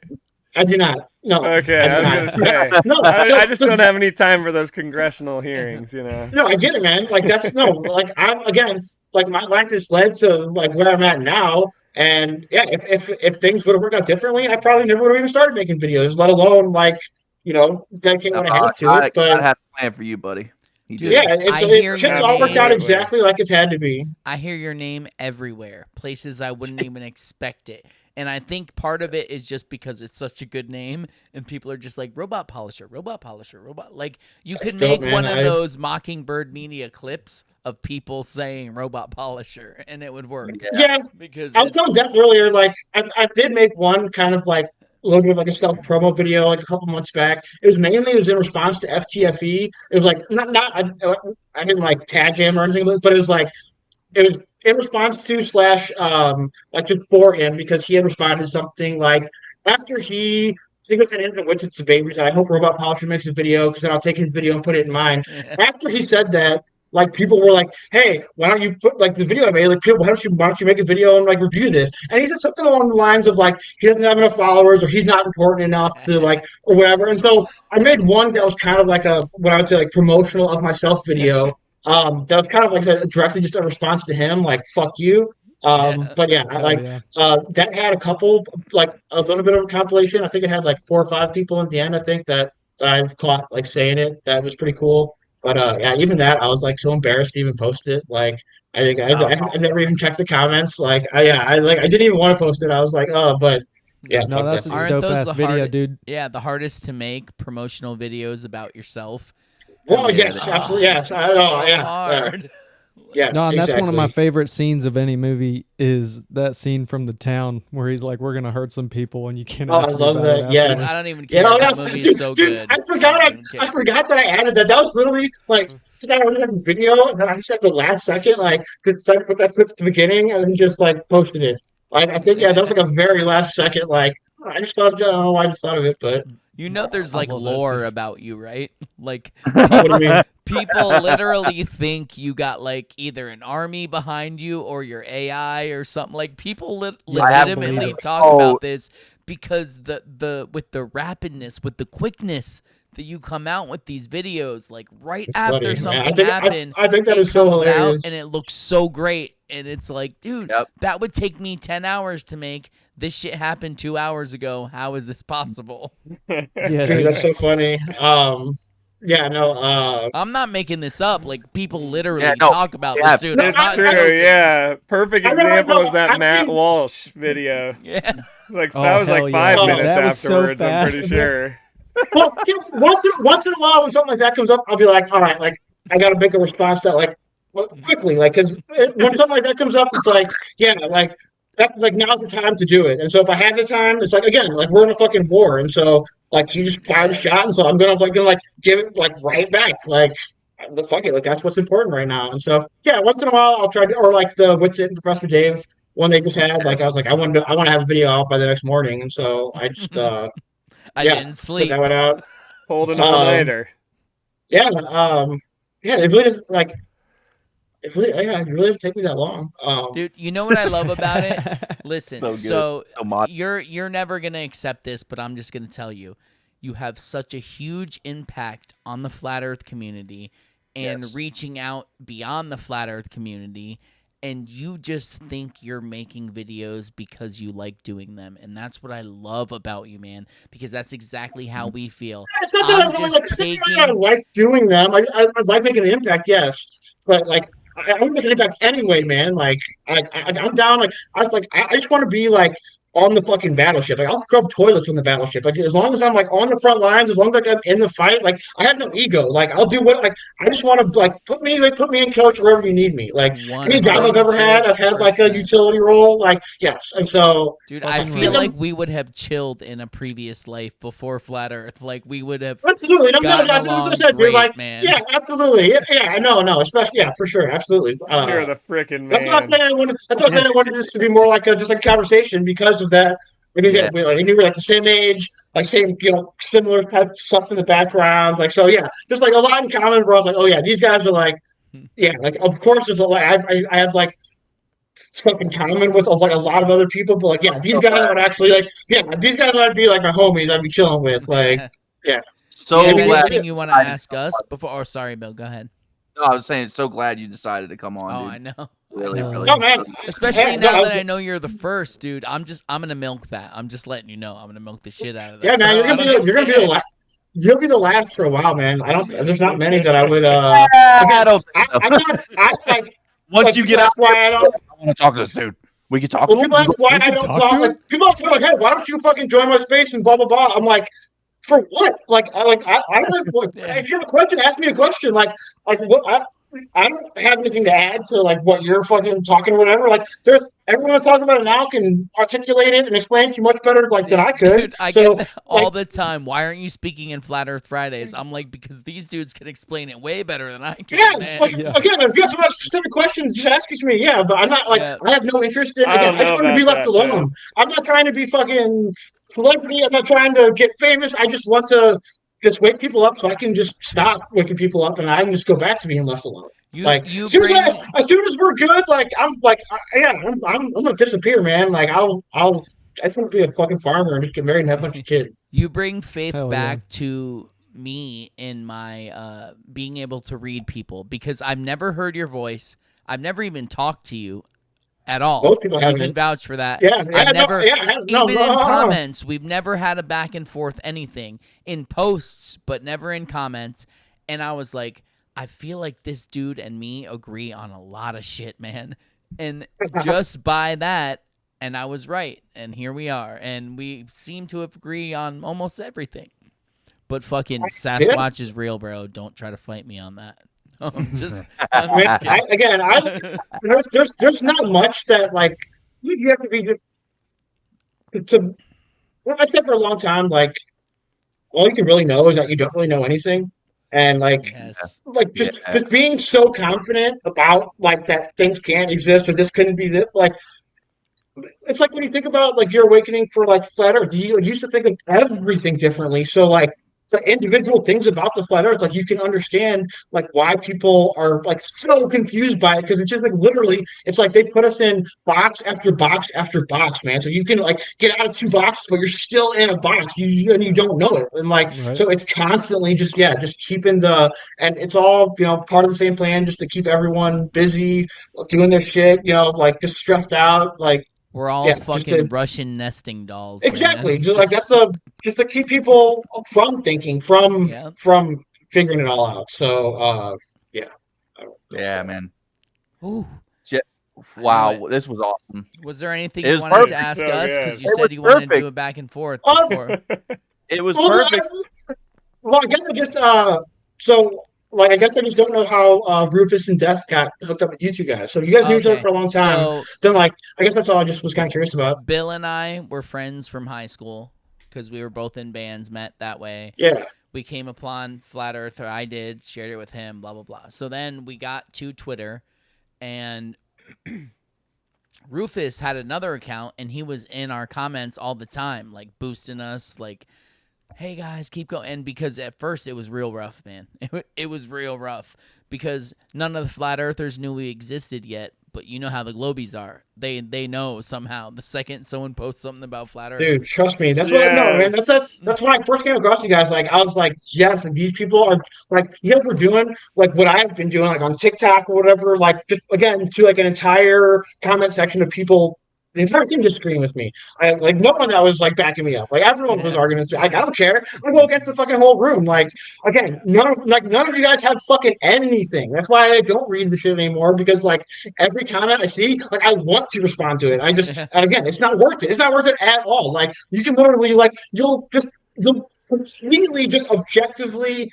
I do not. No. Okay, I I do was not. gonna say. No, I just don't have any time for those congressional hearings, you know. No, I get it, man. Like that's no, like I'm again, like my life has led to like where I'm at now, and yeah, if things would have worked out differently, I probably never would have even started making videos, let alone like dedicate what I have to I it. But had a plan for you, buddy. He Dude, did. yeah, I hear shit's your all worked out name. exactly like it's had to be. I hear your name everywhere, places I wouldn't even expect it. And I think part of it is just because it's such a good name, and people are just like, robot polisher, robot polisher, robot. Like, you could That's dope, make one man. of those Mockingbird Media clips of people saying robot polisher, and it would work. Yeah, Because I was telling Death earlier, like I did make one kind of like a little bit of like a self promo video like a couple months back. It was in response to FTFE. It was like I didn't like tag him or anything, but it was in response to / like just for him because he had responded to something like after he. I think it was an instant went to babies. I hope Robot Polisher makes a video because then I'll take his video and put it in mine. After he said that, like people were like, "Hey, why don't you put like the video I made? Like, why don't you make a video and like review this?" And he said something along the lines of like he doesn't have enough followers or he's not important enough to like or whatever. And so I made one that was kind of like what I would say like promotional of myself video. That was kind of like directly just a response to him, like "fuck you." But yeah, that had a couple like a little bit of a compilation. I think it had like 4 or 5 people at the end. I think that I've caught like saying it. That was pretty cool. But yeah, even that I was like so embarrassed to even post it. Like I never even checked the comments. Like I didn't even want to post it. I was like, oh, but yeah, No, fuck that's that. a dope ass video, dude. Yeah, the hardest to make promotional videos about yourself. Well, yes, absolutely, yes. I know, yeah, hard. Yeah, No, and that's one of my exactly. favorite scenes of any movie is that scene from The Town where he's like, "We're gonna hurt some people, and you can't." Oh, ask I me love about that. it Yes. afterwards." I don't even care. Yeah, That that's- movie is so dude, good. I forgot that I added that. That was literally like I already had a video, and then I just at the last second, like, put that clip at the beginning, and then just like posted it. Like I think, yeah, that was like a very last second. Like I just thought, I don't know why I just thought of it, but You know, there's like lore about you, right? Like What do you mean? people literally think you got like either an army behind you or your AI or something. Like people I have legitimately believed it. talk Oh. about this because with the rapidness, with the quickness that you come out with these videos, like right It's after funny, man. something happened, I think that it is so comes out hilarious. and it looks so great, and it's like, dude, that would take me 10 hours to make. This shit happened 2 hours ago. How is this possible? Dude, that's so funny. Yeah, no. I'm not making this up. Like, people literally Yeah, no, talk about yeah, this, dude. I'm It's not true, joking. yeah. Perfect I never example know. is that I've Matt seen- Walsh video. Yeah. Like Oh, that was hell like yeah. 5 Oh, minutes that was so afterwards. I'm pretty fast. sure. Well, once in a while, when something like that comes up, I'll be like, all right, like I got to make a response that like quickly, like because when something like that comes up, it's like, yeah, like that, like now's the time to do it. And so if I have the time, it's like again, like we're in a fucking war, and so like you just fired a shot, and so I'm gonna give it like right back, like the fuck it, like that's what's important right now. And so yeah, once in a while, I'll try to, or like the What's It, Professor Dave one they just had, like I was like I want to have a video out by the next morning, and so I just I yeah, didn't put sleep. that one out. Hold it all later. Yeah, yeah, it really doesn't like. It really doesn't take me that long. Dude, you know what I love about it? Listen, So good. so So much. you're never gonna accept this, but I'm just gonna tell you, you have such a huge impact on the flat Earth community and Yes. reaching out beyond the flat Earth community, and you just think you're making videos because you like doing them, and that's what I love about you, man. Because that's exactly how we feel. It's not that I'm I just like, I like doing them. I like making an impact, yes, but like I would make an impact anyway, man. Like I'm down. Like I just want to be like on the fucking battleship. Like I'll scrub toilets on the battleship. Like as long as I'm like on the front lines, as long as like I'm in the fight, like I have no ego. Like I'll do what like I just want to like put me in coach wherever you need me. Like any job I've ever had, I've had like a utility role. Like yes, and so dude, I feel like we would have chilled in a previous life before flat Earth. Like we would have absolutely. No, gotten that's along what I said. great, You're like, man. yeah, absolutely. Yeah, I know, especially, yeah, for sure, absolutely. You're the freaking man. That's what I'm saying. That's what I'm saying. I wanted this to be more like just like a conversation because of that. Because yeah, we knew we're like the same age, like same, similar type stuff in the background. Like so, yeah, just like a lot in common. Where I'm like, oh yeah, these guys are like, yeah, like of course there's a lot. I have like stuff in common with like a lot of other people, but like, yeah, these guys would actually like, yeah, these guys would be like my homies. I'd be chilling with, like, yeah. So Do you have glad anything you want to ask us before? Or sorry, Bill, go ahead. No, I was saying, so glad you decided to come on. Oh, dude. I know. Really, really. Oh man, Especially yeah, now no, that I know you're the first, dude. I'm gonna milk that. I'm just letting you know. I'm gonna milk the shit out of that. yeah, man, you're gonna be the last. You'll be the last for a while, man. There's not many that I would. I don't think so. I'm not. I like. Once like, you get that's out, why I don't. I want to talk to this dude. We can talk. Well, to people him? ask why I don't talk. Like, people ask me like, "Hey, why don't you fucking join my space and blah blah blah?" I'm like, for what? Like, if you have a question, ask me a question. Like what? I don't have anything to add to like what you're fucking talking or whatever. Like, there's everyone that's talking about it now can articulate it and explain it to you much better like than I could. Dude, I so get that all the time. Why aren't you speaking in Flat Earth Fridays? I'm like, because these dudes can explain it way better than I can. yeah, man. like, again, if you have some specific questions, just ask it to me. Yeah, but I'm not like I have no interest in. I Again, don't I just know want to be about left that, alone. man. I'm not trying to be fucking celebrity. I'm not trying to get famous. I just want to just wake people up so I can just stop waking people up and I can just go back to being left alone. As soon as we're good, like I'm gonna disappear, man. Like I just want to be a fucking farmer and get married and have a bunch of kids. You bring faith Hell back to me in my being able to read people, because I've never heard your voice. I've never even talked to you at all. Most people You haven't. can vouch for that. Yeah, I've never, no, even in comments, we've never had a back and forth anything in posts, but never in comments. And I was like, I feel like this dude and me agree on a lot of shit, man. And just by that, and I was right, and here we are, and we seem to agree on almost everything. But fucking Sasquatch is real, bro. Don't try to fight me on that. I'm just Again, there's not much that like you have to be just to. Well, I said for a long time, like all you can really know is that you don't really know anything, and like just being so confident about like that things can't exist or this couldn't be this, like it's like when you think about like your awakening for like flat Earth, you used to think of everything differently. So like the individual things about the flat earth, like you can understand like why people are like so confused by it, because it's just like literally it's like they put us in box after box after box, man. So you can like get out of 2 boxes, but you're still in a box, and you don't know it. And like so it's constantly just keeping and it's all, you know, part of the same plan, just to keep everyone busy doing their shit, you know, like just stressed out, like we're all fucking Russian nesting dolls. Exactly. Man. Just like that's just to keep people from thinking, from figuring it all out. So yeah, man. Ooh. Wow, this was awesome. Was there anything you wanted to ask us? Because you said you wanted to do it back and forth before. It was perfect. Well, I guess I just I guess I just don't know how Rufus and Death got hooked up with you two guys. So you guys knew each other for a long time. Then, like, I guess that's all I just was kind of curious about. Bill and I were friends from high school because we were both in bands, met that way. Yeah. We came upon Flat Earth, or I did, shared it with him, blah, blah, blah. So then we got to Twitter, and Rufus had another account, and he was in our comments all the time, like boosting us, like, hey guys, keep going. And because at first it was real rough, man. It was real rough because none of the Flat Earthers knew we existed yet. But you know how the Globies are. They know somehow the second someone posts something about Flat Earth. Dude, trust me. That's what I know, man. That's when I first came across you guys. Like, I was like, yes, and these people are like, you guys were doing like what I've been doing, like on TikTok or whatever. Like, just again, to like an entire comment section of people. The entire team just agreeing with me. Like no one that was like backing me up. Like everyone was arguing with me. Like, I don't care. I go against the fucking whole room. Like again, none of you guys have fucking anything. That's why I don't read the shit anymore, because like every comment I see, like I want to respond to it. I just and again, it's not worth it. It's not worth it at all. Like you can literally like you'll completely just objectively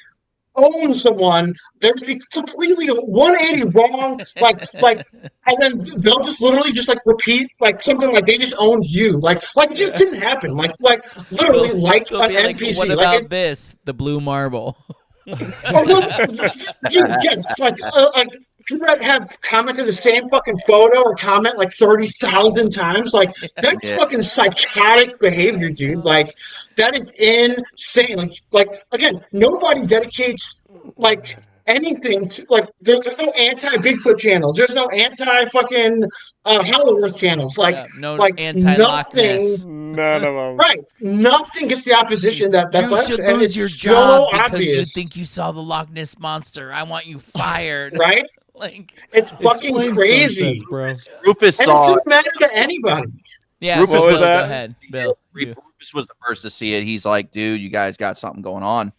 own someone. There's be completely 180 wrong, and then they'll just literally just like repeat like something like they just owned you, like it just didn't happen, like literally like an NPC. What about this? The blue marble. Yes, like people that have commented the same fucking photo or comment like 30,000 times, like that's fucking psychotic behavior, dude. Like that is insane. Like again, nobody dedicates like anything to like. There's no anti-Bigfoot channels. There's no anti-fucking Halloween channels. Like no like anti-Loch Ness. None of them. Right. Nothing gets the opposition that You should and lose it's your so job because obvious. you think you saw the Loch Ness monster. I want you fired. Right? Like it's fucking crazy, bro. Rufus and saw it doesn't matter to anybody. Yeah, Rufus so was Bill, go ahead, Bill. Rufus was the first to see it. He's like, dude, you guys got something going on.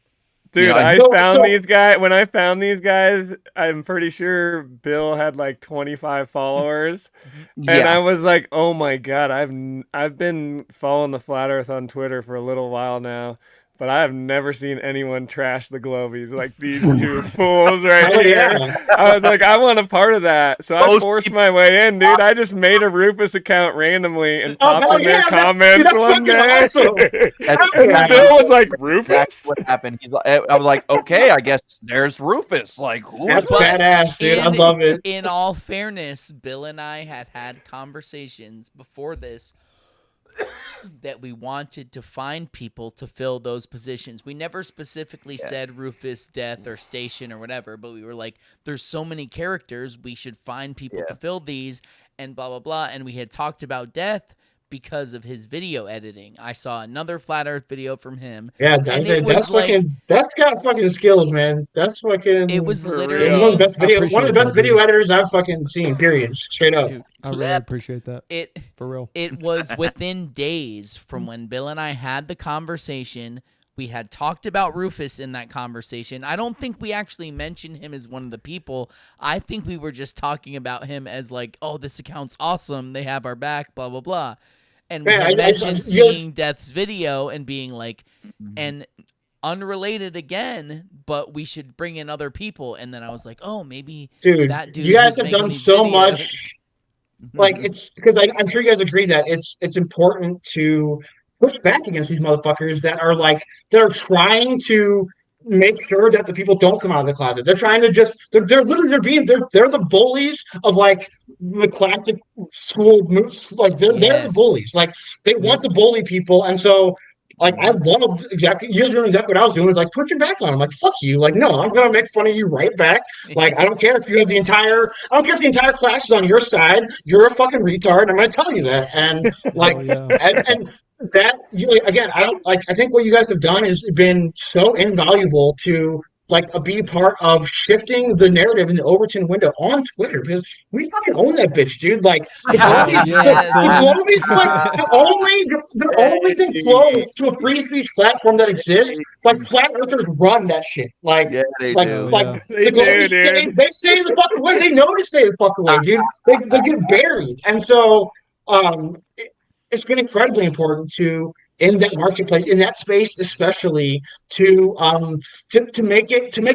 Dude, You know, I found these guys. When I found these guys, I'm pretty sure Bill had like 25 followers, and I was like, "Oh my god, I've been following the Flat Earth on Twitter for a little while now, but I have never seen anyone trash the Globies like these two fools right here." I was like, I want a part of that, so I forced my way in, dude. I just made a Rufus account randomly and popped in their comments one day. Awesome. And Bill was like, "Rufus?" That's what happened. He's like, I was like, okay, I guess there's Rufus. Like, who That's is that? badass, dude. I love it. In all fairness, Bill and I had conversations before this that we wanted to find people to fill those positions. We never specifically said Rufus, Death, or Station or whatever, but we were like, there's so many characters, we should find people to fill these, and blah, blah, blah. And we had talked about Death because of his video editing. I saw another Flat Earth video from him. Yeah, that's that's got fucking skills, man. That's fucking. It was literally one of the best video editors I've fucking seen. Period. Straight up. Dude, I really appreciate that. For real. It was within days from when Bill and I had the conversation. We had talked about Rufus in that conversation. I don't think we actually mentioned him as one of the people. I think we were just talking about him as like, oh, this account's awesome. They have our back, blah, blah, blah. And we had mentioned seeing Death's video and being like, and unrelated again, but we should bring in other people. And then I was like, oh, maybe that dude. You guys have done so much. Like, it's because I'm sure you guys agree that it's important to push back against these motherfuckers that are like, they're trying to make sure that the people don't come out of the closet. They're trying to they're literally they're the bullies of like the classic school moves. Like they're the bullies. Like they want to bully people. And so like I loved exactly you're doing exactly what I was doing, was like pushing back on him. Like, fuck you. Like, no, I'm gonna make fun of you right back. Like, I don't care if you have I don't care if the entire class is on your side, you're a fucking retard, and I'm gonna tell you that. And like and that again, I think what you guys have done has been so invaluable to like be part of shifting the narrative in the Overton window on Twitter, because we fucking own that bitch, dude. Like the only thing close to a free speech platform that exists, like flat earthers run that shit. Like they like do. like They the do, Globes they stay the fuck away. They know to stay the fuck away, dude. They get buried. And so it's been incredibly important to in that marketplace, in that space, especially to make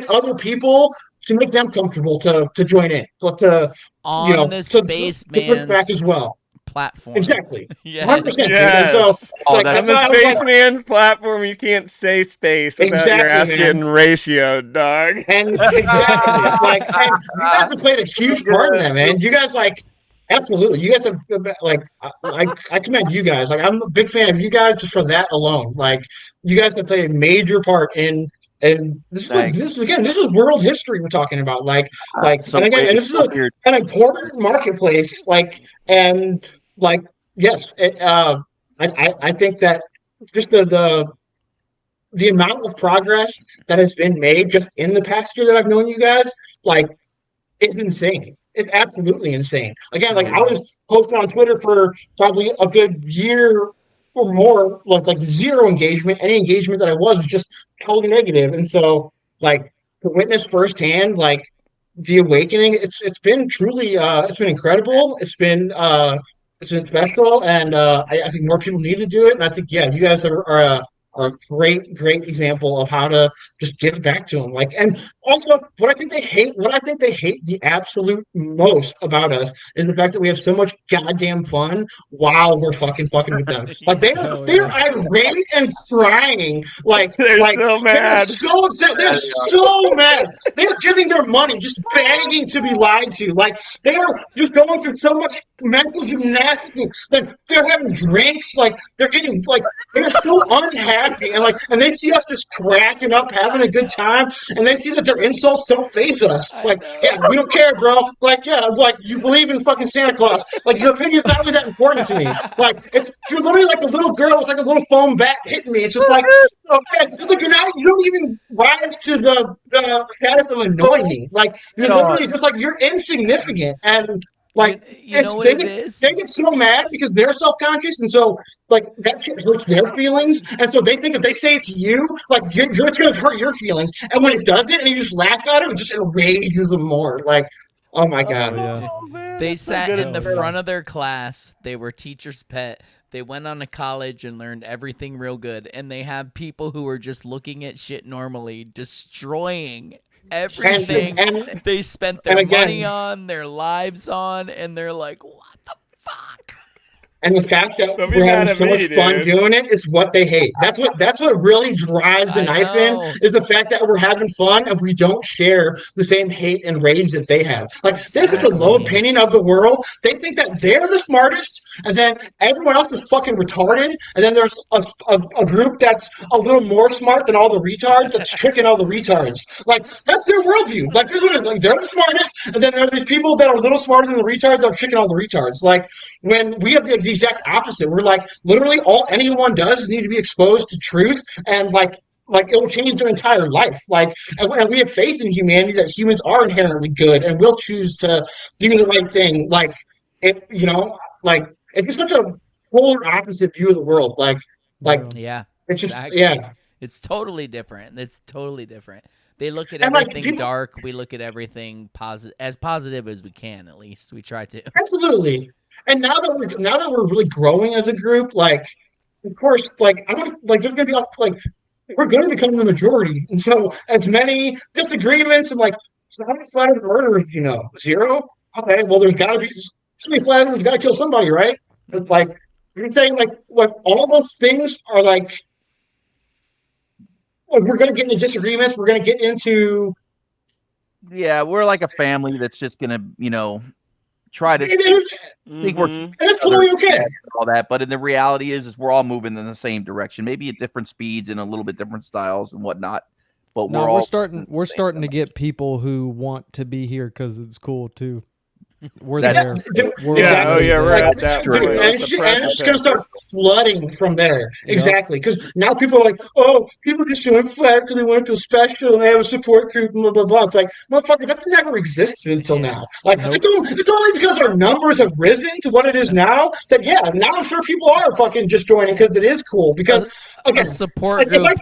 other people, to make them comfortable to join in, to On the Space to push back Man's as well. platform. Exactly. Yes. 100%. dude. And Yes. so, like, On that's the why I was like, Spaceman's platform, you can't say space without your Exactly, ass man. getting ratioed, dog. And exactly, like, and you guys have played a huge part in that, man. You guys, like, absolutely, you guys have, like, I commend you guys. Like, I'm a big fan of you guys just for that alone. Like, you guys have played a major part in. And this is world history we're talking about. Like, and again, and this is an important marketplace. Like, and like, yes, I think that just the amount of progress that has been made just in the past year that I've known you guys, like, it's insane. It's absolutely insane. Again, like, I was posting on Twitter for probably a good year or more, like zero engagement. Any engagement that I was just totally negative. And so, like, to witness firsthand, like, the awakening, it's been truly it's been incredible. It's been special, and I think more people need to do it. And I think, yeah, you guys are a great example of how to just give it back to them. Like, and also what I think they hate the absolute most about us is the fact that we have so much goddamn fun while we're fucking with them. Like, they're irate and crying. Like, They're so mad. They're so upset. They're so mad. They're giving their money, just begging to be lied to. Like, they are just going through so much mental gymnastics. Like, they're having drinks. Like, they're getting, like, they're so unhappy. And they see us just cracking up, having a good time, and they see that their insults don't faze us. Like, yeah, we don't care, bro. Like, yeah, like, you believe in fucking Santa Claus. Like, your opinion's not really that important to me. Like, you're literally like a little girl with like a little foam bat hitting me. It's just like, okay, it's like you don't even rise to the status of annoying me. Like, you're literally just like, you're insignificant. And like, you know what it is? They get so mad because they're self-conscious, and so, like, that shit hurts their feelings, and so they think if they say it to you, like, it's going to hurt your feelings, and when it doesn't, and you just laugh at it, it just enrages them more. Like, oh my god. They sat in the front of their class. They were teacher's pet. They went on to college and learned everything real good, and they have people who are just looking at shit normally, destroying everything they spent their money on, their lives on, and they're like, what the fuck? And the fact that we're having so much fun doing it is what they hate. That's what really drives the knife in, is the fact that we're having fun and we don't share the same hate and rage that they have. Like, they have such a low opinion of the world. They think that they're the smartest, and then everyone else is fucking retarded, and then there's a group that's a little more smart than all the retards that's tricking all the retards. Like, that's their worldview. Like, they're the smartest, and then there are these people that are a little smarter than the retards that are tricking all the retards. Like, when we have the exact opposite. We're like, literally all anyone does is need to be exposed to truth, and like it will change their entire life. Like, and we have faith in humanity that humans are inherently good and will choose to do the right thing. Like, it, like, it's just such a polar opposite view of the world. Like, yeah, it's just, exactly. yeah. It's totally different. It's totally different. They look at And, like, everything dark. We look at everything as positive as we can. At least we try to. Absolutely. And now that we're really growing as a group, like, of course, like, there's gonna be like, we're gonna become the majority, and so as many disagreements and like, so how many flat earth murderers do you know? 0? Okay, well, there's gotta be so many flat earthers. Gotta kill somebody, right? But, like, you're saying like all those things are like we're gonna get into disagreements. We're gonna get into we're like a family that's just gonna try to think we're and that's totally okay. and all that, but in the reality is we're all moving in the same direction, maybe at different speeds and a little bit different styles and whatnot. But No, we're all we're starting to get people who want to be here because it's cool too. We're That- there. Dude, We're Yeah, there. we're at that Dude, point. and At it's, the and it's going to precipice. start flooding from there. Yeah. Exactly. Because now people are like, oh, people just doing flat because they want to feel special and they have a support group and blah, blah, blah. It's like, motherfucker, that's never existed until now. Like, it's only because our numbers have risen to what it is now that, yeah, now I'm sure people are fucking just joining because it is cool. Because, A again, support like, if group. I-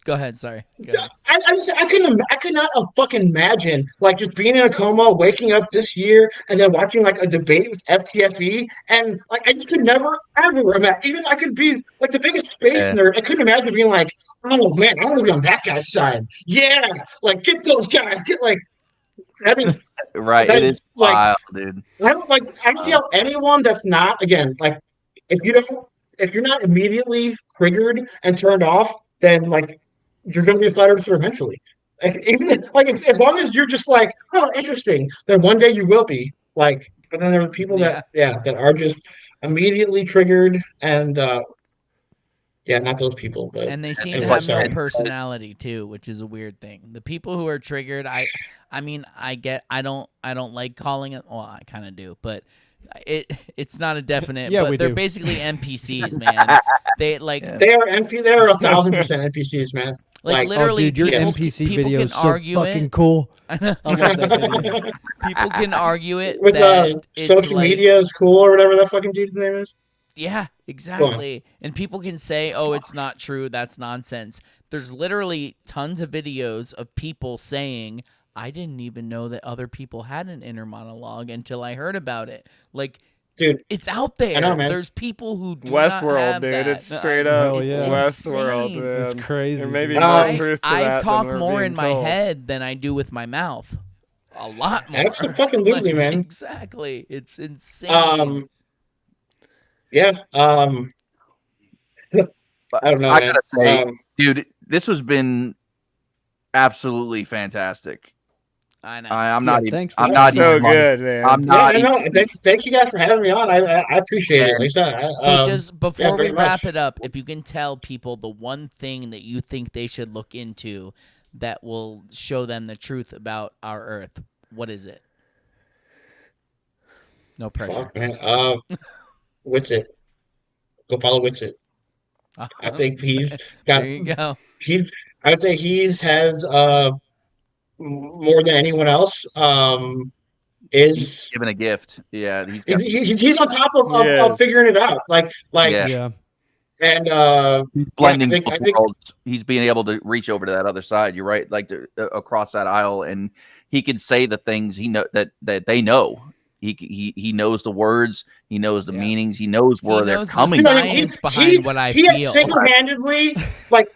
Go ahead. Sorry. Go ahead. I could not fucking imagine like just being in a coma, waking up this year, and then watching like a debate with FTFE, and like I just could never ever imagine. Even I could be like the biggest space Yeah. nerd. I couldn't imagine being like, oh man, I want to be on that guy's side. Yeah, like get those guys. Get like, I mean, right. that It is, is like- wild, dude. I don't see how anyone that's not again like if you're not immediately triggered and turned off, then like you're going to be a flat earther eventually. As long as you're just like, oh, interesting, then one day you will be like. But then there are people that are just immediately triggered and not those people. But And they seem it's to like, have no sorry. personality too, which is a weird thing. The people who are triggered, I mean, I don't like calling it. Well, I kind of do, but it's not a definite. Yeah, but we they're do. basically NPCs, man. They like They are 1,000% NPCs, man. like literally. Oh, dude, your people, NPC people video can is so argue fucking it. cool. I know. I love that video. People can argue it with that it's social like, media is cool or whatever that fucking dude's name is. Yeah, exactly. And people can say, "Oh, it's not true. That's nonsense." There's literally tons of videos of people saying, "I didn't even know that other people had an inner monologue until I heard about it." Like, dude, it's out there. I know, man. There's people who do not Westworld, have dude. that. It's straight up Hell yeah. Westworld, insane. man. It's crazy. There may be dude. more truth to I that talk than we're more being in my told. head than I do with my mouth. A lot more. Absolutely, man. Exactly. It's insane. Yeah. I don't know, I man. gotta say, dude, this has been absolutely fantastic. I know. I'm not even. thanks for I'm that. not So even. good, man. I'm Yeah, not. no, thank you guys for having me on. I appreciate it. Like I said, So just before we very wrap much. it up, if you can tell people the one thing that you think they should look into that will show them the truth about our Earth, what is it? No pressure. Fuck, man. Witsit. Go follow Witsit. I think he's got. There you go. I'd say has more than anyone else. Is Given a gift. Yeah, he's got. he's on top Yes. of figuring it out. Like Yeah. Yeah. and He's blending I think- both I think- worlds. He's being able to reach over to that other side. You're right, like across that aisle, and he can say the things he know that they know. He knows the words. He knows the meanings. He knows where they're knows the coming You know, from. science behind what I he has feel. single-handedly like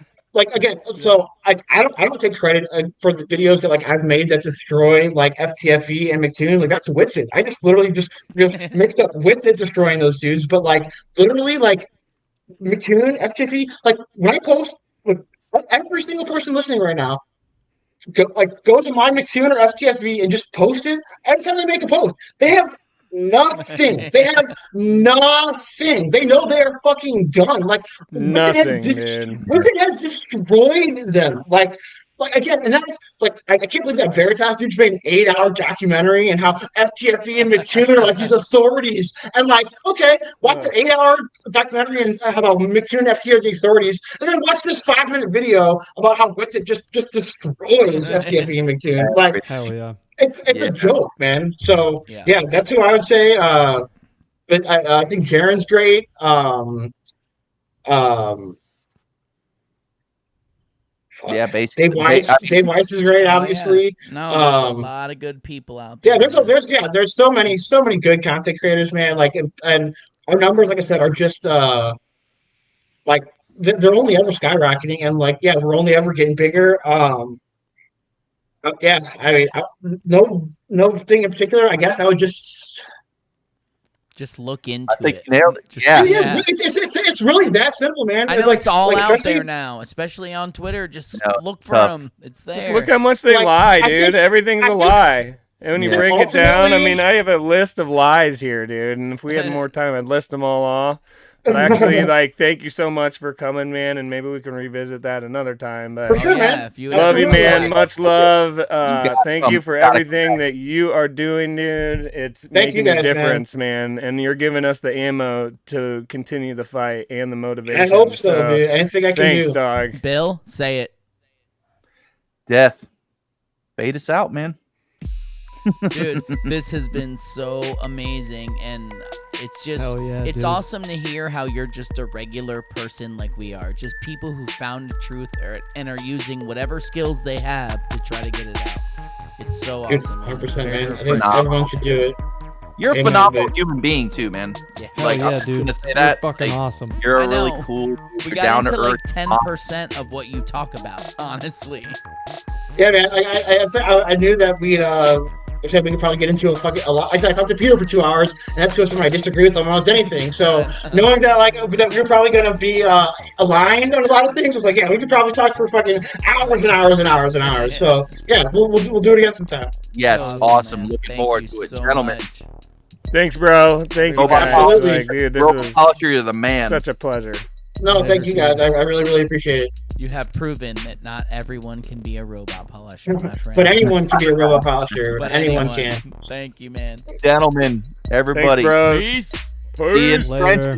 again. So I don't take credit for the videos that like I've made that destroy like FTFE and McToon. Like that's Witsit. I just literally just mixed up Witsit destroying those dudes. But like literally like McToon, FTFE. Like when I post with every single person listening right now. Go to my McToon or FTFE and just post it. Every time they make a post, they have nothing. They have nothing. They know they are fucking done. Like Nothing, man. Wizard has destroyed them. Like again, and that's like I can't believe that Veritas dude made an 8-hour documentary and how FTFE and McToon are like these authorities. And like, okay, watch an 8-hour documentary and about McToon and FTFE as the authorities, and then watch this 5-minute video about how Witsit just destroys FTFE and McToon. Like, Hell yeah. it's a joke, man. So Yeah. yeah, that's who I would say. But I think Jaren's great. Yeah, basically. Dave Weiss is great, Oh, yeah. obviously. No, there's a lot of good people out there. Yeah, there's so many good content creators, man. Like, and our numbers, like I said, are just like they're only ever skyrocketing, and like, yeah, we're only ever getting bigger. Yeah, I mean, no thing in particular. I guess I would just look into I think it. you nailed it. Just- Yeah. yeah, it's really that simple, man. I know like, it's all like, out especially- there now, especially on Twitter. Just No, look for tough. them. It's there. Just look how much they Like, lie, I dude. think- Everything's I a think- lie. And when you Yeah. break it down, I Ultimately- mean, I have a list of lies here, dude. And if we had more time, I'd list them all off. But actually, like, thank you so much for coming, man. And maybe we can revisit that another time. But For sure, yeah, man. if you love you, Absolutely. man. Much love. got Thank some- you for gotta everything that you are doing, dude. It's Thank you making a guys, man. difference, man. And you're giving us the ammo to continue the fight and the motivation. I hope so, dude. Anything I can Thanks, do. dog. Bill, say it. Death. Bait us out, man. Dude, this has been so amazing, and it's just Hell yeah, it's dude. awesome to hear how you're just a regular person like we are, just people who found the truth and are using whatever skills they have to try to get it out. It's so Dude, awesome, man. 100%, man. I think Phenomenal. everyone should do it. You're a Amen, phenomenal babe. human being too, man. Yeah. Hell Like, yeah, I'm just dude. gonna say You're that. fucking like, awesome. You're I a really know. cool, We you're got down to into like earth. 10% of what you talk about, honestly. Yeah, man. I knew that we'd I said we could probably get into a lot. I talked to Peter for 2 hours, and that's because I disagree with him on almost anything. So knowing that that we're probably gonna be aligned on a lot of things, I was like, yeah, we could probably talk for fucking hours and hours and hours and hours. So yeah, we'll do it again sometime. Yes, awesome. man. Looking Thank forward you to it, so gentlemen. much. Thanks, bro. Thank you, Robot guys. Absolutely. Like, dude, this Robot was Polisher, you're the man. such a pleasure. No, thank you guys. I really, really appreciate it. You have proven that not everyone can be a robot polisher, my friend. But anyone can be a robot polisher. But anyone can. Thank you, man. Gentlemen, everybody. Thanks, bros. Peace. See you in Peace. Later.